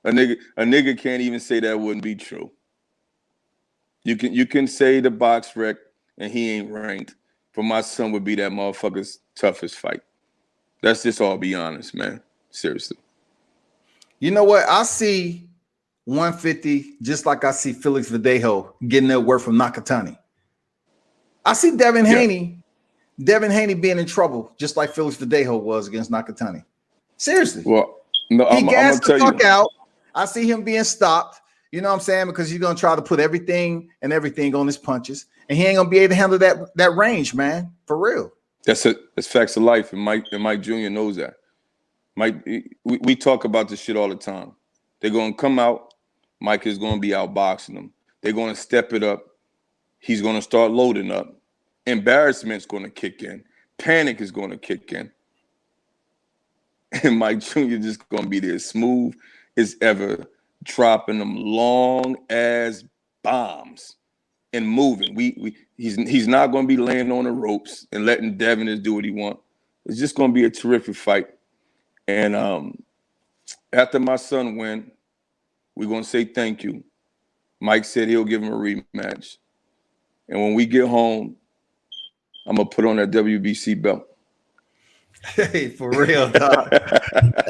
A nigga can't even say that wouldn't be true. You can say the box rec and he ain't ranked, but my son would be that motherfucker's toughest fight. Let's just all be honest, man. Seriously. You know what? I see 150 just like I see Felix Verdejo getting that work from Nakatani. I see Devin Haney being in trouble just like Felix Verdejo was against Nakatani. Seriously. Well, no, he gassed the fuck out. I see him being stopped. You know what I'm saying? Because he's going to try to put everything on his punches. And he ain't going to be able to handle that range, man. For real. That's facts of life. And Mike Jr. knows that. Mike, we talk about this shit all the time. They're going to come out. Mike is going to be outboxing them. They're going to step it up. He's going to start loading up. Embarrassment's going to kick in. Panic is going to kick in. And Mike Jr. just going to be there smooth as ever, dropping them long ass bombs and moving. He's not going to be laying on the ropes and letting Devin just do what he wants. It's just going to be a terrific fight. And after my son win, we're going to say thank you. Mike said he'll give him a rematch. And when we get home, I'm going to put on that WBC belt. Hey, for real, dog.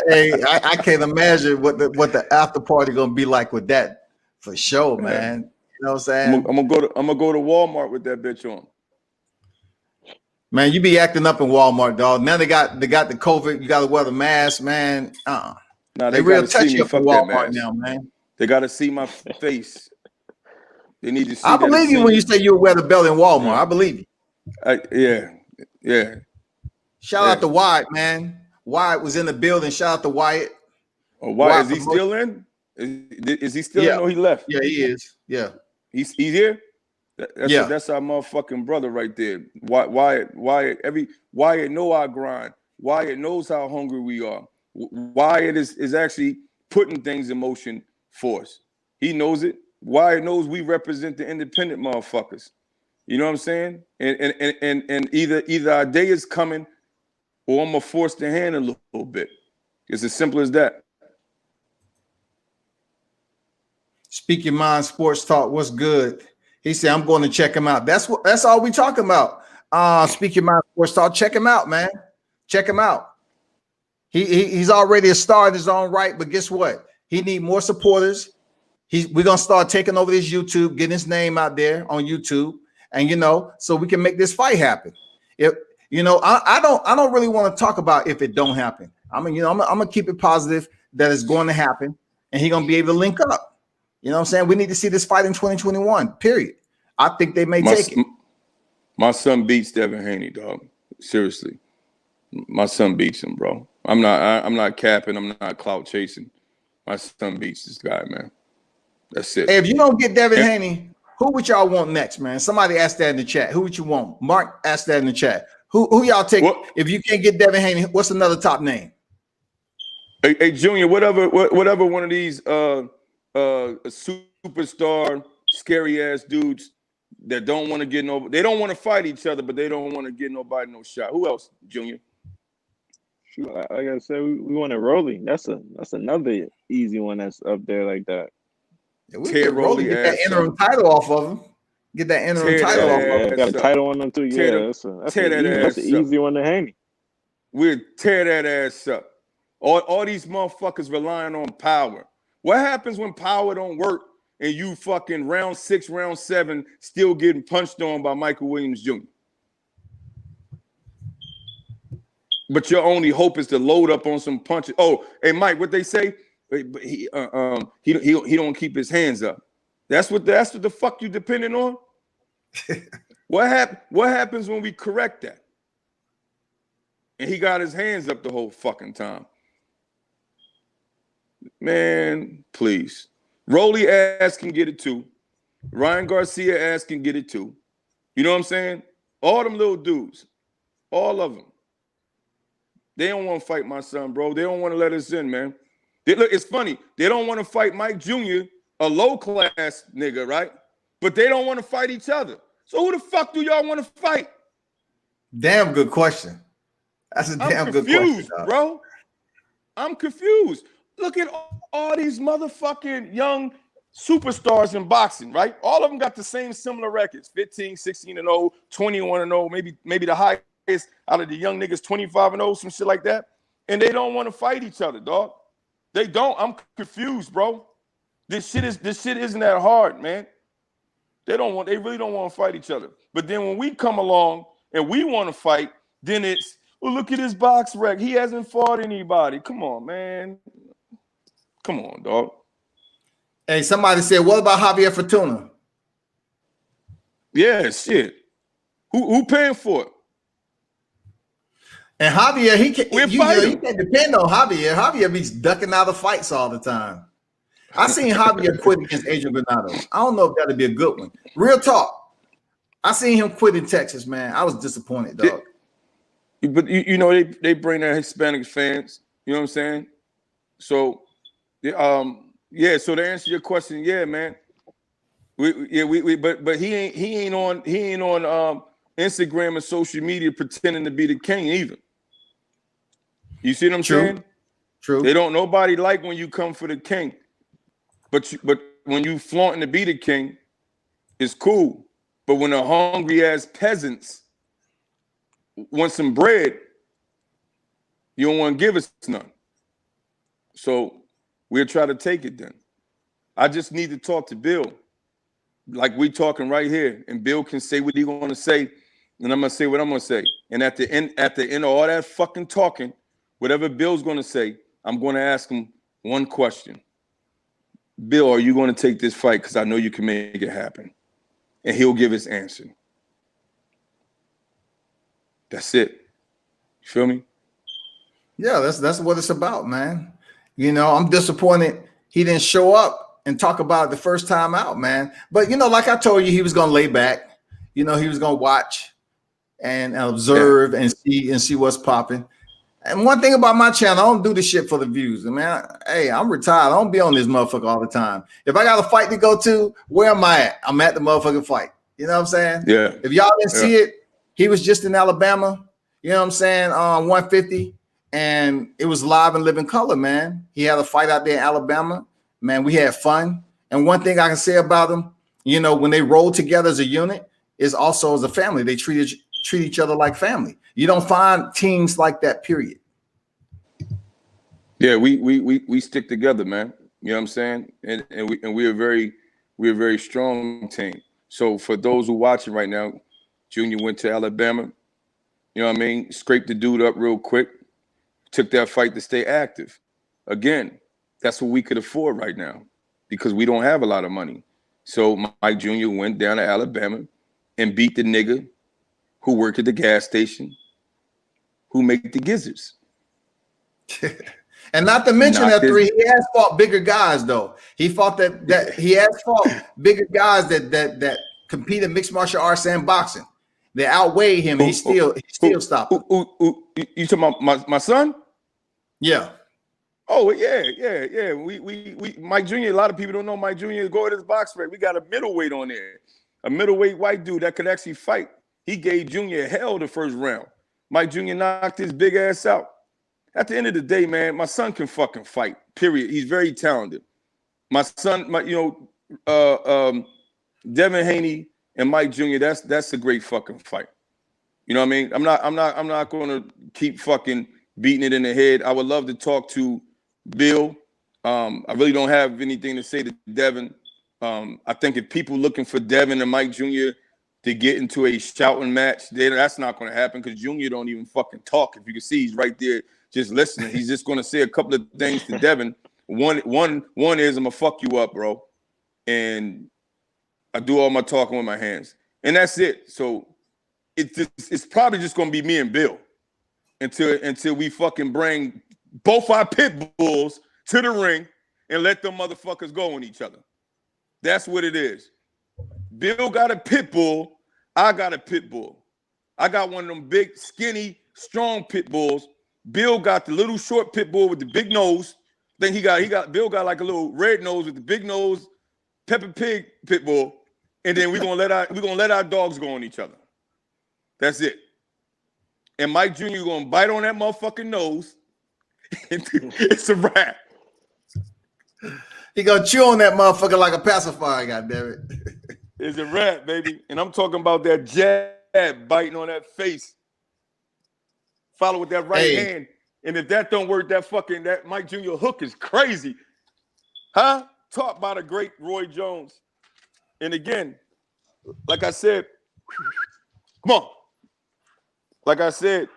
Hey, I can't imagine what the after party gonna be like with that for sure, man. You know what I'm saying? I'm gonna go to Walmart with that bitch on. Man, you be acting up in Walmart, dog. Now they got the COVID. You got to wear the mask, man. Nah, they real touchy up in Walmart now, man. They got to see my face. They need to see. I believe you when you say you'll wear the belt in Walmart. I believe you. Yeah. Shout out to Wyatt, man. Wyatt was in the building. Shout out to Wyatt. Oh, Wyatt, is he still in? Is he still in or he left? Yeah, he is. Yeah. He's here? That's our motherfucking brother right there. Wyatt know our grind. Wyatt knows how hungry we are. Wyatt is actually putting things in motion for us. He knows it. Wyatt knows we represent the independent motherfuckers. You know what I'm saying? And either our day is coming or I'm gonna force the hand a little bit. It's as simple as that. Speak Your Mind Sports Talk. What's good? He said, I'm going to check him out. That's all we talking about. Speak Your Mind Sports Talk. Check him out, man. Check him out. He's already a star in his own right, but guess what? He need more supporters. We're gonna start taking over this YouTube, getting his name out there on YouTube, and so we can make this fight happen. I don't really want to talk about if it don't happen. I'm gonna keep it positive that it's going to happen, and he's gonna be able to link up. You know what I'm saying? We need to see this fight in 2021. Period. I think they may take it. My son beats Devin Haney, dog. Seriously, my son beats him, bro. I'm not capping. I'm not clout chasing. My son beats this guy, man. That's it. Hey, if you don't get Devin Haney, who would y'all want next, man? Somebody asked that in the chat. Who would you want? Mark asked that in the chat. Who y'all take? If you can't get Devin Haney, what's another top name? Hey, Junior, whatever one of these superstar scary ass dudes that don't want to get they don't want to fight each other, but they don't want to get nobody no shot. Who else, Junior? Like I said, we want to Rolly. That's another easy one that's up there like that. Yeah, we get Rolly, get that interim title off of him. Get that interim title off of him. Got a title on them too. Yeah, that's an easy one to Haney. We'll tear that ass up. All these motherfuckers relying on power. What happens when power don't work and you fucking round 6, round 7 still getting punched on by Michael Williams Jr.? But your only hope is to load up on some punches. Oh, hey Mike, what they say? He don't keep his hands up. That's what the fuck you depending on. What happens when we correct that? And he got his hands up the whole fucking time. Man, please. Rolly ass can get it too. Ryan Garcia ass can get it too. You know what I'm saying? All them little dudes, all of them. They don't want to fight my son, bro. They don't want to let us in, man. Look, it's funny. They don't want to fight Mike Jr., a low-class nigga, right? But they don't want to fight each other. So who the fuck do y'all want to fight? Damn good question. That's a damn good question, bro. I'm confused. Look at all these motherfucking young superstars in boxing, right? All of them got the same similar records: 15, 16-0, 21-0, maybe the highest out of the young niggas, 25-0, some shit like that. And they don't want to fight each other, dog. They don't. I'm confused, bro. This shit isn't that hard, man. They really don't want to fight each other. But then when we come along and we want to fight, then it's, well, look at his box rec. He hasn't fought anybody. Come on, man. Come on, dog. Hey, somebody said, what about Javier Fortuna? Yeah, shit. Who paying for it? And Javier, he We'll can't, fight you him. can't depend on Javier. Javier be ducking out of fights all the time. I seen Javier quit against Adrian Granados. I don't know if that'd be a good one. Real talk. I seen him quit in Texas, man. I was disappointed, dog. But you know, they bring their Hispanic fans. You know what I'm saying? So, yeah. So to answer your question, yeah, man. But he ain't on Instagram and social media pretending to be the king either. You see what I'm saying? True. They don't. Nobody like when you come for the king, but when you flaunting to be the king, it's cool. But when the hungry ass peasants want some bread, you don't want to give us none. So we'll try to take it then. I just need to talk to Bill, like we talking right here, and Bill can say what he's going to say, and I'm going to say what I'm going to say. And at the end of all that fucking talking, whatever Bill's going to say, I'm going to ask him one question. Bill, are you going to take this fight? Because I know you can make it happen. And he'll give his answer. That's it. You feel me? Yeah, that's what it's about, man. You know, I'm disappointed he didn't show up and talk about it the first time out, man. But, you know, like I told you, he was going to lay back. You know, he was going to watch and observe and see what's popping. And one thing about my channel, I don't do this shit for the views. Man, hey, I'm retired. I don't be on this motherfucker all the time. If I got a fight to go to, where am I at? I'm at the motherfucking fight. You know what I'm saying? Yeah. If y'all didn't see it, he was just in Alabama. You know what I'm saying? 150. And it was live and living color, man. He had a fight out there in Alabama. Man, we had fun. And one thing I can say about him, you know, when they roll together as a unit, is also as a family. They treat each other like family. You don't find teams like that, period. Yeah, we stick together, man. You know what I'm saying? And we're a very strong team. So for those who watching right now, Junior went to Alabama. You know what I mean? Scraped the dude up real quick. Took that fight to stay active. Again, that's what we could afford right now because we don't have a lot of money. So Mike Jr. went down to Alabama and beat the nigga who worked at the gas station, who make the gizzards. And not to mention that three, he has fought bigger guys though. He fought that he has fought bigger guys that compete in mixed martial arts and boxing. They outweigh him. He still stopped. You talking about my son? Yeah. Oh yeah. We Mike Jr. A lot of people don't know Mike Jr. Go to this box rate. We got a middleweight on there, a middleweight white dude that could actually fight. He gave Junior hell the first round. Mike Jr. knocked his big ass out. At the end of the day, man, my son can fucking fight. Period. He's very talented. My son, Devin Haney and Mike Jr. That's a great fucking fight. You know what I mean? I'm not going to keep fucking beating it in the head. I would love to talk to Bill. I really don't have anything to say to Devin. I think if people looking for Devin and Mike Jr. to get into a shouting match, that's not going to happen because Junior don't even fucking talk. If you can see, he's right there just listening. He's just going to say a couple of things to Devin. One is I'm going to fuck you up, bro. And I do all my talking with my hands. And that's it. So it's probably just going to be me and Bill until we fucking bring both our pit bulls to the ring and let them motherfuckers go on each other. That's what it is. Bill got a pit bull. I got a pit bull. I got one of them big, skinny, strong pit bulls. Bill got the little short pit bull with the big nose. Then Bill got like a little red nose with the big nose, Peppa Pig pit bull. And then we're gonna let our dogs go on each other. That's it. And Mike Jr. gonna bite on that motherfucking nose. It's a wrap. He gonna chew on that motherfucker like a pacifier, goddammit. It's a wrap, baby. And I'm talking about that jab biting on that face. Follow with that right hand. And if that don't work, that Mike Jr. hook is crazy. Huh? Taught by the great Roy Jones. And again, like I said, come on. Like I said,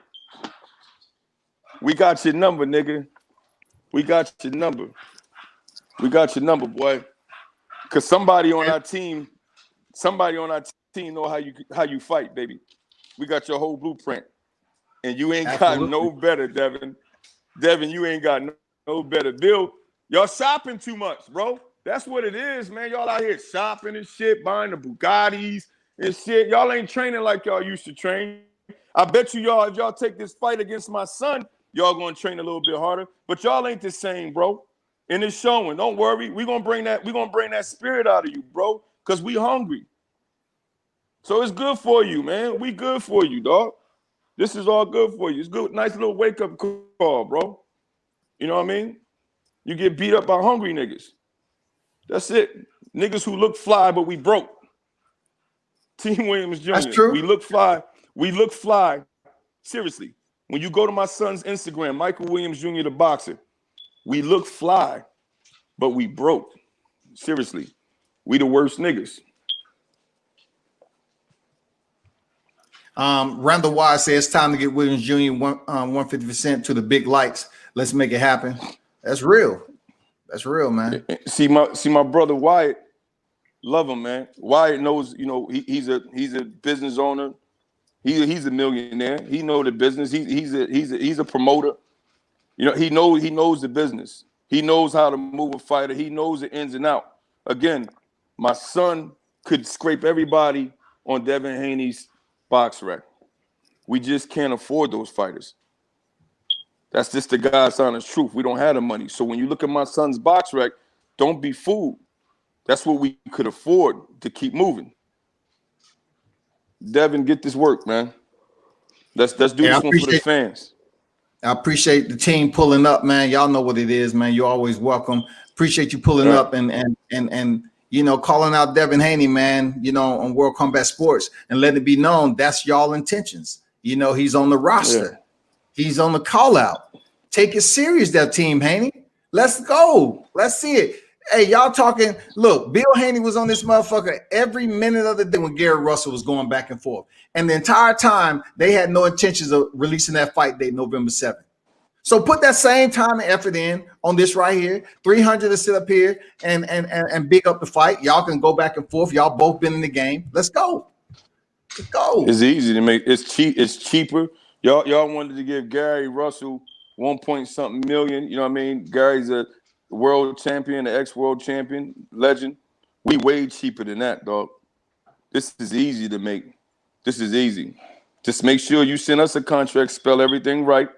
we got your number, nigga. We got your number. We got your number, boy. Because somebody on our team know how you fight, baby. We got your whole blueprint. And you ain't Absolutely. got no better, Devin. Devin, you ain't got no better. Bill, y'all shopping too much, bro. That's what it is, man. Y'all out here shopping and shit, buying the Bugattis and shit. Y'all ain't training like y'all used to train. I bet you y'all, if y'all take this fight against my son, y'all gonna train a little bit harder. But y'all ain't the same, bro. And it's showing. Don't worry. We're gonna bring that spirit out of you, bro, because we hungry. So it's good for you, man. We good for you, dog. This is all good for you. It's good. Nice little wake-up call, bro. You know what I mean? You get beat up by hungry niggas. That's it. Niggas who look fly, but we broke. Team Williams Jr. That's true. We look fly. We look fly. Seriously. When you go to my son's Instagram, Michael Williams Jr., the boxer, we look fly, but we broke. Seriously. We the worst niggas. Randall Wise says it's time to get Williams Jr. 150% to the big lights. Let's make it happen. That's real. That's real, man. See my brother Wyatt. Love him, man. Wyatt knows, you know, he's a business owner. He's a millionaire. He know the business. He's a promoter. You know, he knows the business. He knows how to move a fighter. He knows the ins and out. Again, my son could scrape everybody on Devin Haney's box rec. We just can't afford those fighters. That's just the God's honest truth. We don't have the money. So when you look at my son's box rec, don't be fooled. That's what we could afford to keep moving. Devin, get this work, man. Let's do this one for the fans. I appreciate the team pulling up, man. Y'all know what it is, man. You're always welcome. Appreciate you pulling up and you know, calling out Devin Haney, man, you know, on World Combat Sports and letting it be known that's y'all intentions. You know, he's on the roster. Yeah. He's on the call out. Take it serious, that team, Haney. Let's go. Let's see it. Hey, y'all talking. Look, Bill Haney was on this motherfucker every minute of the day when Gary Russell was going back and forth. And the entire time, they had no intentions of releasing that fight date November 7th. So put that same time and effort in on this right here. 300 to sit up here and big up the fight. Y'all can go back and forth. Y'all both been in the game. Let's go. Let's go. It's easy to make. It's cheap. It's cheaper. Y'all wanted to give Gary Russell 1-point-something million. You know what I mean? Gary's a world champion, an ex-world champion, legend. We way cheaper than that, dog. This is easy to make. This is easy. Just make sure you send us a contract, spell everything right.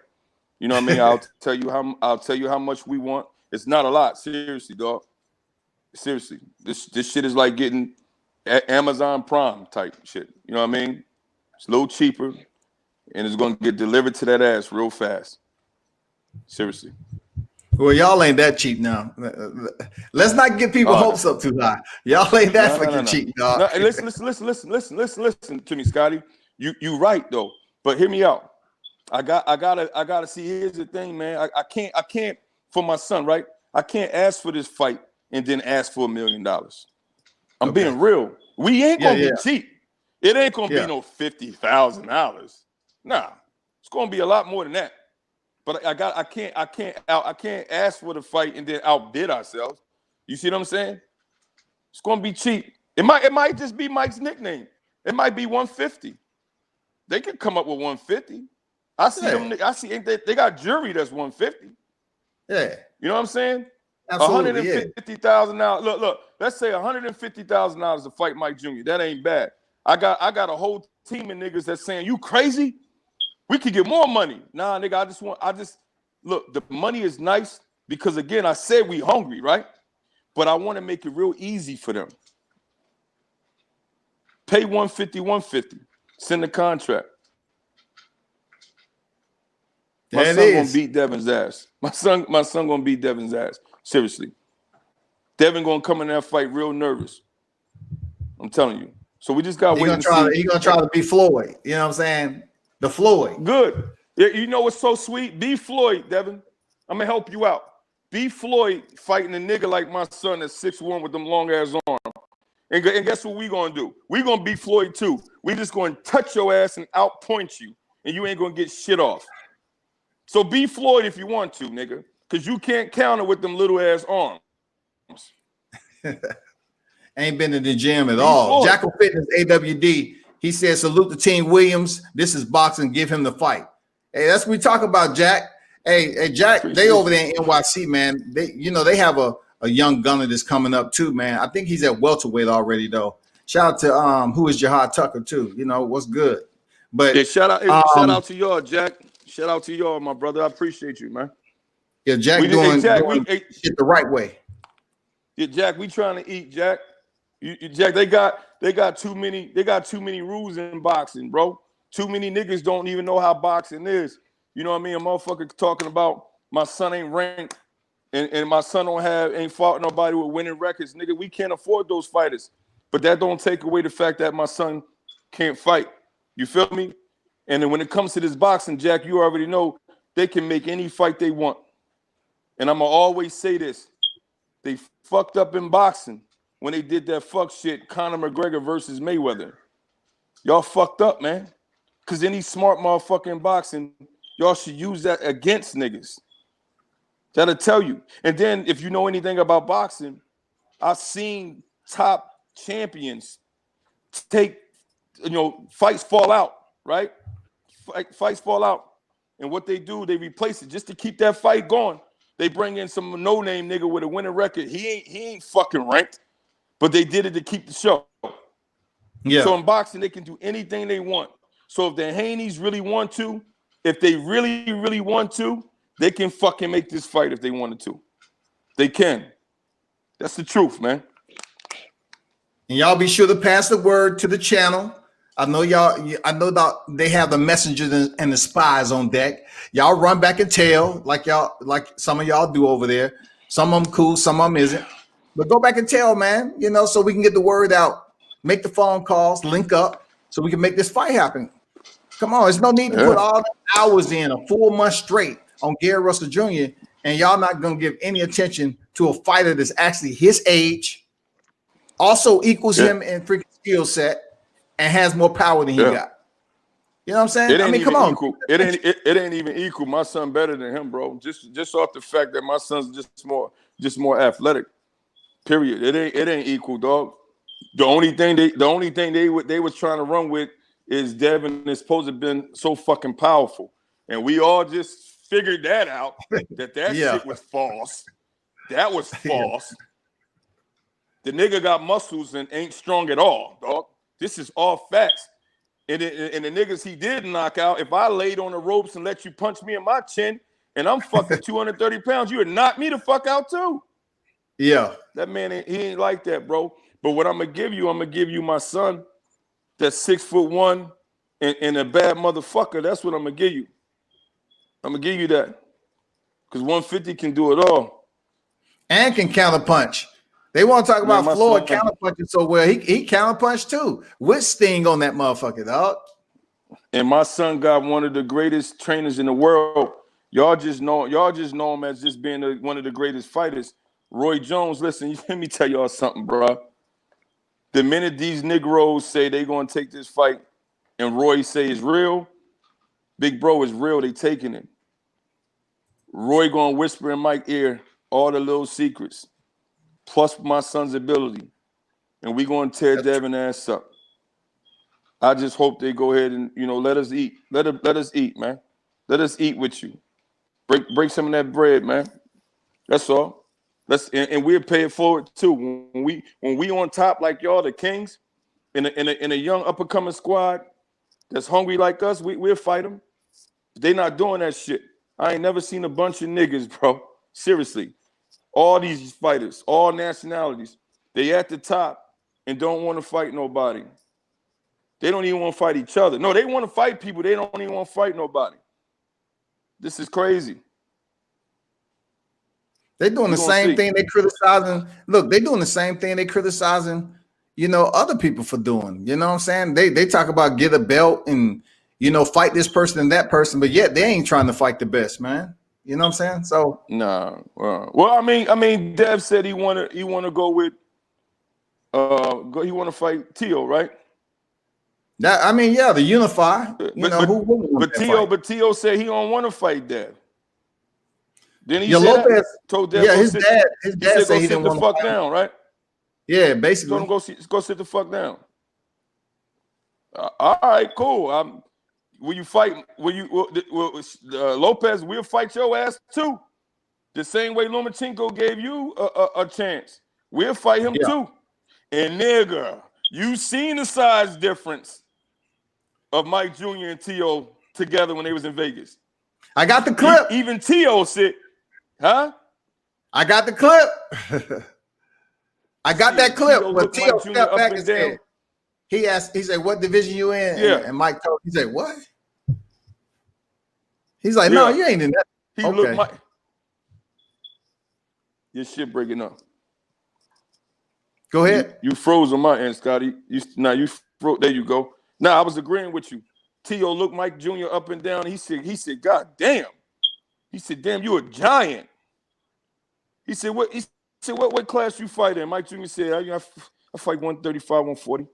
You know what I mean? I'll tell you how much we want. It's not a lot, seriously, dog. Seriously. This shit is like getting Amazon Prime type shit. You know what I mean? It's a little cheaper, and it's gonna get delivered to that ass real fast. Seriously. Well, y'all ain't that cheap now. Let's not get people hopes up too high. Y'all ain't that fucking cheap, dog. No, listen to me, Scotty. You right though, but hear me out. I gotta see. Here's the thing, man. I can't for my son, right? I can't ask for this fight and then ask for $1 million. I'm being real. We ain't gonna be cheap. It ain't gonna be no $50,000. Nah, it's gonna be a lot more than that. But I can't ask for the fight and then outbid ourselves. You see what I'm saying? It's gonna be cheap. It might just be Mike's nickname. It might be 150. They could come up with 150. I see them. I see they got jury that's 150. Yeah, you know what I'm saying? Absolutely. $150,000. Look. Let's say $150,000 to fight Mike Jr. That ain't bad. I got a whole team of niggas that's saying, "You crazy? We could get more money." Nah, nigga. I just look. The money is nice because again, I said we hungry, right? But I want to make it real easy for them. Pay 150. Send the contract. My son gonna beat Devin's ass. My son gonna beat Devin's ass. Seriously. Devin gonna come in that fight real nervous. I'm telling you. So we just gotta wait and see. He's gonna try to be Floyd. You know what I'm saying? The Floyd. Good. You know what's so sweet? Be Floyd, Devin. I'm gonna help you out. Be Floyd fighting a nigga like my son that's 6'1" with them long ass arms. And guess what we gonna do? We gonna be Floyd too. We just gonna touch your ass and outpoint you, and you ain't gonna get shit off. So be Floyd if you want to, nigga, because you can't counter with them little ass arms. Ain't been in the gym at all. Jackal Fitness AWD. He said, "Salute the team, Williams. This is boxing. Give him the fight." Hey, that's what we talk about, Jack. Hey, Jack, they over there in NYC, man. They have a young gunner that's coming up too, man. I think he's at welterweight already, though. Shout out to who is Jihad Tucker too. What's good. But yeah, shout out to y'all, Jack. Shout out to y'all, my brother. I appreciate you, man. Yeah, Jack doing shit the right way. Yeah, Jack, we trying to eat, Jack. Jack, they got too many rules in boxing, bro. Too many niggas don't even know how boxing is. You know what I mean? A motherfucker talking about my son ain't ranked and my son ain't fought nobody with winning records. Nigga, we can't afford those fighters. But that don't take away the fact that my son can't fight. You feel me? And then when it comes to this boxing, Jack, you already know they can make any fight they want. And I'm going to always say this. They fucked up in boxing when they did that fuck shit, Conor McGregor versus Mayweather. Y'all fucked up, man. Because any smart motherfucker in boxing, y'all should use that against niggas. That'll tell you. And then if you know anything about boxing, I've seen top champions take, fights fall out, right? Fights fall out. And what they do, they replace it just to keep that fight going. They bring in some no-name nigga with a winning record. He ain't fucking ranked, but they did it to keep the show. Yeah. So in boxing, they can do anything they want. So if the Haneys really want to, if they really, really want to, they can fucking make this fight if they wanted to. They can. That's the truth, man. And y'all be sure to pass the word to the channel. I know that they have the messengers and the spies on deck. Y'all run back and tell like some of y'all do over there. Some of them cool, some of them isn't. But go back and tell, man, so we can get the word out. Make the phone calls, link up, so we can make this fight happen. Come on, there's no need to put all the hours in a full month straight on Gary Russell Jr. and y'all not gonna give any attention to a fighter that's actually his age, also equals him in freaking skill set, and has more power than he got. You know what I'm saying? I mean, come on. It ain't even equal. My son better than him, bro. Just off the fact that my son's just more athletic. Period. It ain't equal, dog. The only thing they was trying to run with is Devin is supposed to have been so fucking powerful, and we all just figured that out that shit was false. That was false. The nigga got muscles and ain't strong at all, dog. This is all facts. And the niggas he did knock out, if I laid on the ropes and let you punch me in my chin and I'm fucking 230 pounds, you would knock me the fuck out too. Yeah. That man, he ain't like that, bro. But what I'm going to give you my son that's 6'1" and a bad motherfucker. That's what I'm going to give you. I'm going to give you that. Because 150 can do it all. And can counterpunch. They want to talk about Floyd counterpunching so well. He counterpunched too. With Sting on that motherfucker, dog. And my son got one of the greatest trainers in the world. Y'all just know him as just being one of the greatest fighters. Roy Jones, listen, let me tell y'all something, bro. The minute these Negroes say they gonna take this fight and Roy say it's real, big bro is real, they taking it. Roy gonna whisper in Mike's ear all the little secrets, plus my son's ability. And we gonna tear Devin ass up. I just hope they go ahead and, let us eat. Let us eat, man. Let us eat with you. Break some of that bread, man. That's all. And we'll pay it forward too. When we on top like y'all, the Kings, in a young up-and-coming squad that's hungry like us, we'll fight them. They not doing that shit. I ain't never seen a bunch of niggas, bro. Seriously. All these fighters, all nationalities, they at the top and don't want to fight nobody. They don't even want to fight each other. No, they want to fight people. They don't even want to fight nobody. This is crazy. They're doing the same thing they criticizing. Look, they're doing the same thing they criticizing, other people for doing. You know what I'm saying? They talk about get a belt and, fight this person and that person, but yet they ain't trying to fight the best, man. You know what I'm saying? So nah. Well, I mean, Dev said he want to go with he want to fight Teo, right? The unify. But Teo said he don't want to fight Dev. Then he told Dev, his dad said he didn't want to fuck down, right? Yeah, basically. Told him go sit the fuck down. All right, cool. Will you fight? Lopez? We'll fight your ass too. The same way Lomachenko gave you a chance. We'll fight him too. And nigga, you seen the size difference of Mike Jr. and Tio together when they was in Vegas. I got the clip. Even Tio said, huh? I got the clip. I got that clip. But Tio stepped back and said, he said, what division you in? Yeah. And Mike told, he said, what? He's like, no, you ain't in that. He looked Mike. Your shit breaking up. Go ahead. You froze on my end, Scotty. You froze. There you go. Now I was agreeing with you. Tio looked Mike Jr. up and down. He said, God damn. He said, damn, you a giant. He said, what weight class you fight in? Mike Jr. said, I fight 135, 140.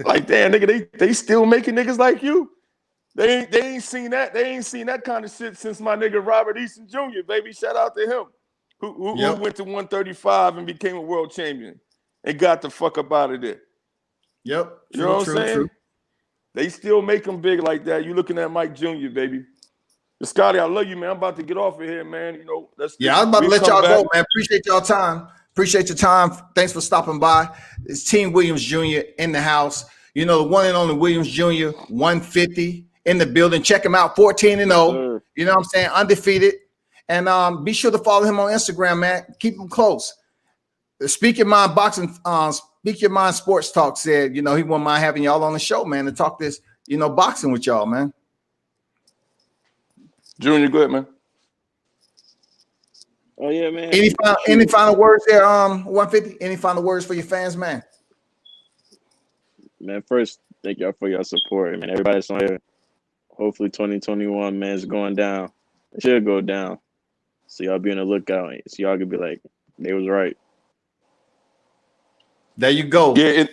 Like, damn, nigga, they still making niggas like you. They ain't seen that. They ain't seen that kind of shit since my nigga Robert Easton Jr., baby. Shout out to him. Who went to 135 and became a world champion and got the fuck up out of there. Yep. You know what I'm saying? True. They still make them big like that. You looking at Mike Jr., baby. But Scotty, I love you, man. I'm about to get off of here, man. You know, I was about to let y'all go, man. Appreciate y'all time. Appreciate your time. Thanks for stopping by. It's Team Williams Jr. in the house. You know, the one and only Williams Jr., 150 in the building. Check him out, 14-0. You know what I'm saying? Undefeated. And be sure to follow him on Instagram, man. Keep him close. Speak Your Mind Boxing, Speak Your Mind Sports Talk said, you know, he wouldn't mind having y'all on the show, man, to talk this, you know, boxing with y'all, man. Junior, good, man. Oh yeah, man. Any final words there, 150? Any final words for your fans, man? Man, first, thank y'all for your support, man. Everybody that's on here. Hopefully 2021, man, is going down. It should go down. So y'all be on the lookout. So y'all could be like, they was right. There you go. Yeah,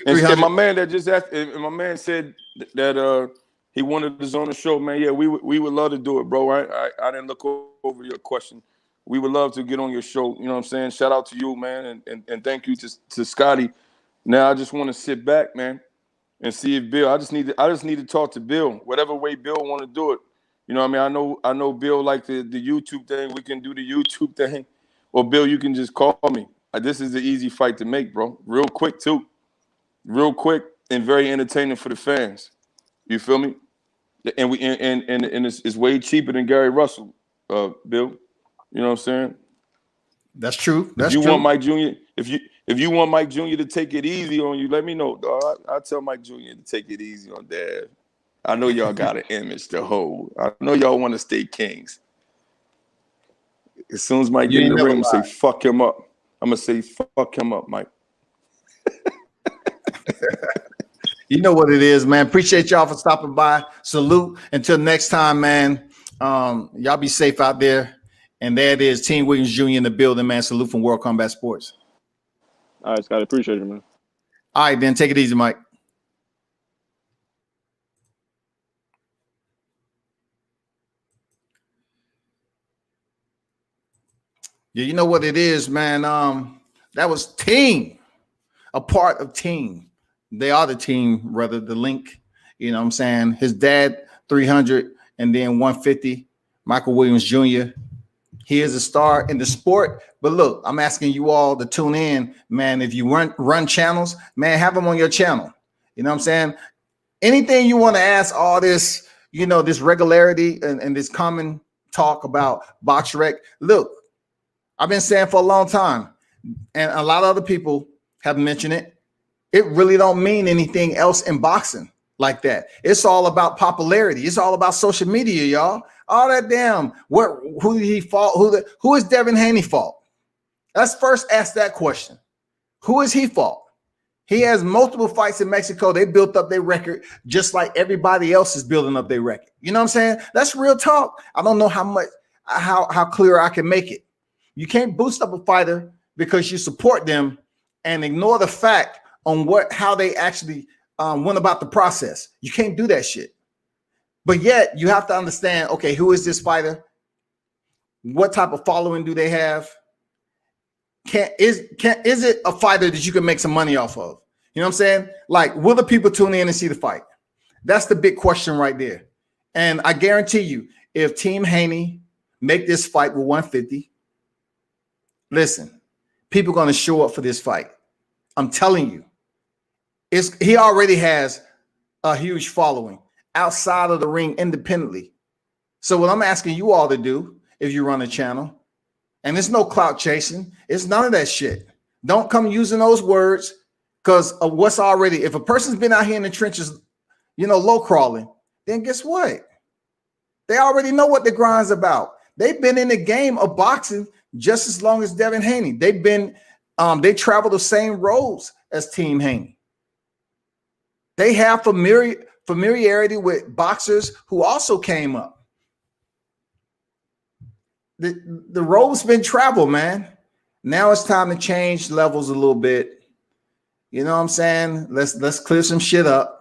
and my man that just asked, my man said that he wanted us on the show, man. Yeah, we would love to do it, bro. I didn't look over your question. We would love to get on your show. You know what I'm saying? Shout out to you, man, and thank you to Scotty. Now I just want to sit back, man, and see if Bill. I just need to talk to Bill. Whatever way Bill want to do it. You know what I mean? I know Bill like the YouTube thing. We can do the YouTube thing. Or Bill, you can just call me. This is the easy fight to make, bro. Real quick, too. Real quick and very entertaining for the fans. You feel me? And it's way cheaper than Gary Russell, Bill. You know what I'm saying? That's true. If you want Mike Jr., if you want Mike Jr. to take it easy on you, let me know, dog. I'll tell Mike Jr. to take it easy on Dad. I know y'all got an image to hold. I know y'all want to stay kings. As soon as Mike get in the ring, I'm going to say, fuck him up. I'm going to say, fuck him up, Mike. You know what it is, man. Appreciate y'all for stopping by. Salute. Until next time, man. Y'all be safe out there. And there it is, Team Williams Jr. in the building, man. Salute from World Combat Sports. All right, Scott. Appreciate it, man. All right, then. Take it easy, Mike. Yeah, you know what it is, man. That was Team, a part of Team. They are the team, rather, the link. You know what I'm saying? His dad, 300, and then 150, Michael Williams Jr. He is a star in the sport. But look, I'm asking you all to tune in, man. If you run channels, man, have them on your channel. You know what I'm saying? Anything you want to ask, all this, you know, this regularity and this common talk about BoxRec. Look, I've been saying for a long time, and a lot of other people have mentioned it. It really don't mean anything else in boxing like that. It's all about popularity. It's all about social media, y'all. All that damn. Who did he fault? Who is Devin Haney fault? Let's first ask that question. Who is he fault? He has multiple fights in Mexico. They built up their record just like everybody else is building up their record. You know what I'm saying? That's real talk. I don't know how clear I can make it. You can't boost up a fighter because you support them and ignore the fact on how they actually went about the process. You can't do that shit. But yet you have to understand, okay, who is this fighter? What type of following do they have? Is it a fighter that you can make some money off of? You know what I'm saying? Like, will the people tune in and see the fight? That's the big question right there. And I guarantee you, if Team Haney make this fight with 150, listen, people are going to show up for this fight. I'm telling you. He already has a huge following outside of the ring independently. So what I'm asking you all to do, if you run a channel, and it's no clout chasing, it's none of that shit. Don't come using those words because of what's already. If a person's been out here in the trenches, low crawling, then guess what? They already know what the grind's about. They've been in the game of boxing just as long as Devin Haney. They've been, they travel the same roads as Team Haney. They have familiarity with boxers who also came up. The road's been traveled, man. Now it's time to change levels a little bit. You know what I'm saying? Let's clear some shit up.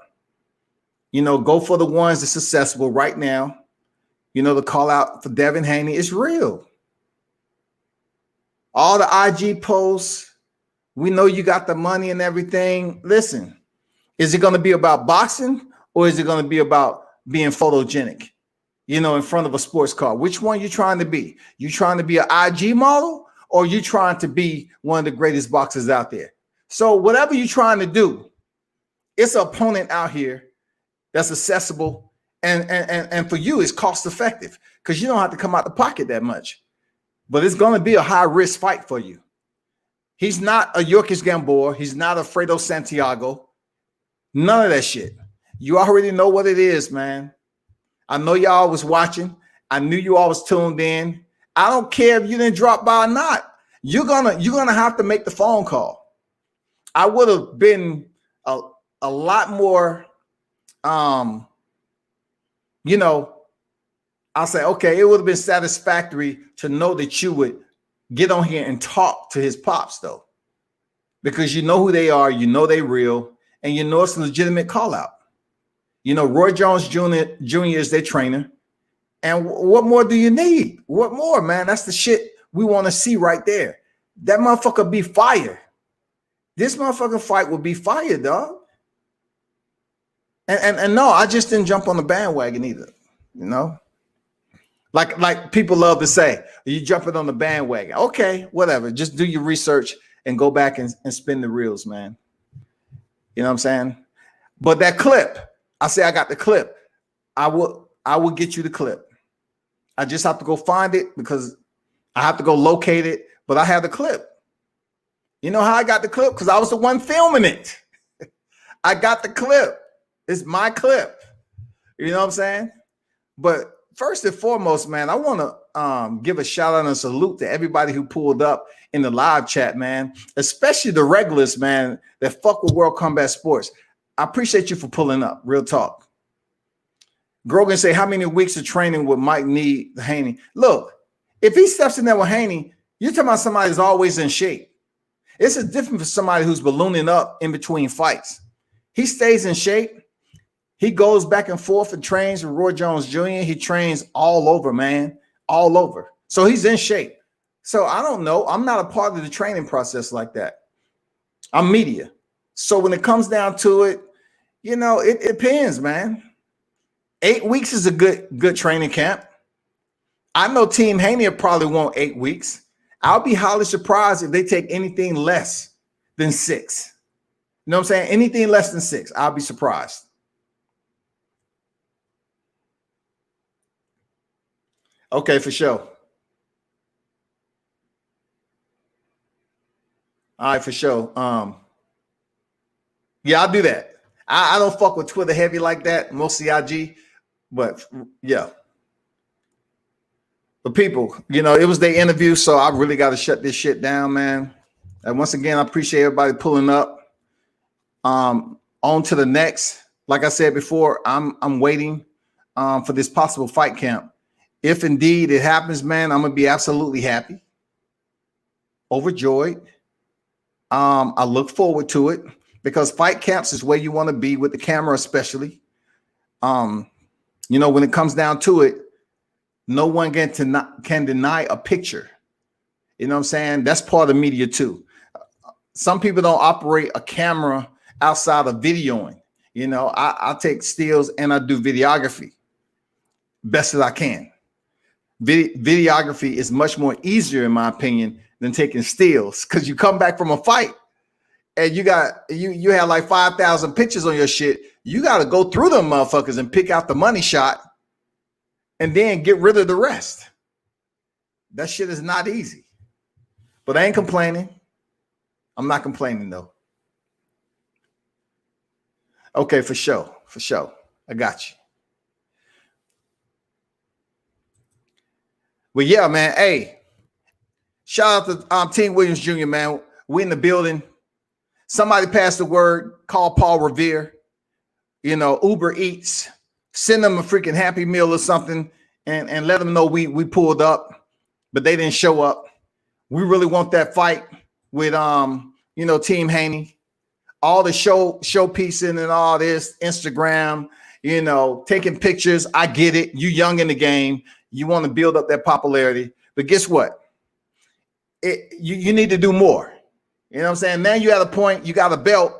Go for the ones that's accessible right now. The call out for Devin Haney is real. All the IG posts, we know you got the money and everything. Listen, is it going to be about boxing or is it going to be about being photogenic, in front of a sports car? Which one you trying to be? You trying to be an IG model or you trying to be one of the greatest boxers out there? So whatever you're trying to do, it's an opponent out here that's accessible. And for you, it's cost effective because you don't have to come out the pocket that much. But it's going to be a high risk fight for you. He's not a Yuriorkis Gamboa. He's not a Fredo Santiago. None of that shit. You already know what it is, man. I know y'all was watching. I knew you all was tuned in. I don't care if you didn't drop by or not. You're gonna have to make the phone call. I would have been a lot more. I'll say, okay, it would have been satisfactory to know that you would get on here and talk to his pops, though, because you know who they are, they real, and it's a legitimate call out. Roy Jones Jr. is their trainer. And what more do you need? What more, man? That's the shit we want to see right there. That motherfucker be fire. This motherfucking fight will be fire, dog. And no, I just didn't jump on the bandwagon either, Like people love to say, you jumping on the bandwagon. Okay, whatever. Just do your research and go back and spin the reels, man. You know what I'm saying? But that clip, I say I got the clip. I will get you the clip. I just have to go find it because I have to go locate it, but I have the clip. You know how I got the clip? Because I was the one filming it. I got the clip. It's my clip. You know what I'm saying? But first and foremost, man, I want to give a shout out and a salute to everybody who pulled up in the live chat, man, especially the regulars, man, that fuck with World Combat Sports. I appreciate you for pulling up. Real talk. Grogan say, how many weeks of training would Mike need Haney? Look, if he steps in there with Haney, you're talking about somebody who's always in shape. It's a different for somebody who's ballooning up in between fights. He stays in shape. He goes back and forth and trains with Roy Jones Jr. He trains all over, man, all over. So he's in shape. So I don't know. I'm not a part of the training process like that. I'm media. So when it comes down to it, it depends, man. 8 weeks is a good training camp. I know Team Haney will probably want 8 weeks. I'll be highly surprised if they take anything less than 6. You know what I'm saying? Anything less than 6, I'll be surprised. Okay, for sure. All right, for sure. Yeah, I'll do that. I don't fuck with Twitter heavy like that, mostly IG, but yeah. But people, it was their interview, so I really got to shut this shit down, man. And once again, I appreciate everybody pulling up. On to the next. Like I said before, I'm waiting for this possible fight camp. If indeed it happens, man, I'm gonna be absolutely happy, overjoyed. I look forward to it because fight camps is where you want to be with the camera, especially. When it comes down to it, no one can deny a picture. You know what I'm saying? That's part of media too. Some people don't operate a camera outside of videoing. You know, I take stills and I do videography best as I can. Videography is much more easier, in my opinion, than taking stills, because you come back from a fight and you have like 5,000 pictures on your shit. You got to go through them motherfuckers and pick out the money shot and then get rid of the rest. That shit is not easy. But I ain't complaining. I'm not complaining though. Okay, for sure. For sure. I got you. But yeah, man. Hey, shout out to Team Williams Jr., man. We in the building. Somebody passed the word. Call Paul Revere. You know, Uber Eats. Send them a freaking Happy Meal or something and let them know we pulled up, but they didn't show up. We really want that fight with you know, Team Haney. All the showpiecing and all this, Instagram, you know, taking pictures. I get it. You young in the game. You want to build up that popularity. But guess what? You need to do more. You know what I'm saying? Now you at a point, you got a belt,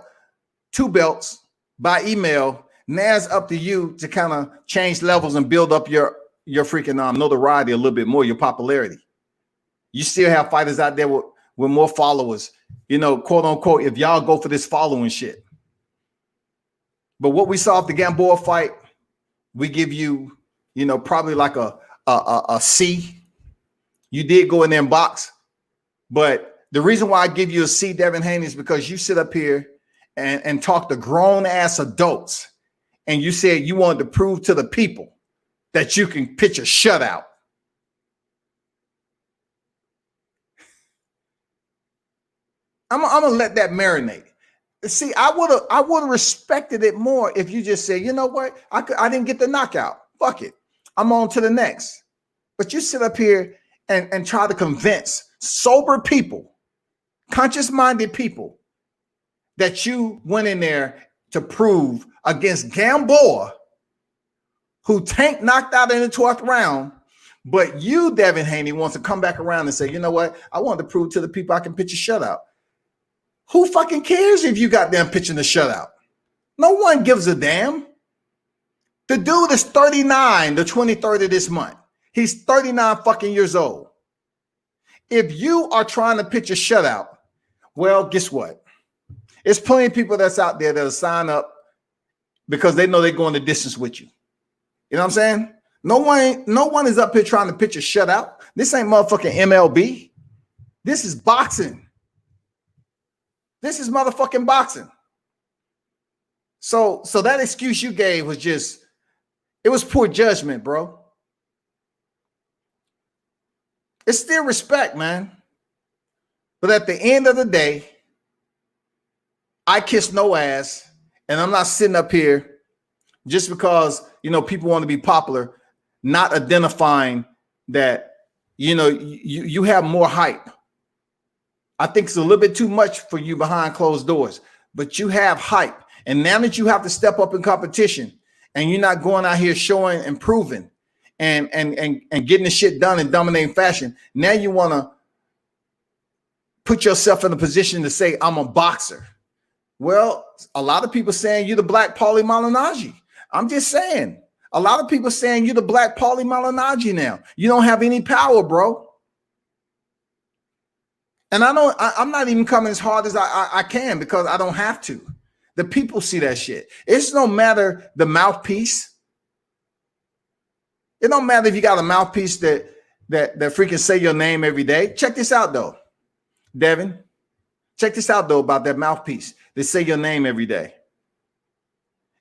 2 belts by email. Now it's up to you to kind of change levels and build up your freaking notoriety a little bit more, your popularity. You still have fighters out there with more followers, you know, quote unquote, if y'all go for this following shit. But what we saw at the Gamboa fight, we give you, you know, probably like a C. You did go in there and box, but the reason why I give you a C, Devin Haney, is because you sit up here and talk to grown ass adults, and you said you wanted to prove to the people that you can pitch a shutout. I'm gonna let that marinate. See, I would have respected it more if you just said, you know what, I didn't get the knockout. Fuck it, I'm on to the next. But you sit up here and try to convince sober people, conscious-minded people, that you went in there to prove against Gamboa, who Tank knocked out in the 12th round. But you, Devin Haney, wants to come back around and say, you know what, I want to prove to the people I can pitch a shutout. Who fucking cares if you got them pitching the shutout? No one gives a damn. The dude is 39, the 23rd of this month. He's 39 fucking years old. If you are trying to pitch a shutout, well, guess what? There's plenty of people that's out there that'll sign up because they know they're going the distance with you. You know what I'm saying? No one is up here trying to pitch a shutout. This ain't motherfucking MLB. This is boxing. This is motherfucking boxing. So that excuse you gave was just, it was poor judgment, bro. It's still respect, man. But at the end of the day, I kiss no ass, and I'm not sitting up here just because, you know, people want to be popular, not identifying that, you know, you have more hype. I think it's a little bit too much for you behind closed doors, but you have hype. And now that you have to step up in competition and you're not going out here showing and proving and getting the shit done in dominating fashion, now you want to put yourself in a position to say, I'm a boxer. Well, a lot of people saying you're the black Paulie Malignaggi. I'm just saying, a lot of people saying you're the black Paulie Malignaggi now. You don't have any power, bro. And I'm not even coming as hard as I can because I don't have to. The people see that shit. It's no matter the mouthpiece. It don't matter if you got a mouthpiece that freaking say your name every day. Check this out though, Devin. Check this out though about that mouthpiece that say your name every day.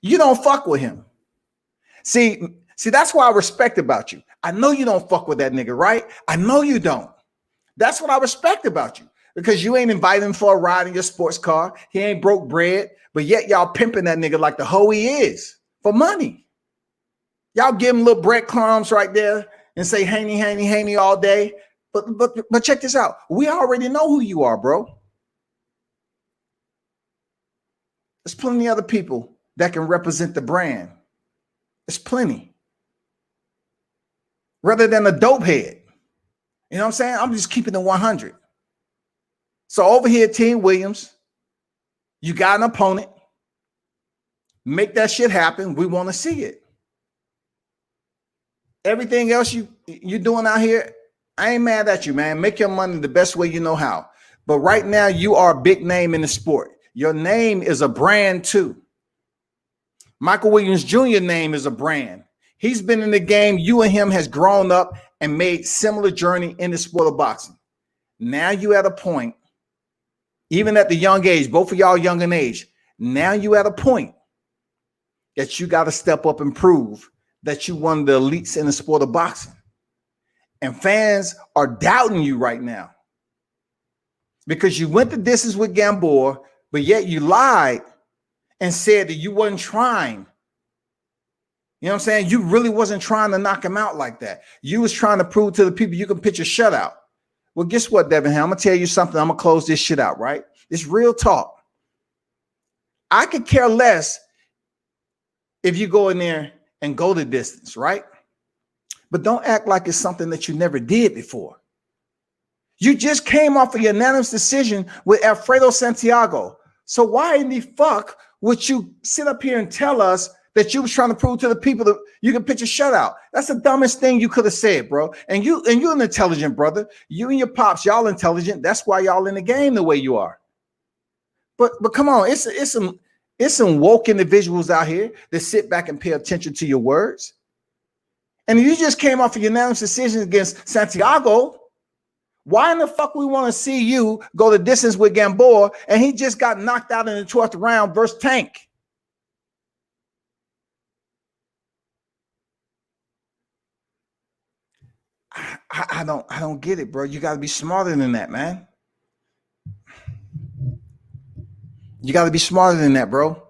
You don't fuck with him. See, that's what I respect about you. I know you don't fuck with that nigga, right? I know you don't. That's what I respect about you, because you ain't inviting him for a ride in your sports car. He ain't broke bread, but yet y'all pimping that nigga like the hoe he is for money. Y'all give him little breadcrumbs right there and say Haney, Haney, Haney all day. But check this out. We already know who you are, bro. There's plenty of other people that can represent the brand. There's plenty. Rather than a dope head. You know what I'm saying? I'm just keeping it 100. So over here, Team Williams, you got an opponent. Make that shit happen. We want to see it. Everything else you doing out here, I ain't mad at you, man. Make your money the best way you know how. But right now, you are a big name in the sport. Your name is a brand too. Michael Williams Jr. name is a brand. He's been in the game. You and him has grown up and made similar journey in the sport of boxing. Now you at a point, even at the young age, both of y'all young in age, now you at a point that you got to step up and prove that you one of the elites in the sport of boxing. And fans are doubting you right now because you went the distance with Gamboa, but yet you lied and said that you wasn't trying. You know what I'm saying? You really wasn't trying to knock him out like that. You was trying to prove to the people you can pitch a shutout. Well, guess what, Devin Haney? I'm going to tell you something. I'm going to close this shit out, right? It's real talk. I could care less if you go in there and go the distance, right? But don't act like it's something that you never did before. You just came off a unanimous decision with Alfredo Santiago. So why in the fuck would you sit up here and tell us that you was trying to prove to the people that you can pitch a shutout? That's the dumbest thing you could have said, bro. And you're an intelligent brother. You and your pops, y'all intelligent. That's why y'all in the game the way you are. But come on, it's some woke individuals out here that sit back and pay attention to your words. And you just came off a unanimous decision against Santiago. Why in the fuck we want to see you go the distance with Gamboa and he just got knocked out in the 12th round versus Tank? I don't get it, bro. You got to be smarter than that, man. You got to be smarter than that, bro.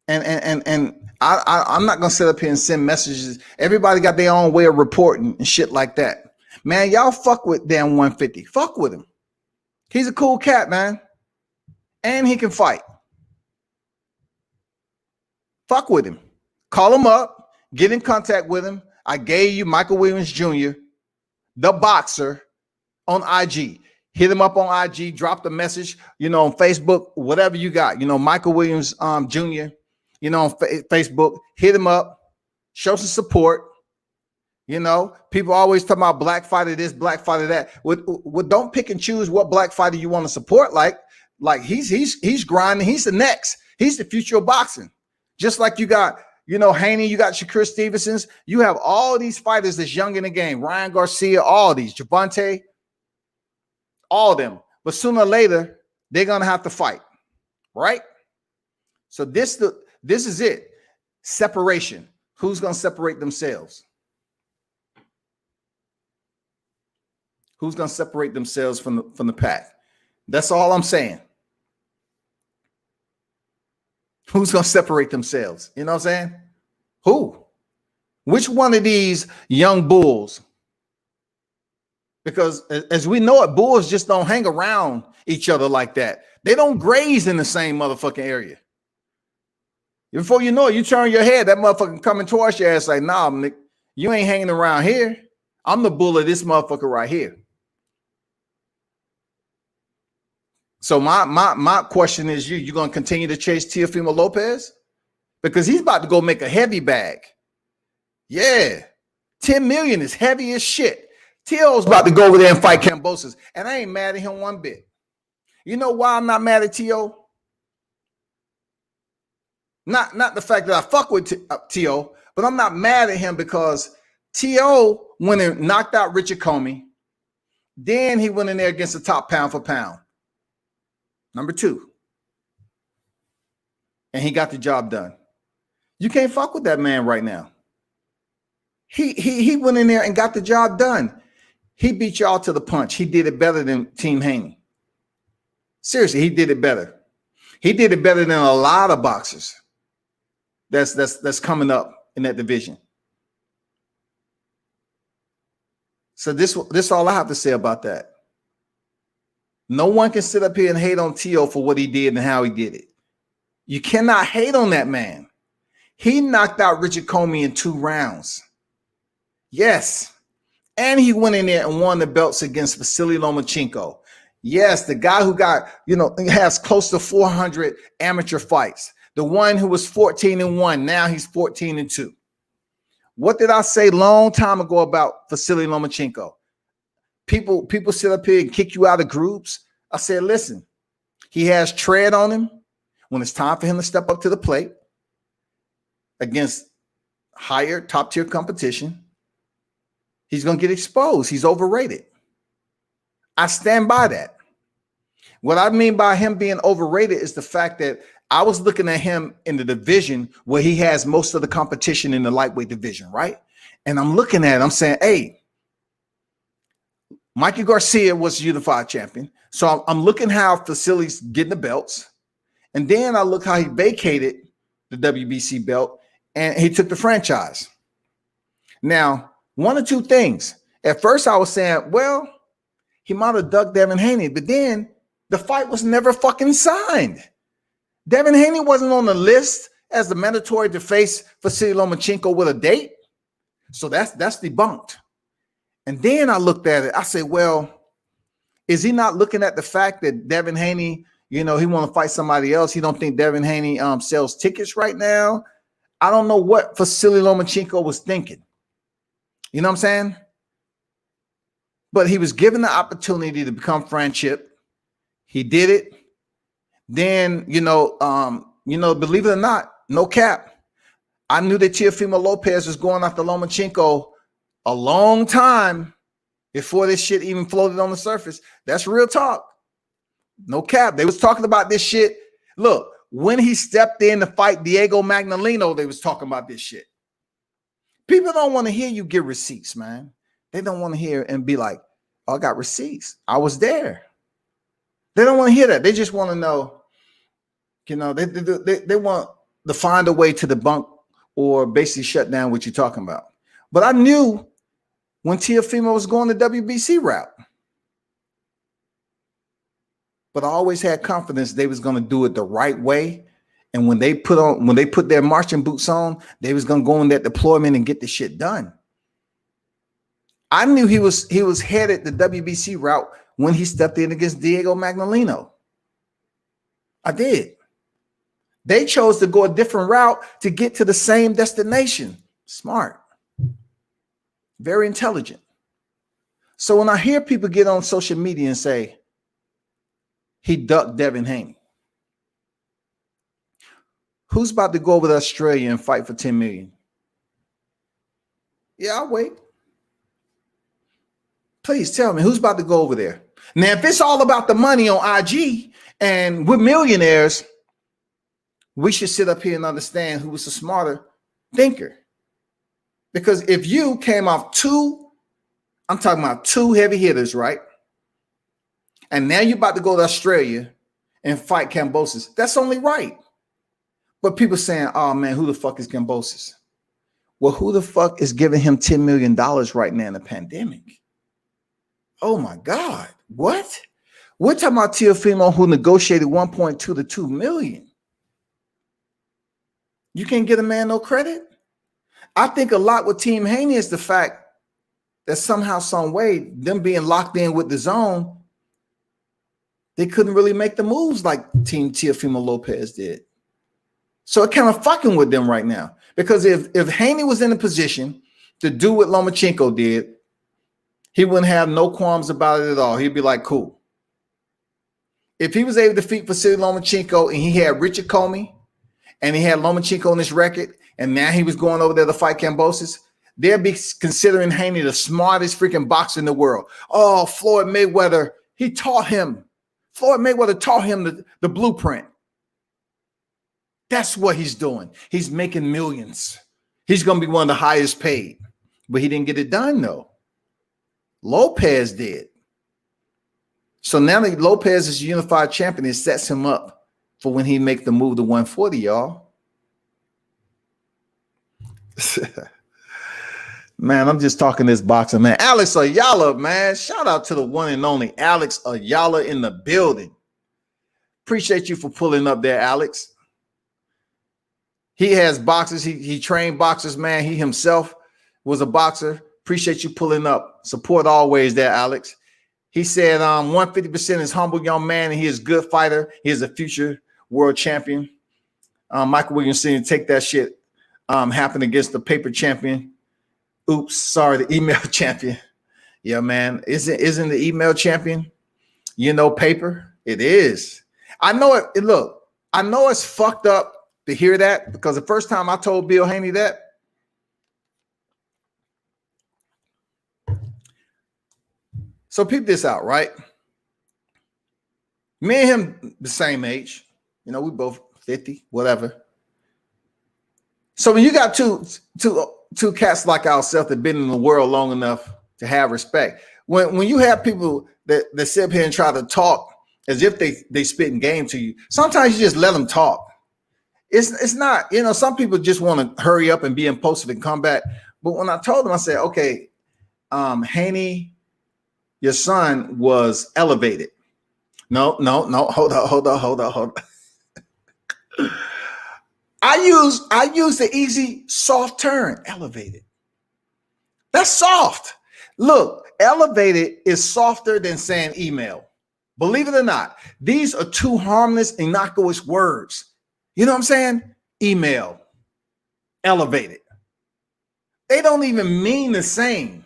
And I'm not gonna sit up here and send messages. Everybody got their own way of reporting and shit like that. Man, y'all fuck with damn 150. Fuck with him. He's a cool cat, man. And he can fight. Fuck with him. Call him up. Get in contact with him. I gave you Michael Williams Jr., the boxer, on IG. Hit him up on IG. Drop the message, on Facebook, whatever you got. Michael Williams Jr., on Facebook. Hit him up. Show some support. People always talk about black fighter this, black fighter that. Don't pick and choose what black fighter you want to support. Like he's grinding. He's the next. He's the future of boxing. Just like you got, Haney, you got Shakur Stevenson's. You have all these fighters that's young in the game. Ryan Garcia, all these, Javante, all of them. But sooner or later, they're gonna have to fight, right? So this is it. Separation. Who's gonna separate themselves? Who's going to separate themselves from the pack? That's all I'm saying. Who's going to separate themselves? You know what I'm saying? Who? Which one of these young bulls? Because as we know it, bulls just don't hang around each other like that. They don't graze in the same motherfucking area. Before you know it, you turn your head, that motherfucker coming towards your ass like, nah, Nick, you ain't hanging around here. I'm the bull of this motherfucker right here. So my question is, you going to continue to chase Teofimo Lopez? Because he's about to go make a heavy bag. Yeah. 10 million is heavy as shit. Teo's about to go over there and fight Kambosos. And I ain't mad at him one bit. You know why I'm not mad at Teo? Not the fact that I fuck with Teo, but I'm not mad at him because Teo went and knocked out Richard Comey. Then he went in there against the top pound for pound. Number 2. And he got the job done. You can't fuck with that man right now. He went in there and got the job done. He beat y'all to the punch. He did it better than Team Haney. Seriously, he did it better. He did it better than a lot of boxers that's coming up in that division. So this all I have to say about that. No one can sit up here and hate on Teo for what he did and how he did it. You cannot hate on that man. He knocked out Richard Comey in 2 rounds. Yes. And he went in there and won the belts against Vasily Lomachenko. Yes, the guy who got, has close to 400 amateur fights. The one who was 14-1. Now he's 14-2. What did I say long time ago about Vasily Lomachenko? People sit up here and kick you out of groups. I said, listen, he has tread on him when it's time for him to step up to the plate against higher top-tier competition. He's going to get exposed. He's overrated. I stand by that. What I mean by him being overrated is the fact that I was looking at him in the division where he has most of the competition in the lightweight division, right? And I'm looking at it, I'm saying, hey, Mikey Garcia was unified champion. So I'm looking how Vasily's getting the belts. And then I look how he vacated the WBC belt and he took the franchise. Now, one or two things. At first I was saying, well, he might have ducked Devin Haney, but then the fight was never fucking signed. Devin Haney wasn't on the list as the mandatory to face Vasily Lomachenko with a date. So that's debunked. And then I looked at it. I said, well, is he not looking at the fact that Devin Haney, he want to fight somebody else? He don't think Devin Haney sells tickets right now. I don't know what Vasily Lomachenko was thinking. You know what I'm saying? But he was given the opportunity to become friendship. He did it. Then, believe it or not, no cap. I knew that Teofimo Lopez was going after Lomachenko a long time before this shit even floated on the surface. That's real talk. No cap. They was talking about this shit. Look, when he stepped in to fight Diego Magnolino, they was talking about this shit. People don't want to hear you give receipts, man. They don't want to hear and be like, oh, I got receipts. I was there. They don't want to hear that. They just want to know, they want to find a way to debunk or basically shut down what you're talking about. But I knew when Teofimo was going the WBC route. But I always had confidence they was going to do it the right way. And when they put their marching boots on, they was going to go in that deployment and get the shit done. I knew he was headed the WBC route when he stepped in against Diego Magnolino. I did. They chose to go a different route to get to the same destination. Smart. Very intelligent. So when I hear people get on social media and say, he ducked Devin Haney, who's about to go over to Australia and fight for 10 million? Yeah, I'll wait. Please tell me, who's about to go over there? Now, if it's all about the money on IG and we're millionaires, we should sit up here and understand who was a smarter thinker. Because if you came off I'm talking about two heavy hitters, right? And now you're about to go to Australia and fight Kambosos. That's only right. But people saying, oh man, who the fuck is Kambosos? Well, who the fuck is giving him $10 million right now in the pandemic? Oh my God. What? We're talking about Teofimo, who negotiated 1.2 to 2 million. You can't get a man no credit. I think a lot with Team Haney is the fact that somehow, some way, them being locked in with the zone, they couldn't really make the moves like Team Teofimo Lopez did. So it kind of fucking with them right now. Because if Haney was in a position to do what Lomachenko did, he wouldn't have no qualms about it at all. He'd be like, cool. If he was able to defeat Vasily Lomachenko and he had Richard Comey and he had Lomachenko on his record, and now he was going over there to fight Kambosos, they'd be considering Haney the smartest freaking boxer in the world. Oh, Floyd Mayweather, he taught him. Floyd Mayweather taught him the blueprint. That's what he's doing. He's making millions. He's going to be one of the highest paid. But he didn't get it done, though. Lopez did. So now that Lopez is unified champion, it sets him up for when he make the move to 140, y'all. Man, I'm just talking this boxing, man. Alex Ayala, man. Shout out to the one and only Alex Ayala in the building. Appreciate you for pulling up there, Alex. He has boxers. He trained boxers, man. He himself was a boxer. Appreciate you pulling up. Support always there, Alex. He said 150% is humble young man, and he is a good fighter. He is a future world champion. Michael Williams Sr. take that shit happened against the paper champion. Oops, sorry, the email champion. Yeah, man. Isn't the email champion, paper? It is. I know it. Look, I know it's fucked up to hear that because the first time I told Bill Haney that, so peep this out, right? Me and him the same age. We both 50, whatever. So when you got two cats like ourselves that been in the world long enough to have respect, when you have people that sit up here and try to talk as if they spitting game to you, sometimes you just let them talk. It's not, some people just want to hurry up and be impulsive and come back. But when I told them, I said, okay, Haney, your son was elevated. No, hold on. I use the easy, soft turn, elevated. That's soft. Look, elevated is softer than saying email. Believe it or not, these are two harmless, innocuous words. You know what I'm saying? Email, elevated. They don't even mean the same.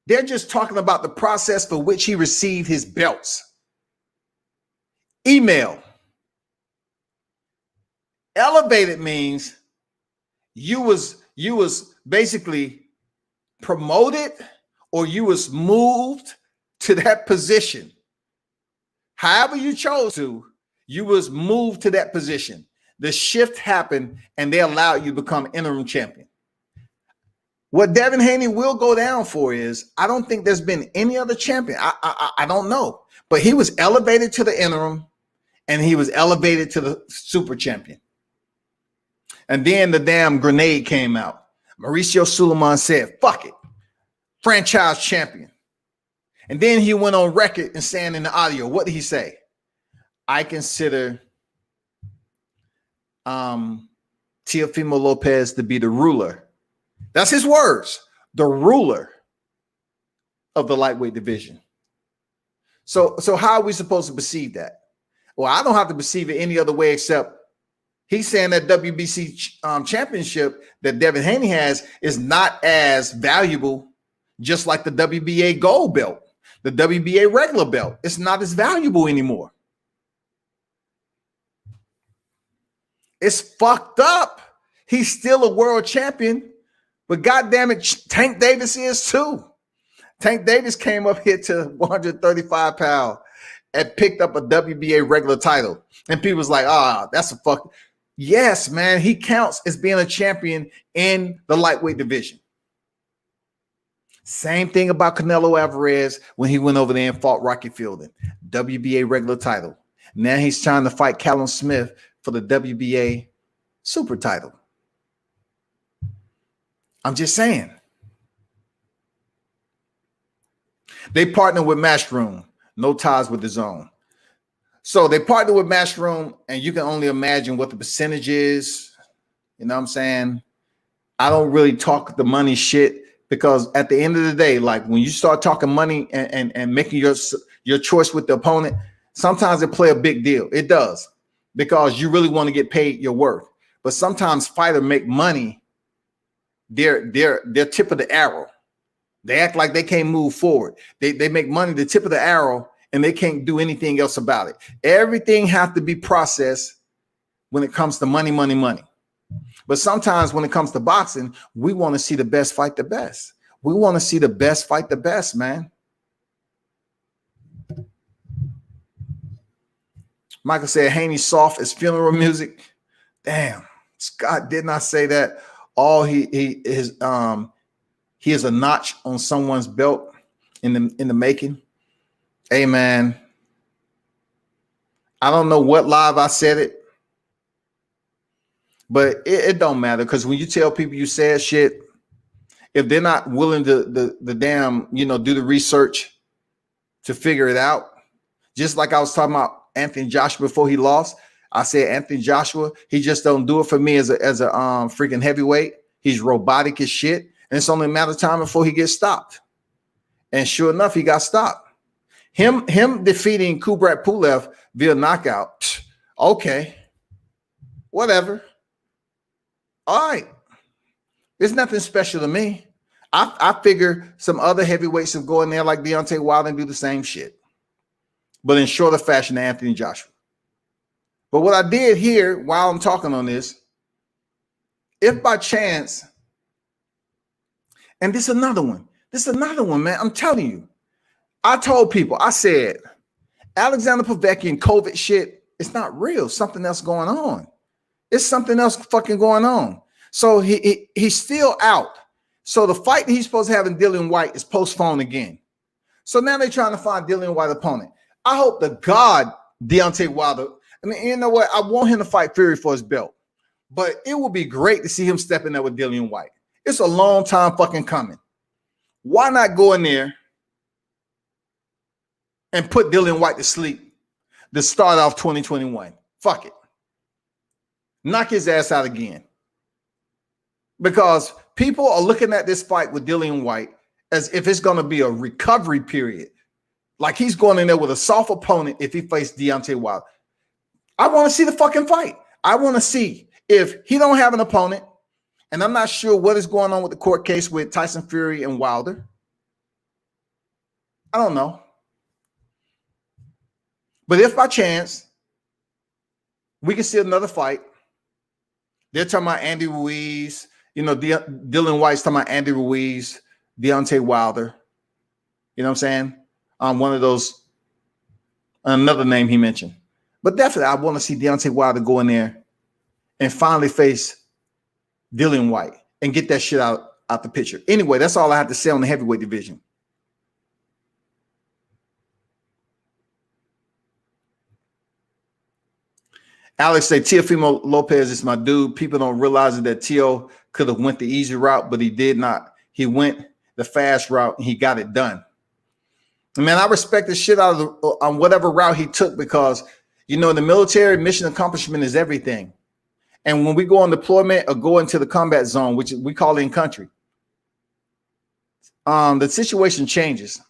They're just talking about the process for which he received his belts. Email. Elevated means you was basically promoted or you was moved to that position. However you chose to, you was moved to that position. The shift happened and they allowed you to become interim champion. What Devin Haney will go down for is, I don't think there's been any other champion. I don't know, but he was elevated to the interim and he was elevated to the super champion. And then the damn grenade came out. Mauricio Suleiman said, fuck it, franchise champion. And then he went on record and saying in the audio, what did he say? I consider Teofimo Lopez to be the ruler. That's his words, the ruler of the lightweight division. So how are we supposed to perceive that? Well, I don't have to perceive it any other way except he's saying that WBC championship that Devin Haney has is not as valuable, just like the WBA gold belt, the WBA regular belt. It's not as valuable anymore. It's fucked up. He's still a world champion, but goddamn it, Tank Davis is too. Tank Davis came up here to 135 pounds and picked up a WBA regular title. And people was like, that's a fuck. Yes, man, he counts as being a champion in the lightweight division. Same thing about Canelo Alvarez when he went over there and fought Rocky Fielding, WBA regular title. Now he's trying to fight Callum Smith for the WBA super title. I'm just saying. They partner with Matchroom, no ties with the zone. So they partner with Matchroom, and you can only imagine what the percentage is. You know what I'm saying? I don't really talk the money shit because at the end of the day, like when you start talking money and making your choice with the opponent, sometimes it play a big deal. It does, because you really want to get paid your worth. But sometimes fighters make money their tip of the arrow. They act like they can't move forward. They make money the tip of the arrow, and they can't do anything else about it. Everything has to be processed when it comes to money. But sometimes when it comes to boxing, we want to see the best fight the best. We want to see the best fight the best, man. Michael said Haney soft as funeral music. Damn, Scott did not say that. All he is a notch on someone's belt in the making. Hey, man, I don't know what live I said it, but it don't matter, because when you tell people you said shit, if they're not willing to the damn, do the research to figure it out, just like I was talking about Anthony Joshua before he lost. I said Anthony Joshua, he just don't do it for me as a freaking heavyweight. He's robotic as shit, and it's only a matter of time before he gets stopped. And sure enough, he got stopped. Him defeating Kubrat Pulev via knockout. Okay. whatever. All right. There's nothing special to me. I figure some other heavyweights will go in there like Deontay Wilder and do the same shit, but in shorter fashion than Anthony Joshua. But what I did here while I'm talking on this, if by chance, and this is another one, man, I'm telling you, I told people, I said, Alexander Povetkin COVID shit, it's not real. Something else going on. It's something else fucking going on. So he's still out. So the fight that he's supposed to have in Dillian White is postponed again. So now they're trying to find Dillian White opponent. I hope to God Deontay Wilder. I mean, you know what? I want him to fight Fury for his belt, but it would be great to see him step in there with Dillian White. It's a long time fucking coming. Why not go in there and put Dillian White to sleep to start off 2021? Fuck it. Knock his ass out again. Because people are looking at this fight with Dillian White as if it's going to be a recovery period. Like he's going in there with a soft opponent if he faced Deontay Wilder. I want to see the fucking fight. I want to see if he don't have an opponent, and I'm not sure what is going on with the court case with Tyson Fury and Wilder. I don't know. But if by chance we can see another fight, they're talking about Andy Ruiz, you know, Dillian White's talking about Andy Ruiz, Deontay Wilder. You know what I'm saying? One of those, another name he mentioned. But definitely, I want to see Deontay Wilder go in there and finally face Dillian White and get that shit out the picture. Anyway, that's all I have to say on the heavyweight division. Alex say Teofimo Lopez is my dude. People don't realize that Teo could have went the easy route, but he did not. He went the fast route and he got it done. Man, I respect the shit out of on whatever route he took because, you know, in the military, mission accomplishment is everything. And when we go on deployment or go into the combat zone, which we call in country, the situation changes.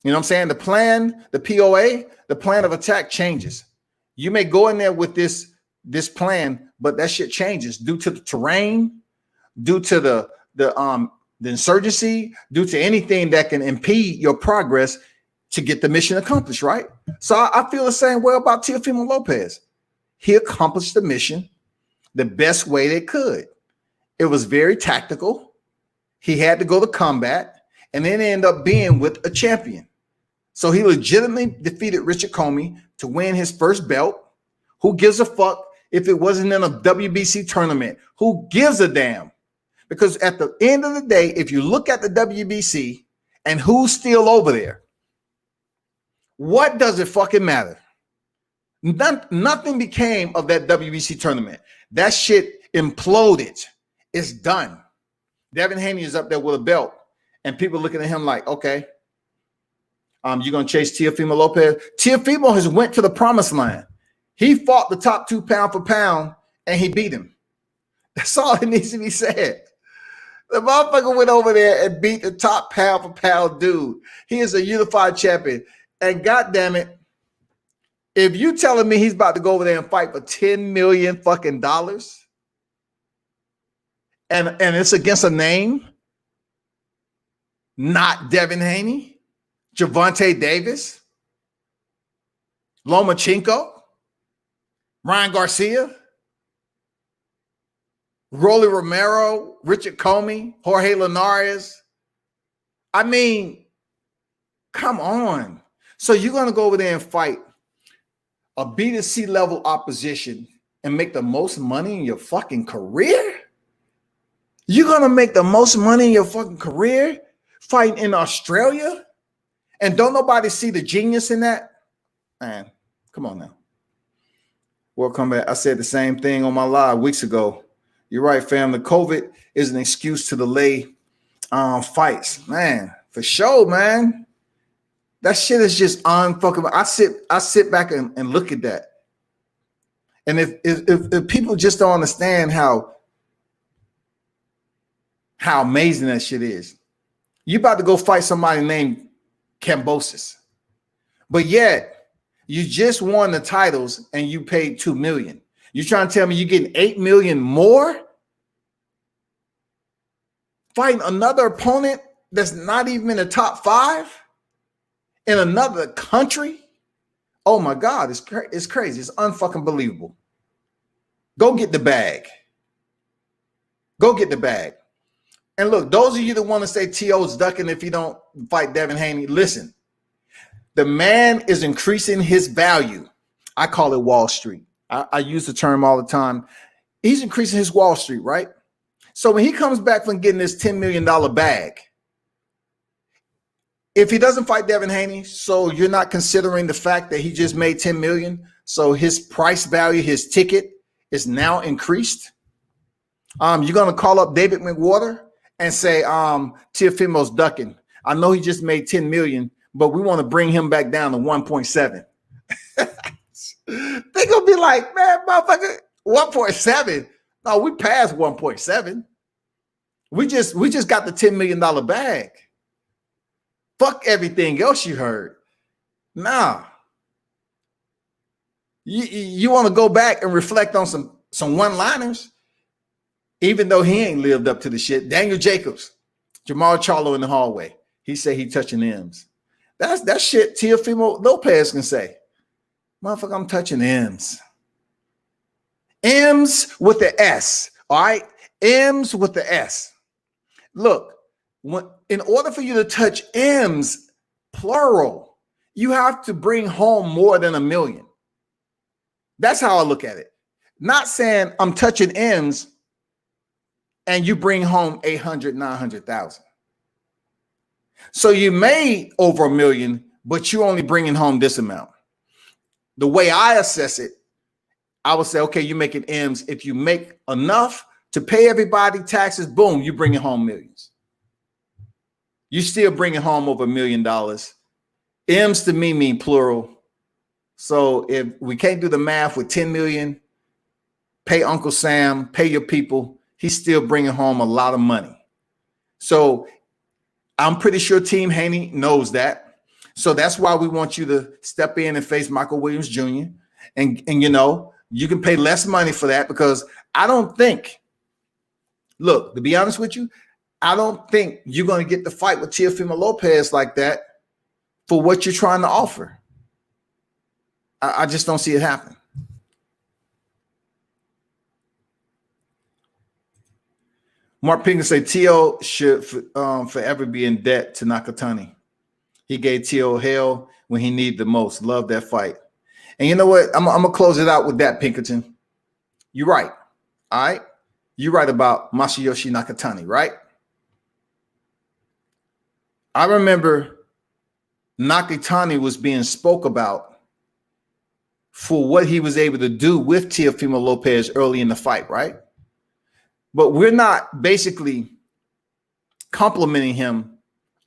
You know what I'm saying? The plan, the POA, the plan of attack changes. You may go in there with this plan, but that shit changes due to the terrain, due to the insurgency, due to anything that can impede your progress to get the mission accomplished, right? So I feel the same way about Teofimo Lopez. He accomplished the mission the best way they could. It was very tactical. He had to go to combat, and then end up being with a champion. So he legitimately defeated Richard Comey to win his first belt. Who gives a fuck if it wasn't in a WBC tournament? Who gives a damn? Because at the end of the day, if you look at the WBC and who's still over there, what does it fucking matter? Nothing became of that WBC tournament. That shit imploded. It's done. Devin Haney is up there with a belt, and people looking at him like, okay, you're going to chase Teofimo Lopez? Teofimo has went to the promised land. He fought the top 2 pound for pound, and he beat him. That's all that needs to be said. The motherfucker went over there and beat the top pound for pound dude. He is a unified champion. And goddamn it, if you telling me he's about to go over there and fight for $10 million fucking dollars, and it's against a name, not Devin Haney, Gervonta Davis, Lomachenko, Ryan Garcia, Rolly Romero, Richard Comey, Jorge Linares. I mean, come on. So you're going to go over there and fight a B to C level opposition and make the most money in your fucking career? You're going to make the most money in your fucking career fighting in Australia? And don't nobody see the genius in that? Man, come on now. Welcome back. I said the same thing on my live weeks ago. You're right, fam. The COVID is an excuse to delay fights. Man, for sure, man. That shit is just unfucking. I sit back and look at that. And if people just don't understand how amazing that shit is. You about to go fight somebody named Kambosos. But yet, you just won the titles and you paid $2 million. You trying to tell me you're getting $8 million more fighting another opponent that's not even in the top 5 in another country? Oh my God, it's crazy. It's unfucking believable. Go get the bag. Go get the bag. And look, those of you that want to say T.O.'s ducking if he don't fight Devin Haney, listen. The man is increasing his value. I call it Wall Street. I use the term all the time. He's increasing his Wall Street, right? So when he comes back from getting this $10 million bag, if he doesn't fight Devin Haney, so you're not considering the fact that he just made $10 million, so his price value, his ticket is now increased. You're going to call up David McWater and say, Teofimo's ducking. I know he just made $10 million, but we want to bring him back down to 1.7. They're going to be like, man, motherfucker, 1.7. No, we passed 1.7. We just got the $10 million bag. Fuck everything else you heard. Nah. You want to go back and reflect on some one-liners, even though he ain't lived up to the shit. Daniel Jacobs, Jamal Charlo in the hallway. He said he touching M's. That shit Teofimo Lopez can say. Motherfucker, I'm touching M's. M's with the S. All right? M's with the S. Look, in order for you to touch M's, plural, you have to bring home more than $1 million. That's how I look at it. Not saying I'm touching M's and you bring home 800, 900,000. So you made over $1 million, but you're only bringing home this amount. The way I assess it, I would say, okay, you're making M's. If you make enough to pay everybody taxes, boom, you're bringing home millions. You're still bringing home over $1 million. M's to me mean plural. So if we can't do the math with 10 million, pay Uncle Sam, pay your people, he's still bringing home a lot of money. So I'm pretty sure Team Haney knows that. So that's why we want you to step in and face Michael Williams Jr. And you know, you can pay less money for that because I don't think, look, to be honest with you, I don't think you're going to get the fight with Teofimo Lopez like that for what you're trying to offer. I just don't see it happen. Mark Pinker say T.O. should forever be in debt to Nakatani. He gave T.O. hell when he needed the most. Love that fight. And you know what? I'm going to close it out with that, Pinkerton. You're right. All right? You're right about Masayoshi Nakatani, right? I remember Nakatani was being spoke about for what he was able to do with Teofimo Lopez early in the fight, right? But we're not basically complimenting him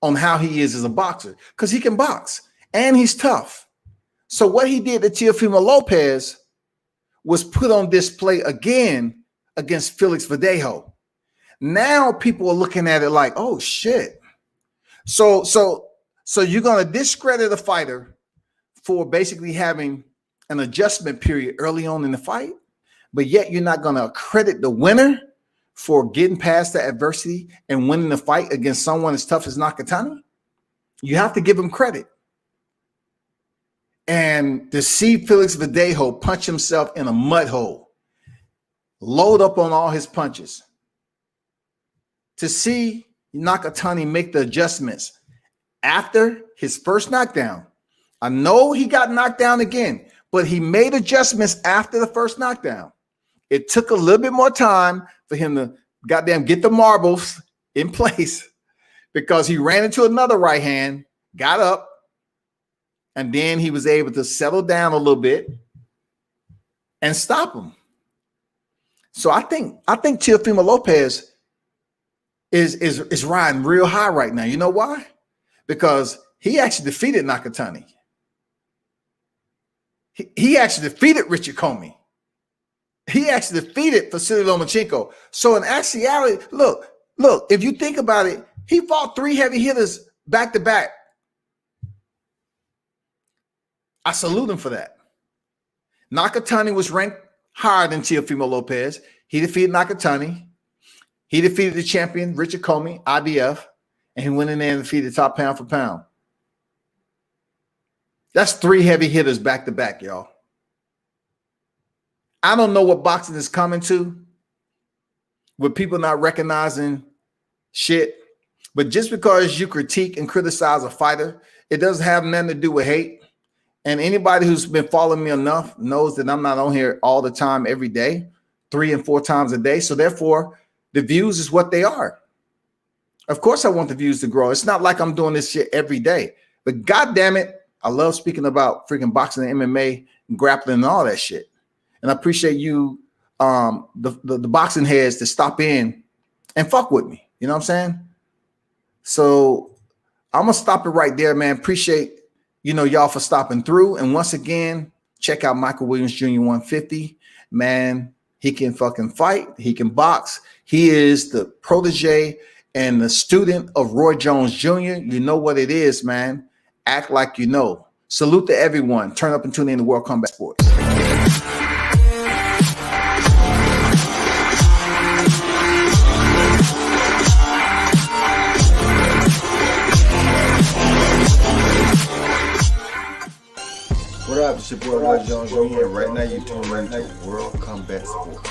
on how he is as a boxer because he can box and he's tough. So what he did to Teofimo Lopez was put on display again against Felix Verdejo. Now people are looking at it like, oh shit. So you're going to discredit a fighter for basically having an adjustment period early on in the fight, but yet you're not going to credit the winner for getting past the adversity and winning the fight against someone as tough as Nakatani. You have to give him credit. And to see Felix Verdejo punch himself in a mud hole, load up on all his punches, to see Nakatani make the adjustments after his first knockdown. I know he got knocked down again, but he made adjustments after the first knockdown. It took a little bit more time for him to goddamn get the marbles in place because he ran into another right hand, got up, and then he was able to settle down a little bit and stop him. So I think Teofimo Lopez is riding real high right now. You know why? Because he actually defeated Nakatani. He actually defeated Richard Comey. He actually defeated Vasily Lomachenko. So in actuality, look, if you think about it, he fought 3 heavy hitters back to back. I salute him for that. Nakatani was ranked higher than Teofimo Lopez. He defeated Nakatani. He defeated the champion, Richard Comey, IBF, and he went in there and defeated top pound for pound. That's 3 heavy hitters back to back, y'all. I don't know what boxing is coming to with people not recognizing shit. But just because you critique and criticize a fighter, it doesn't have nothing to do with hate. And anybody who's been following me enough knows that I'm not on here all the time, every day, 3 and 4 times a day. So therefore, the views is what they are. Of course, I want the views to grow. It's not like I'm doing this shit every day. But God damn it, I love speaking about freaking boxing and MMA and grappling and all that shit. And I appreciate you, the boxing heads, to stop in and fuck with me. You know what I'm saying? So I'm going to stop it right there, man. Appreciate, y'all for stopping through. And once again, check out Michael Williams Jr. 150. Man, he can fucking fight. He can box. He is the protege and the student of Roy Jones Jr. You know what it is, man. Act like you know. Salute to everyone. Turn up and tune in to World Combat Sports. What up? It's your boy Roy Jones Jr. And right now you tune into World Combat Sports.